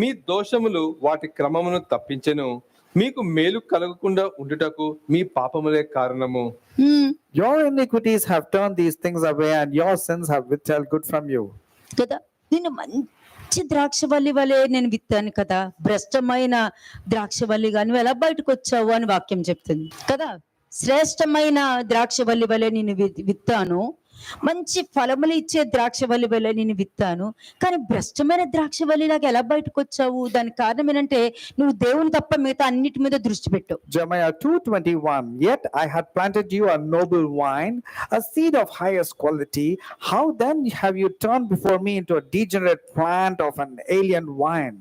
మీ దోషములు వాటి క్రమమును తప్పించెను, మీకు మేలు కలగకుండా ఉండుటకు మీ పాపములే కారణము. Your iniquities have turned these things away, and your sins have withheld good from you. కదా, నేను మంచి ద్రాక్షవల్లి వలె నేను విత్తాను కదా, భ్రష్టమైన ద్రాక్షవల్లిగా నువ్వు ఎలా బయటకు వచ్చావు అని వాక్యం చెప్తుంది కదా. శ్రేష్టమైన ద్రాక్షవల్లి వలె నేను విత్తాను, మంచి ఫలములు ఇచ్చే ద్రాక్షవల్లి వలె నేను విత్తాను, కానీ భ్రష్టమైన ద్రాక్షవల్లిలాగా ఎలా బయటకు వచ్చావు? దానికి కారణం ఏంటంటే నువ్వు దేవుని తప్ప మిగతా అన్నిటి మీద దృష్టి పెట్టు. Jeremiah 2:21. Yet I had planted you a noble vine, a seed of highest quality. How then have you turned before me into a degenerate plant of an alien vine?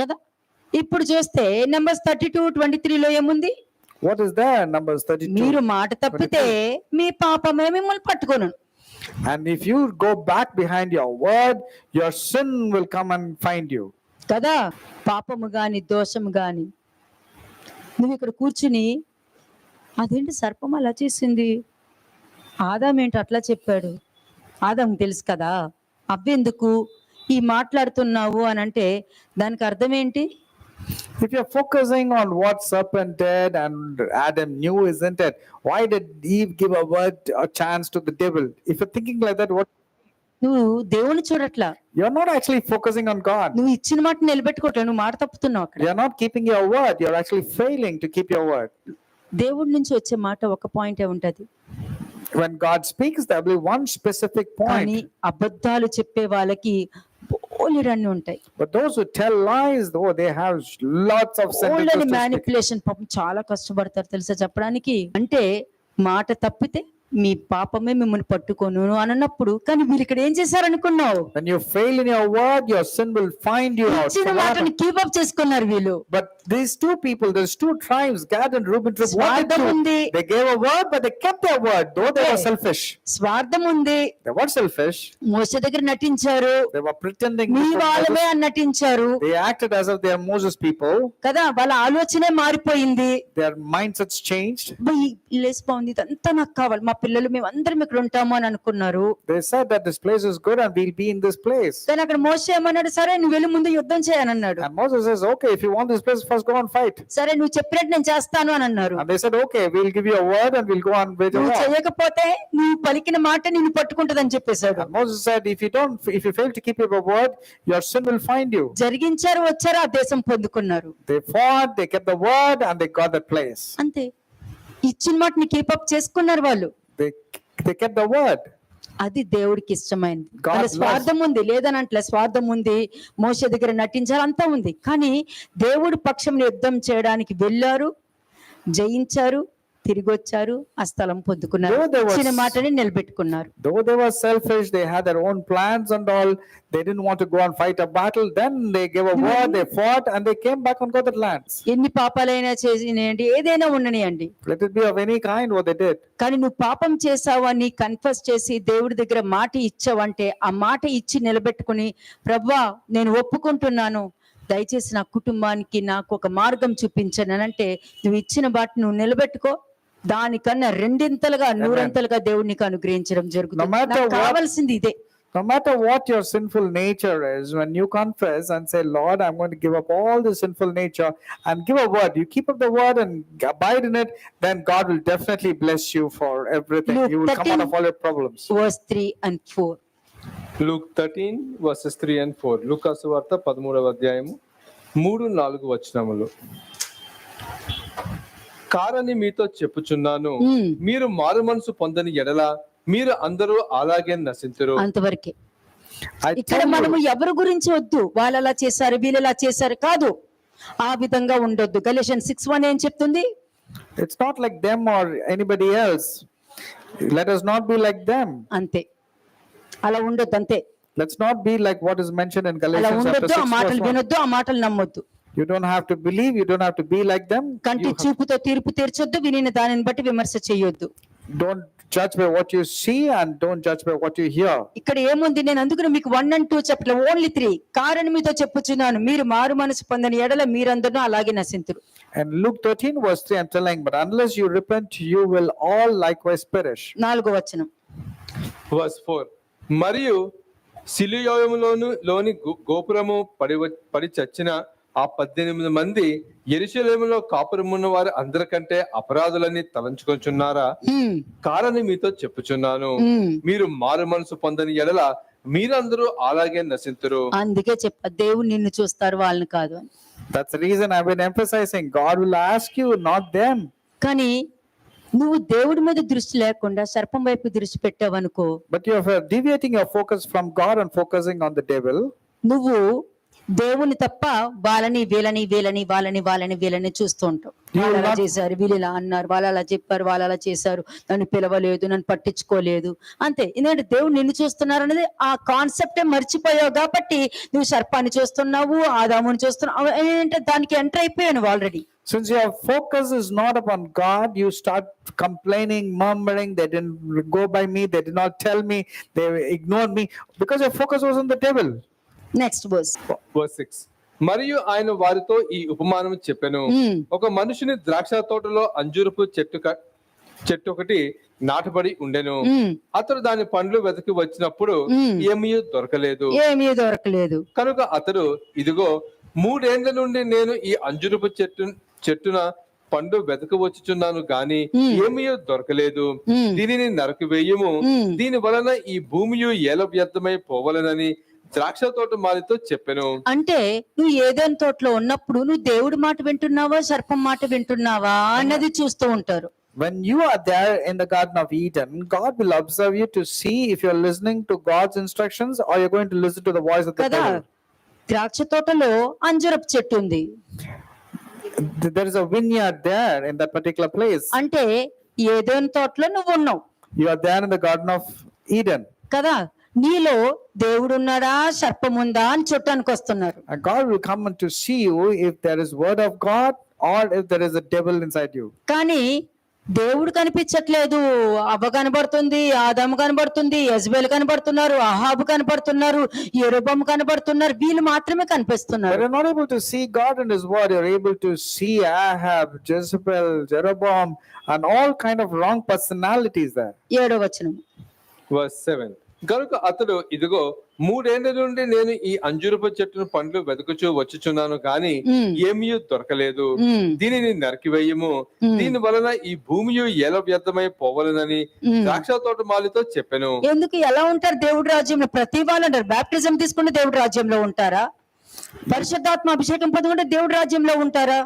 కదా, ఇప్పుడు చూస్తే Numbers 32:23 ఏముంది? What is there? Numbers 32. మీరు మాట తప్పితే మీ పాపమే మిమ్మల్ని పట్టుకొను. And if you go back behind your word, your sin will come and find you. కదా, పాపము గాని దోషము గాని నువ్వు ఇక్కడ కూర్చుని అదేంటి సర్పం అలా చేసింది, ఆదాం ఏంటి అట్లా చెప్పాడు, ఆదాం తెలుసు కదా, అవ్వెందుకు ఈ మాట్లాడుతున్నావు అని అంటే దానికి అర్థం ఏంటి? If you're focusing on what serpent did and Adam knew, isn't it? Why did Eve give a chance to the devil? If you're thinking like that, what? నువ్వు దేవుని చూడట్లా, You're not actually focusing on God. నువ్వు ఇచ్చిన మాట నిలబెట్టుకోవట్లేదు, నువ్వు మాట తప్పుతున్నావు అక్కడ. You're not keeping your word. You're actually failing to keep your word. దేవుడి నుంచి వచ్చే మాట ఒక పాయింటే ఉంటది. When God speaks, there will be one specific కానీ point. అబద్ధాలు చెప్పే వాళ్ళకి బోలెడన్ని ఉంటాయి. But those who tell lies, though, they have lots of sentences to speak. Manipulation, పాపం చాలా కష్టపడతారు తెలుసా చెప్పడానికి. అంటే మాట తప్పితే మీ పాపమే మిమ్మల్ని పట్టుకొను అని అన్నప్పుడు, కానీ వీళ్ళు ఇక్కడ ఏం చేశారనుకున్నావు? When you fail in your word, your sin will find you out. ఇచ్చిన So what మాటని happened? కీప్ అప్ చేసుకున్నారు వీళ్ళు. But these two people, these two tribes, Gad and Reuben, wanted స్వార్థం to. ఉంది, They gave a word, but they kept their word, though they were selfish. స్వార్థం ఉంది. They were selfish. మోసే దగ్గర నటించారు, They were pretending. Me before వాళ్ళమే Moses. అని నటించారు They acted as if they are Moses people. కదా. వాళ్ళ ఆలోచనే మారిపోయింది. Their mindsets changed. లేసి బాగుంది, ఇదంతా నాకు కావాలి, మా పిల్లలు మేము అందరం ఇక్కడ ఉంటాము అని అనుకున్నారు. They said that this place is good and we'll be in this place. కానీ అక్కడ మోసే ఏమన్నాడు? సరే నువ్వు వెళ్ళి ముందు యుద్ధం చేయనన్నాడు. And Moses says, okay, if you want this place, first go and fight. సరే నువ్వు చెప్పినట్టు నేను చేస్తాను అని అన్నారు. And they said, okay, we'll give you a word and we'll go and wage a నువ్వు war. చేయకపోతే నువ్వు పలికిన మాట నిన్ను పట్టుకుంటదని చెప్పేశాడు. And Moses said, if you fail to keep your word, your sin will find you. జరిగించారు, వచ్చారు, ఆ దేశం పొందుకున్నారు. They fought, they kept the word, and they got that place. అంతే, ఇచ్చిన మాటని కీపప్ చేసుకున్నారు వాళ్ళు. They kept the word. అది దేవుడికి ఇష్టమైనది. God వాళ్ళ loves- స్వార్థం ఉంది, లేదని అంటలే, స్వార్థం ఉంది, మోసే దగ్గర నటించారు, అంతా ఉంది. కానీ దేవుడి పక్షం యుద్ధం చేయడానికి వెళ్ళారు, జయించారు, తిరిగి వచ్చారు, ఆ స్థలం పొందుకున్నారు, Though there was- ఇచ్చిన మాటని నిలబెట్టుకున్నారు. Though they were selfish, they had their own plans and all. They didn't want to go and fight a battle. Then they gave a word, they fought, and they came back and got the lands. ఎన్ని పాపాలైనా చేసినాయండి, ఏదైనా ఉండనియండి, Let it be of any kind what they did. కానీ నువ్వు పాపం చేసావని confess చేసి దేవుడి దగ్గర మాట ఇచ్చావంటే, ఆ మాట ఇచ్చి నిలబెట్టుకుని, ప్రభువా నేను ఒప్పుకుంటున్నాను, దయచేసి నా కుటుంబానికి నాకు ఒక మార్గం చూపించను అని అంటే, నువ్వు ఇచ్చిన మాట నువ్వు నిలబెట్టుకో, దానికన్నా రెండింతలుగా నూరంతలుగా దేవుడు నీకు అనుగ్రహించడం No జరుగుతుంది. matter నాకు what- కావాల్సింది ఇదే. No matter what your sinful nature is, when you confess and say, Lord, I'm going to give up all this sinful nature and give a word, you keep up the word and abide in it, then God will definitely bless you for everything. Luke You will come out 13 of all your problems. Verse 3 and 4. Luke 13 verses 3 and 4. లూకాసు వార్త 13వ అధ్యాయము 3-4 వచనములు. కారని మీతో చెప్పుచున్నాను, మీరు మారు మనసు పొందని ఎడల మీరు అందరూ అలాగే నశింతురు. అంతవరకే. I ఇక్కడ tell మనము you, ఎవరి గురించి వద్దు, వాళ్ళు అలా చేశారు, వీళ్ళు అలా చేశారు కాదు, ఆ విధంగా ఉండొద్దు. గలేషియన్స్ 6:1 ఏం చెప్తుంది? it's not like them or anybody else. Let us not be like them. అంతే, అలా ఉండొద్దు, అంతే. Let's not be like what is mentioned in అలా Galatians chapter ఉండొద్దు, 6 ఆ మాటలు verse 1. వినొద్దు, ఆ మాటలు నమ్మొద్దు. You don't have to believe, you don't have to be like them. కంటి చూపుతో తీర్పు తీర్చొద్దు, వినిన దానిని బట్టి విమర్శ చేయొద్దు. Don't judge by what you see and don't judge by what you hear. ఇక్కడ ఏముంది? నేను అందుకని మీకు 1 and 2 చెప్పలే, ఓన్లీ 3. కారణం మీతో చెప్పుచున్నాను, మీరు మారు మనసు పొందని ఎడల మీరందరూ అలాగే నశింతురు. And Luke 13 verse 3, I'm telling, but unless you repent, you will all likewise perish. 4వ వచనం. Verse 4. మరియు సిలుయోయములోని గోపురము పడి చచ్చిన ఆ 18 మంది యెరూషలేములో కాపురమున్న వారు అందరికంటే అపరాధులని తలంచుకొంచున్నారా? కారణం మీతో చెప్పుచున్నాను, మీరు మారు మనసు పొందని ఎడల మీరందరూ అలాగే నశింతురు. అందుకే దేవుడు నిన్ను చూస్తారు, వాళ్ళని కాదు అని. That's the reason I've been emphasizing, God will ask you, not them. కానీ నువ్వు దేవుడి మీద దృష్టి లేకుండా సర్పం వైపు దృష్టి పెట్టావనుకో, But you're deviating your focus from God and focusing on the devil. నువ్వు దేవుని తప్ప వాళ్ళని వీళ్ళని చూస్తూ ఉంటావు. వాళ్ళు అలా చేశారు, వీళ్ళు ఇలా అన్నారు, వాళ్ళు అలా చెప్పారు, వాళ్ళు అలా చేశారు, నన్ను పిలవలేదు, నన్ను పట్టించుకోలేదు, అంతే. ఎందుకంటే దేవుడు నిన్ను చూస్తున్నారు అనేది ఆ కాన్సెప్టే మర్చిపోయావు కాబట్టి నువ్వు సర్పాన్ని చూస్తున్నావు, ఆదాముని చూస్తున్నావు, ఏంటంటే దానికి ఎంటర్ అయిపోయాను already. Since your focus is not upon God, you start complaining, murmuring, they didn't go by me, they did not tell me, they ignored me, because your focus was on the devil. Next verse. Verse 6. మరియు ఆయన వారితో ఈ ఉపమానం చెప్పెను, ఒక మనుషుని ద్రాక్ష తోటలో అంజూరపు చెట్టు ఒకటి నాటబడి ఉండెను. అతడు దాని పండ్లు వెతికి వచ్చినప్పుడు ఏమీ దొరకలేదు. కనుక అతడు, ఇదిగో 3 ఏండ్ల నుండి నేను ఈ అంజూరపు చెట్టున పండు వెతకవచ్చుచున్నాను గాని ఏమీ దొరకలేదు, దీనిని నరకవేయుము, దీని వలన ఈ భూమి ఏల వ్యర్థమై పోవలనని ద్రాక్ష తోట మాలితో చెప్పెను. అంటే నువ్వు ఏదైనా తోటలో ఉన్నప్పుడు నువ్వు దేవుడి మాట వింటున్నావా, సర్పం మాట వింటున్నావా అన్నది చూస్తూ ఉంటారు. When you are there in the Garden of Eden, God will observe you to see if you're listening to God's instructions or you're going to listen to the voice of the కదా. devil. ద్రాక్ష తోటలో అంజూరపు చెట్టు ఉంది, There is a vineyard there in that particular place. అంటే ఏదైనా తోటలో నువ్వు ఉన్నావు. You are there in the Garden of Eden. కదా, నీలో దేవుడున్నాడా సర్పముందా అని చూడటానికి వస్తున్నారు. And God will come and to see you if there is word of God or if there is a devil inside you. కానీ దేవుడు కనిపించట్లేదు. అవ్వ కనబడుతుంది, ఆదాము కనబడుతుంది, యెజబెల్ కనబడుతున్నారు, అహాబు కనబడుతున్నారు, యెరొబెము కనబడుతున్నారు. వీళ్ళు మాత్రమే But కనిపిస్తున్నారు. you're not able to see God in His word. You're able to see Ahab, Jezebel, Jeroboam, and all kind of wrong personalities there. 7వ వచనం. వర్స్ 7. కనుక అతడు ఇదిగో 3 ఏళ్ల నుండి నేను ఈ అంజూరపు చెట్టును పండ్లు వెతుకుచూ వచ్చుచున్నాను గాని ఏమీ దొరకలేదు. దీనిని నరికివేయము, దీని వలన ఈ భూమియు ఎలా వ్యర్థమై పోవలనని ద్రాక్ష తోట మాలితో చెప్పెను. ఎందుకు ఎలా ఉంటారు దేవుడి రాజ్యంలో? ప్రతి వాళ్ళు అంటారు బాప్టిజం తీసుకుంటే దేవుడి రాజ్యంలో ఉంటారా? పరిశుద్ధాత్మ అభిషేకం పొందుకుంటే దేవుడి రాజ్యంలో ఉంటారా?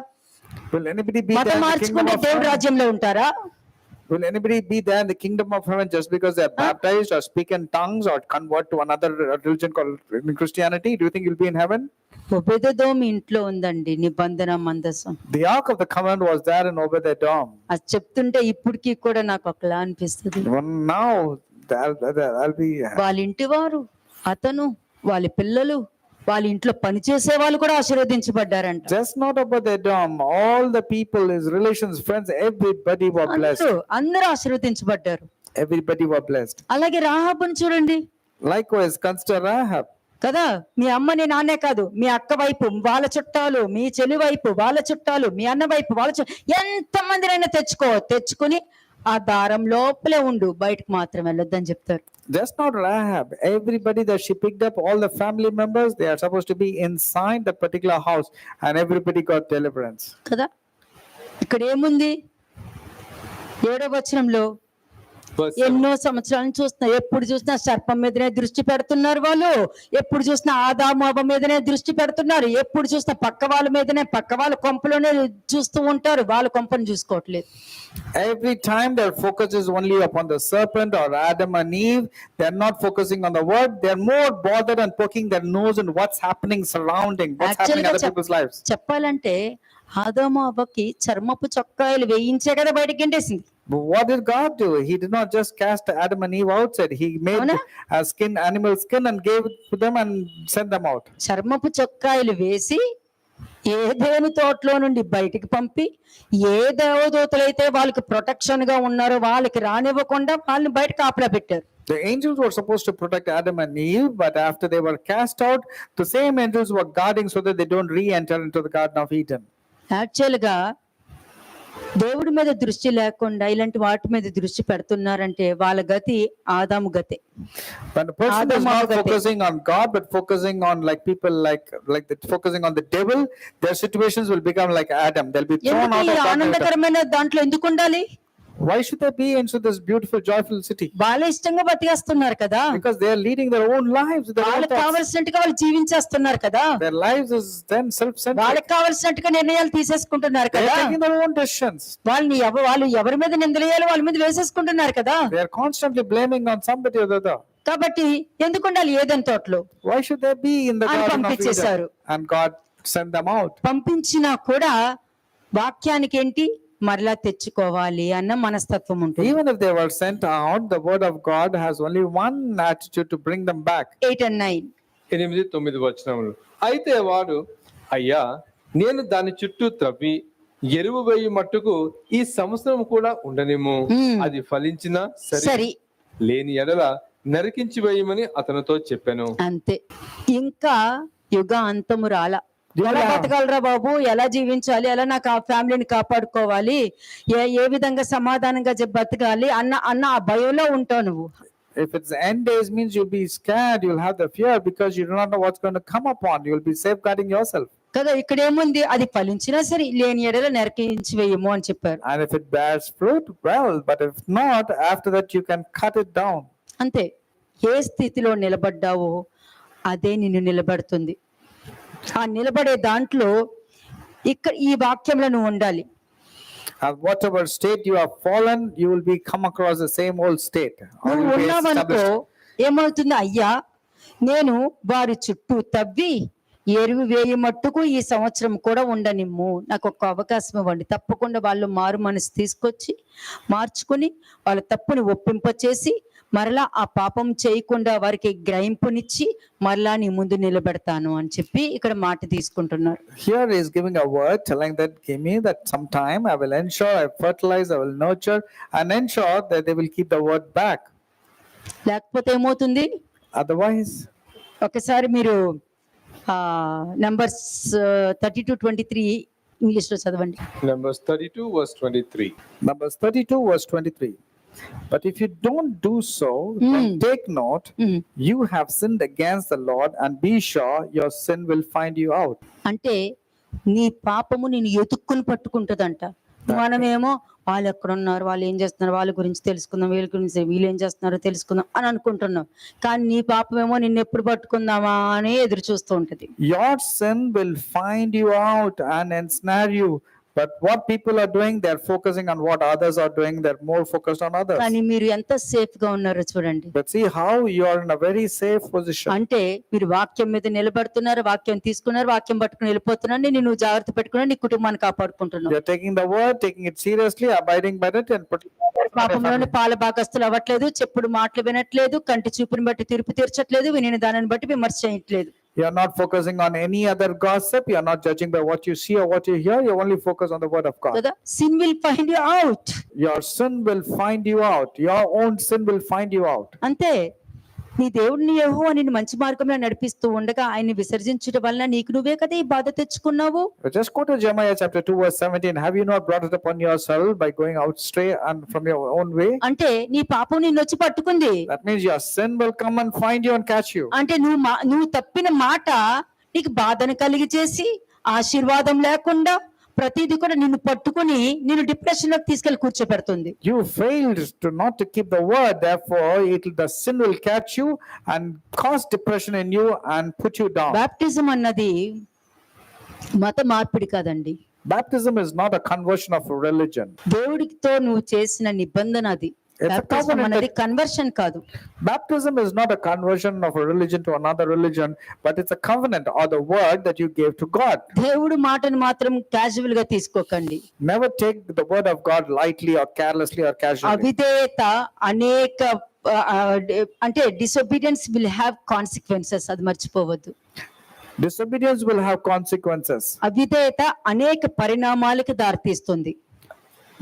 Will anybody be there మతం in the kingdom మార్చుకుంటే of దేవుడి heaven? రాజ్యంలో ఉంటారా? Will anybody be there in the kingdom of heaven just because they are baptized or speak in tongues or convert to another religion called Christianity? Do you think you'll be in heaven? ఒబేదెదోము ఇంట్లో ఉందండి నిబంధన మందసం. The ark of the covenant was there in Obed-edom. అది చెప్తుంటే ఇప్పటికీ కూడా నాకు ఒకలా అనిపిస్తుంది. Now I'll be. వాళ్ళ ఇంటి వారు, అతను, వాళ్ళ పిల్లలు, వాళ్ళ ఇంట్లో పనిచేసే వాళ్ళు కూడా ఆశీర్వదించబడ్డారంట. Just not about the Edom, all the people, his relations, friends, everybody were blessed. అందరూ ఆశీర్వదించబడ్డారు. Everybody were blessed. అలాగే రాహాబుని చూడండి Likewise, consider Rahab. కదా, మీ అమ్మని నాన్నే కాదు, మీ అక్క వైపు వాళ్ళ చుట్టాలు, మీ చెల్లి వైపు వాళ్ళ చుట్టాలు, మీ అన్న వైపు వాళ్ళ ఎంత మందినైనా తెచ్చుకుని ఆ దారం లోపలే ఉండు, బయటకు మాత్రం వెళ్ళొద్దని చెప్తారు. Just not Rahab, everybody that she picked up, all the family members, they are supposed to be inside that particular house, and everybody got deliverance. కదా, ఇక్కడ ఏముంది 7వ వచనంలో? Verse 7. ఎన్నో సంవత్సరాలను చూస్తున్నా, ఎప్పుడు చూసినా సర్పం మీదనే దృష్టి పెడుతున్నారు వాళ్ళు, ఎప్పుడు చూసినా ఆదాము అవ్వ మీదనే దృష్టి పెడుతున్నారు, ఎప్పుడు చూసినా పక్క వాళ్ళ మీదనే, పక్క వాళ్ళ కొంపలోనే చూస్తూ ఉంటారు, వాళ్ళ కొంపను చూసుకోవట్లేదు. Every time their focus is only upon the serpent or Adam and Eve, they're not focusing on the word, they're more bothered and poking their nose in what's happening surrounding, what's happening in other people's lives. చెప్పాలంటే ఆదాము అవ్వకి చర్మపు చొక్కాయలు వేయించే కదా బయటకి గెంటేసింది. But what did God do? He did not just cast Adam and Eve outside. He made a skin, animal skin, and gave it to them and sent them out. చర్మపు చొక్కాయలు వేసి ఏదేను తోటలో నుండి బయటికి పంపి, ఏ దేవదూతలైతే వాళ్ళకి ప్రొటెక్షన్ గా ఉన్నారో వాళ్ళకి రానివ్వకుండా వాళ్ళని బయట కాపలా పెట్టారు. The angels were supposed to protect Adam and Eve, but after they were cast out, the same angels were guarding so that they don't re-enter into the Garden of Eden. Actual గా దేవుడి మీద దృష్టి లేకుండా ఇలాంటి వాటి మీద దృష్టి పెడుతున్నారంటే వాళ్ళ గతి ఆదాము గతే. When a person is not focusing on God but focusing on like people focusing on the devil, their situations will become like Adam. They'll be thrown out of that. ఆనందకరమైన దాంట్లో ఎందుకు ఉండాలి? Why should they be into this beautiful, joyful city? వాళ్ళ ఇష్టంగా బతికేస్తున్నారు కదా, Because they are leading their own lives. వాళ్ళకి కావాల్సినట్టుగా వాళ్ళు జీవించేస్తున్నారు కదా, Their lives is then self-centered. వాళ్ళకి కావాల్సినట్టుగా నిర్ణయాలు తీసేసుకుంటున్నారు They కదా, are taking their own decisions. వాళ్ళు ఎవరి మీద నిందలేయాలో వాళ్ళ మీద వేసేసుకుంటున్నారు కదా. They are constantly blaming on somebody or the other. కాబట్టి ఎందుకు ఉండాలి ఏదైనా తోటలో? Why should they be in the అని Garden of పంపించేశారు. Eden? And God sent them out. పంపించినా కూడా వాక్యానికి ఏంటి, మరలా తెచ్చుకోవాలి అన్న మనస్తత్వం ఉంటుంది. Even if they were sent out, the word of God has only one attitude to bring them back. 8 and 9. 8, 9 వచనములు. అయితే వాడు, అయ్యా నేను దాని చుట్టూ త్రవ్వి ఎరువు వేయి మట్టుకు ఈ సంవత్సరం కూడా ఉండనేమో, అది ఫలించినా సరి, లేని ఎడల నరికించి వేయమని అతనితో చెప్పాను. అంతే, ఇంకా యుగ అంతము రాలా. ఎలా బతకాలరా బాబు, ఎలా జీవించాలి, ఎలా నాకు ఆ ఫ్యామిలీని కాపాడుకోవాలి, ఏ విధంగా సమాధానంగా బతకాలి అన్న ఆ భయంలో ఉంటావు నువ్వు. If it's end days means you'll be scared, you'll have the fear because you do not know what's going to come upon. You'll be safeguarding yourself. కదా, ఇక్కడ ఏముంది, అది ఫలించినా సరే లేని ఎడల నరికించి వేయము అని చెప్పారు. And if it bears fruit, well, but if not, after that you can cut it down. అంతే, ఏ స్థితిలో నిలబడ్డావో అదే నిన్ను నిలబడుతుంది. ఆ నిలబడే దాంట్లో ఇక్కడ ఈ వాక్యంలో నువ్వు ఉండాలి. And whatever state you have fallen, you will be come across the same old state. నువ్వు ఉన్నావనుకో ఏమవుతుంది, అయ్యా నేను వారి చుట్టూ తవ్వి ఎరువు వేయి మట్టుకు ఈ సంవత్సరం కూడా ఉండనిమ్ము, నాకు ఒక అవకాశం ఇవ్వండి. తప్పకుండా వాళ్ళు మారు మనసు తీసుకొచ్చి మార్చుకుని వాళ్ళ తప్పుని ఒప్పింపచేసి మరలా ఆ పాపం చేయకుండా వారికి గ్రహింపునిచ్చి మరలా నీ ముందు నిలబెడతాను అని చెప్పి ఇక్కడ మాట తీసుకుంటున్నారు. Here he is giving a word telling that give me that sometime I will ensure, I fertilize, I will nurture and ensure that they will keep the word back. లేకపోతే ఏమవుతుంది? Otherwise, ఒకసారి మీరు నంబర్స్ 32:23 ఇంగ్లీష్ లో చదవండి. Numbers 32 verse 23. Numbers 32 verse 23. But if you don't do so, then take note, you have sinned against the Lord, and be sure your sin will find you out. అంటే నీ పాపము నిన్ను ఎతుక్కుని పట్టుకుంటుందంట. మనమేమో వాళ్ళు ఎక్కడున్నారు, వాళ్ళు ఏం చేస్తున్నారు, వాళ్ళ గురించి తెలుసుకుందాం, వీళ్ళ గురించి వీళ్ళు ఏం చేస్తున్నారో తెలుసుకుందాం అని అనుకుంటున్నాం. కానీ నీ పాపమేమో నిన్ను ఎప్పుడు పట్టుకుందామా అని ఎదురు చూస్తూ ఉంటది. Your sin will find you out and ensnare you. But what people are doing, they are focusing on what others are doing. They're more focused on others. కానీ మీరు ఎంత సేఫ్ గా ఉన్నారో చూడండి. But see how you are in a very safe position. అంటే మీరు వాక్యం మీద నిలబడుతున్నారు, వాక్యం తీసుకున్నారు, వాక్యం పట్టుకుని వెళ్ళిపోతున్నారు, నువ్వు జాగ్రత్త పెట్టుకున్నావు, నీ కుటుంబాన్ని కాపాడుకుంటున్నావు. You're taking the word, taking it seriously, abiding by it, and putting పాపంలోని పాల భాగస్తులు అవ్వట్లేదు, చెప్పుడు మాటలు వినట్లేదు, కంటి చూపుని బట్టి తీర్పు తీర్చట్లేదు, వినిన దానిని బట్టి విమర్శ చేయట్లేదు. You are not focusing on any other gossip. You are not judging by what you see or what you hear. You only focus on the word of God. కదా, sin will find you out. Your sin will find you out. Your own sin will find you out. అంతే. నీ దేవుడిని యెహోవా నిన్ను మంచి మార్గంలో నడిపిస్తూ ఉండగా ఆయన్ని విసర్జించడం వలన నీకు నువ్వే కదా ఈ బాధ తెచ్చుకున్నావు. Just go to Jeremiah chapter 2 verse 17. Have you not brought it upon yourself by going out stray and from your own way? అంటే నీ పాపం నిన్ను వచ్చి పట్టుకుంది. That means your sin will come and find you and catch you. అంటే నువ్వు తప్పిన మాట నీకు బాధను కలిగి చేసి ఆశీర్వాదం లేకుండా ప్రతిదీ కూడా నిన్ను పట్టుకుని నిన్ను డిప్రెషన్ లోకి తీసుకెళ్లి కూర్చోబెడుతుంది. You failed not to keep the word, therefore the sin will catch you and cause depression in you and put you down. Baptism అన్నది మత మార్పిడి కాదండి. Baptism is not a conversion of a religion. దేవుడితో నువ్వు చేసిన నిబంధన అది. Baptism అనేది కన్వర్షన్ కాదు. Baptism is not a conversion of a religion to another religion, but it's a covenant or the word that you gave to God. దేవుడు మాటను మాత్రం క్యాజువల్ గా తీసుకోకండి. Never take the word of God lightly or carelessly or casually. అవిధేయత అనేక అంటే disobedience will have consequences, అది మర్చిపోవద్దు. Disobedience will have consequences. అవిధేయత అనేక పరిణామాలకు దారితీస్తుంది.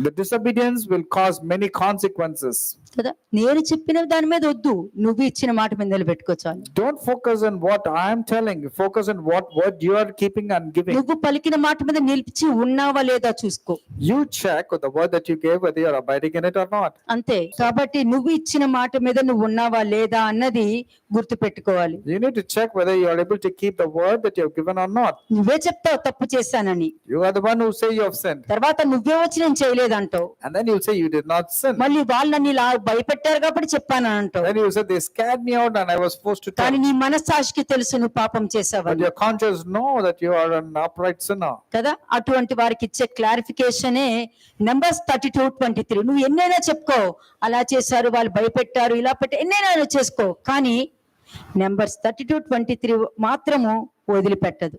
The disobedience will cause many consequences. కదా, నేను చెప్పిన దాని మీద వద్దు, నువ్వు ఇచ్చిన మాట మీద నిలబెట్టుకో చాలు. Don't focus on what I am telling you. Focus on what word you are keeping and giving. నువ్వు పలికిన మాట మీద నిలిచి ఉన్నావా లేదా చూసుకో. You check with the word that you gave whether you are abiding in it or not. అంతే. కాబట్టి నువ్వు ఇచ్చిన మాట మీద నువ్వు ఉన్నావా లేదా అన్నది గుర్తు పెట్టుకోవాలి. You need to check whether you are able to keep the word that you have given or not. నువ్వే చెప్తావు తప్పు చేశానని, You are the one who say you have sinned. తర్వాత నువ్వే వచ్చి నేను చేయలేదంటావు. And then you will say you did not sin. మళ్ళీ వాళ్ళు నన్ను ఇలా భయపెట్టారు కాబట్టి చెప్పాను అంటావు. Then you will say they scared me out and I was forced to tell. కానీ నీ మనస్సాక్షికి తెలుసు నువ్వు పాపం But చేసావని. your conscience know that you are an upright sinner. కదా, అటువంటి వారికి ఇచ్చే క్లారిఫికేషనే నంబర్స్ 32:23. నువ్వు ఎన్నైనా చెప్పుకో, అలా చేశారు, వాళ్ళు భయపెట్టారు, ఇలా ఎన్నైనా చేసుకో, కానీ నంబర్స్ 32:23 మాత్రము వదిలిపెట్టదు.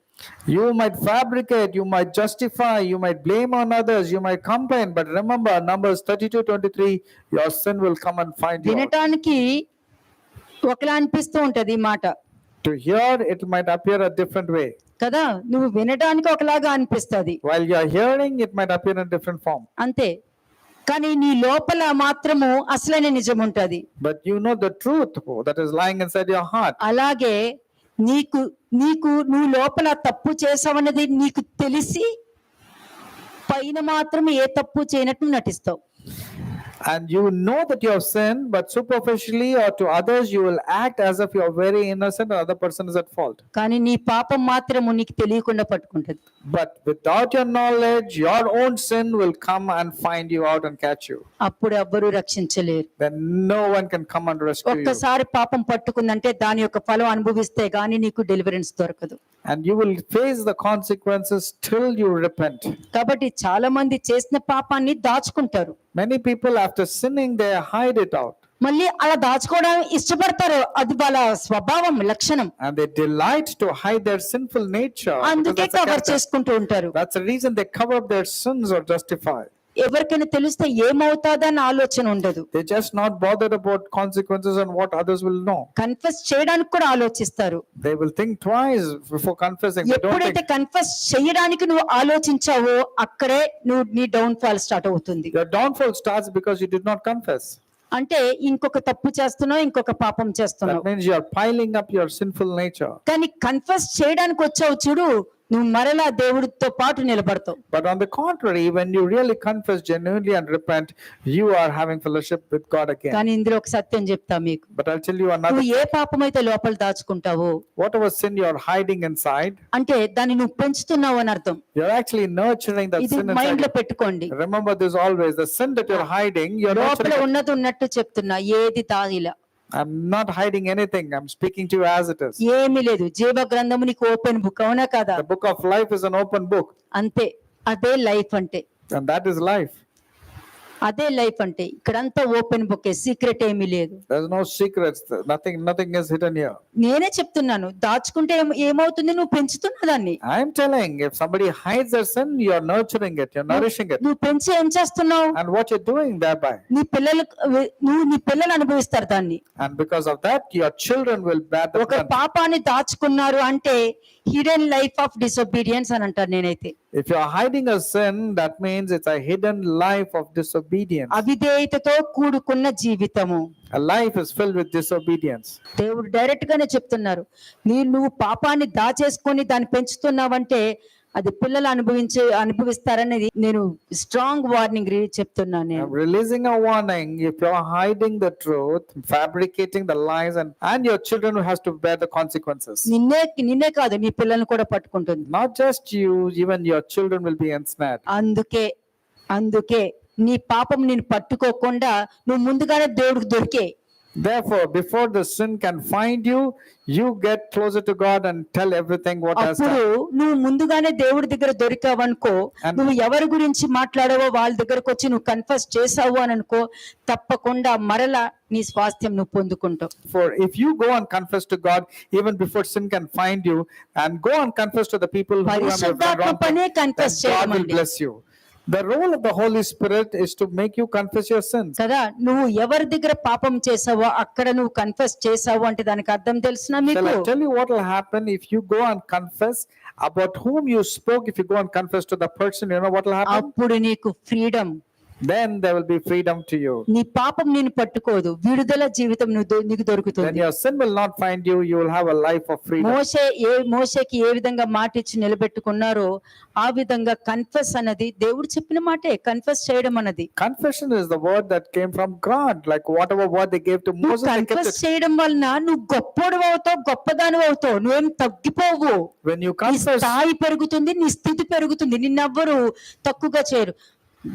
You might fabricate, you might justify, you might blame on others, you might complain, but remember Numbers 32:23, your sin will come and find you out. వినటానికి ఒకలా అనిపిస్తూ ఉంటది ఈ మాట. To hear it might appear a different way. కదా, నువ్వు వినడానికి ఒకలాగా అనిపిస్తది, While you are hearing, it might appear in different form. అంతే. కానీ నీ లోపల మాత్రము అసలైన నిజం ఉంటది. But you know the truth that is lying inside your heart. అలాగే నీకు నువ్వు లోపల తప్పు చేసావన్నది నీకు తెలిసి పైన మాత్రం ఏ తప్పు చేయనట్టు నటిస్తావు. And you know that you have sinned, but superficially or to others you will act as if you are very innocent and the other person is at fault. కానీ నీ పాపం మాత్రము నీకు తెలియకుండా పట్టుకుంటది. But without your knowledge, your own sin will come and find you out and catch you. అప్పుడు ఎవ్వరూ రక్షించలేరు. Then no one can come and rescue you. ఒక్కసారి పాపం పట్టుకుందంటే దాని యొక్క ఫలం అనుభవిస్తే గానీ నీకు డెలివరెన్స్ దొరకదు. And you will face the consequences till you repent. కాబట్టి చాలా మంది చేసిన పాపాన్ని దాచుకుంటారు. Many people after sinning they hide it out. మళ్ళీ అలా దాచుకోవడం ఇష్టపడతారు, అది వాళ్ళ స్వభావం లక్షణం. And they delight to hide their sinful nature. because అందుకే that's the కవర్ character. చేసుకుంటూ ఉంటారు. That's the reason they cover up their sins or justify. ఎవరికైనా తెలిస్తే ఏమవుతాదని ఆలోచన ఉండదు. They're just not bothered about consequences and what others will know. Confess చేయడానికి కూడా ఆలోచిస్తారు. They will think twice before confessing. They don't ఎప్పుడైతే think. కన్ఫెస్ చేయడానికి నువ్వు ఆలోచించావో అక్కడే నీ డౌన్ ఫాల్ స్టార్ట్ అవుతుంది. Your downfall starts because you did not confess. అంటే ఇంకొక తప్పు చేస్తున్నావు, ఇంకొక పాపం That చేస్తున్నావు. means you are piling up your sinful nature. కానీ కన్ఫెస్ చేయడానికి వచ్చావు చూడు, నువ్వు మరలా దేవుడితో పాటు నిలబడతావు. But on the contrary, when you really confess genuinely and repent, you are having fellowship with God again. కానీ ఇందులో ఒక సత్యం చెప్తా మీకు. But I'll tell you another. నువ్వు ఏ పాపం అయితే లోపల దాచుకుంటావో Whatever sin you are hiding inside, అంటే దాన్ని నువ్వు పెంచుతున్నావు అని అర్థం. you're actually nurturing that ఇది sin మైండ్ inside. లో పెట్టుకోండి. Remember this always. The sin that you're hiding, you're లోపల nurturing. ఉన్నది ఉన్నట్టు చెప్తున్నా, ఏది తాగిలా, I'm not hiding anything. I'm speaking to you as it is. ఏమీ లేదు. జీవ గ్రంథము నీకు ఓపెన్ బుక్, అవునా కదా? The book of life is an open book, అంతే, అదే లైఫ్ అంటే. and that is life. అదే లైఫ్ అంటే. ఇక్కడంతా ఓపెన్ బుక్, సీక్రెట్ ఏమీ లేదు. There's no secrets. Nothing is hidden here. నేనే చెప్తున్నాను, దాచుకుంటే ఏమవుతుంది, నువ్వు పెంచుతున్నా దాన్ని. I'm telling, if somebody hides their sin, you're nurturing it, you're nourishing it. నువ్వు పెంచి ఏం చేస్తున్నావు? And what you're doing thereby. నీ పిల్లలు అనుభవిస్తారు దాన్ని. And because of that, your children will bear the ఒక brunt. పాపాన్ని దాచుకున్నారు అంటే హిడెన్ లైఫ్ ఆఫ్ డిసొబీడియన్స్ అని అంటారు నేనైతే. If you're hiding a sin, that means it's a hidden life of disobedience. అవిధేయతతో కూడుకున్న జీవితము. A life is filled with disobedience. దేవుడు direct గానే చెప్తున్నారు, నువ్వు పాపాన్ని దాచేసుకొని దాన్ని పెంచుతున్నావంటే అది పిల్లలు అనుభవిస్తారనేది నేను స్ట్రాంగ్ వార్నింగ్ చెప్తున్నాను నేను. I'm releasing a warning. If you're hiding the truth, fabricating the lies, and your children who has to bear the consequences. నిన్నే కాదు, నీ పిల్లల్ని కూడా పట్టుకుంటుంది. Not just you, even your children will be ensnared. అందుకే నీ పాపం నిన్ను పట్టుకోకుండా నువ్వు ముందుగానే దేవుడికి దొరికే. Therefore, before the sin can find you, you get closer to God and tell everything what has అప్పుడు done. నువ్వు ముందుగానే దేవుడి దగ్గర దొరికావనుకో, నువ్వు ఎవరి గురించి మాట్లాడావో వాళ్ళ దగ్గరకు వచ్చి నువ్వు కన్ఫెస్ చేసావు అని అనుకో, తప్పకుండా మరలా నీ స్వాస్థ్యం నువ్వు పొందుకుంటావు. For if you go and confess to God even before sin can find you, and go and confess to the people who have done పరిశుద్ధాత్మ wrong, పనే then కన్ఫెస్ God చేయడం will అండి bless you. The role of the Holy Spirit is to make you confess your sins. కదా. నువ్వు ఎవరి దగ్గర పాపం చేసావో అక్కడ నువ్వు కన్ఫెస్ చేసావు అంటే దానికి అర్థం తెలుసునా Shall మీకు? I tell you what will happen if you go and confess about whom you spoke? If you go and confess to the person, you know what will happen? అప్పుడు నీకు freedom. Then there will be freedom to you. నీ పాపం నిన్ను పట్టుకోదు, విడుదల జీవితం నీకు Then దొరుకుతుంది. your sin will not find you. You will have a life of freedom. మోషేకి ఏ విధంగా మాట ఇచ్చి నిలబెట్టుకున్నారో ఆ విధంగా కన్ఫెస్ అన్నది దేవుడు చెప్పిన మాటే. కన్ఫెస్ చేయడం అన్నది, Confession is the word that came from God. Like whatever word they gave to నువ్వు Moses, they kept confess it. చేయడం వలన నువ్వు గొప్పోడు అవుతావు, గొప్పదాని అవుతావు, నువ్వేం తగ్గిపోవు. When you నీ confess, స్థాయి పెరుగుతుంది, నీ స్థితి పెరుగుతుంది, నిన్నెవ్వరు తక్కువగా చేయరు.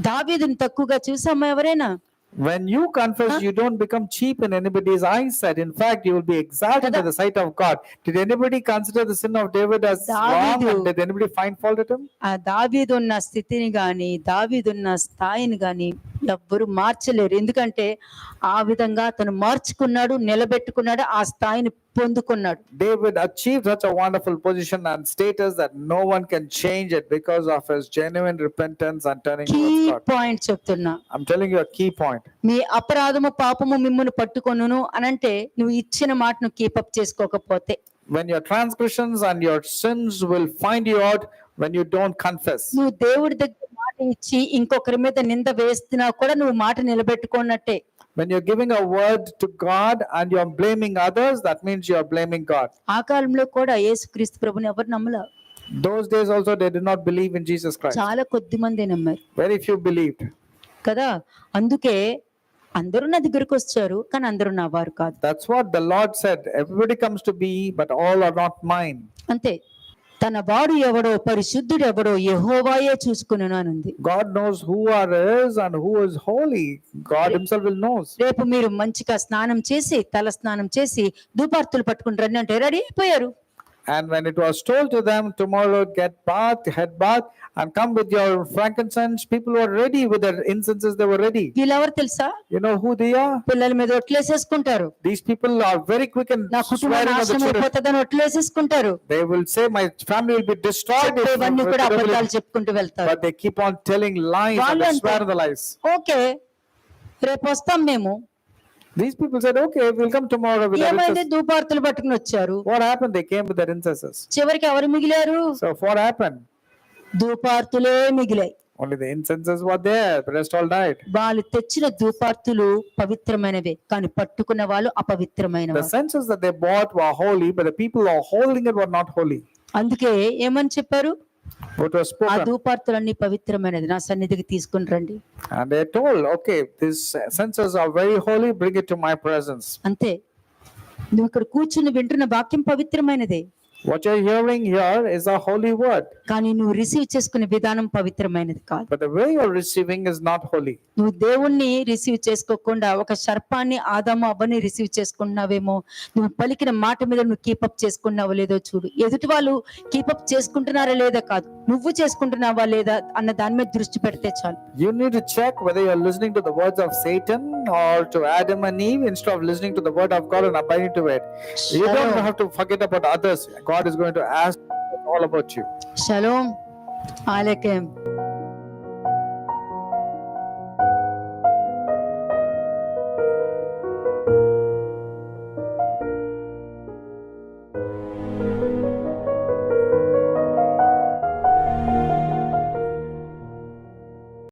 దావీదుని తక్కువగా చూసామా ఎవరైనా? when you confess, you don't become cheap in anybody's eyesight. In fact, you will be exalted in the sight of God. Did anybody consider the sin of David as wrong? And did anybody find fault at him? ఆ దావీదున్న స్థితిని గాని దావీదున్న స్థాయిని గాని ఎవ్వరు మార్చలేరు. ఎందుకంటే ఆ విధంగా అతను మార్చుకున్నాడు, నిలబెట్టుకున్నాడు, ఆ స్థాయిని పొందుకున్నాడు. David achieved such a wonderful position and status that no one can change it because of his genuine repentance and turning కీ towards God. పాయింట్ చెప్తున్నా. I'm telling you a key point. మీ అపరాధము పాపము మిమ్మును పట్టుకొనును అనంటే నువ్వు ఇచ్చిన మాటను కీపప్ చేసుకోకపోతే, When your transgressions and your sins will find you out when you don't confess. నువ్వు దేవుడి దగ్గర మాట ఇచ్చి ఇంకొకరి మీద నింద వేస్తున్నా కూడా నువ్వు మాట నిలబెట్టుకున్నట్టే. When you're giving a word to God and you're blaming others, that means you're blaming God. ఆ కాలంలో కూడా యేసుక్రీస్తు ప్రభుని ఎవరు నమ్మలా. Those days also they did not believe in Jesus Christ. చాలా కొద్ది మంది నమ్మారు Very few believed. కదా. అందుకే అందరూ నా దగ్గరకు వచ్చారు, కానీ అందరూ నా వారు కాదు. That's what the Lord said. Everybody comes to me, but all are not mine. అంతే. తన వాడు ఎవడో పరిశుద్ధుడు ఎవడో యెహోవాయే చూసుకును అనుంది. God knows who is and who is holy. God himself will knows. రేపు మీరు మంచిగా స్నానం చేసి తల స్నానం చేసి ధూపార్తులు పట్టుకుని రండి అంటే రెడీ అయిపోయారు. And when it was told to them, tomorrow get bath, head bath, and come with your frankincense, people were ready with their incenses, they were ready. వీళ్ళెవరు తెలుసా? You know who they are? పిల్లల మీద ఒట్లేసేసుకుంటారు. These people are very quick in నా కుటుంబం swearing on the నాశనం children. అయిపోతుందని ఒట్లేసేసుకుంటారు. They will say, my family will be destroyed. if- ఇవన్నీ కూడా అబద్ధాలు చెప్పుకుంటూ వెళ్తారు. But they keep on telling lies and వాళ్ళు they అంతే. swear the lies. ఓకే, రేపు వస్తాం మేము. These people said, okay, we'll come tomorrow with their ఏమైంది? incenses. ధూపార్తులు పట్టుకుని వచ్చారు. What happened? They came with their incenses. చివరికి ఎవరు మిగిలారు? So what happened? ధూపార్తులే మిగిలాయి. Only the incenses were there, the rest all died. వాళ్ళు తెచ్చిన ధూపార్తులు పవిత్రమైనవే, కానీ పట్టుకున్న వాళ్ళు అపవిత్రమైన The censes that they bought were holy, but the people who are holding it were not holy. అందుకే ఏమని చెప్పారు? What was ఆ spoken? ధూపార్తులన్నీ పవిత్రమైనది, నా సన్నిధికి తీసుకుని రండి. And they told, okay, these censes are very holy, bring it to my presence. అంతే. నువ్వు ఇక్కడ కూర్చుని వింటున్న వాక్యం పవిత్రమైనదే, What you're hearing here is a holy word, కానీ నువ్వు రిసీవ్ చేసుకునే విధానం పవిత్రమైనది కాదు. but the way you're receiving is not holy. నువ్వు దేవుణ్ణి రిసీవ్ చేసుకోకుండా ఒక సర్పాన్ని, ఆదాము అవ్వని రిసీవ్ చేసుకుంటున్నావేమో. నువ్వు పలికిన మాట మీద నువ్వు కీపప్ చేసుకున్నావో లేదో చూడు. ఎదుటి వాళ్ళు కీపప్ చేసుకుంటున్నారా లేదా కాదు, నువ్వు చేసుకుంటున్నావా లేదా అన్న దాని మీద దృష్టి పెడితే చాలు. You need to check whether you're listening to the words of Satan or to Adam and Eve instead of listening to the word of God and abiding to it. You don't have to forget about others. God is going to ask all about you. షలోమ్ ఆలెకేం.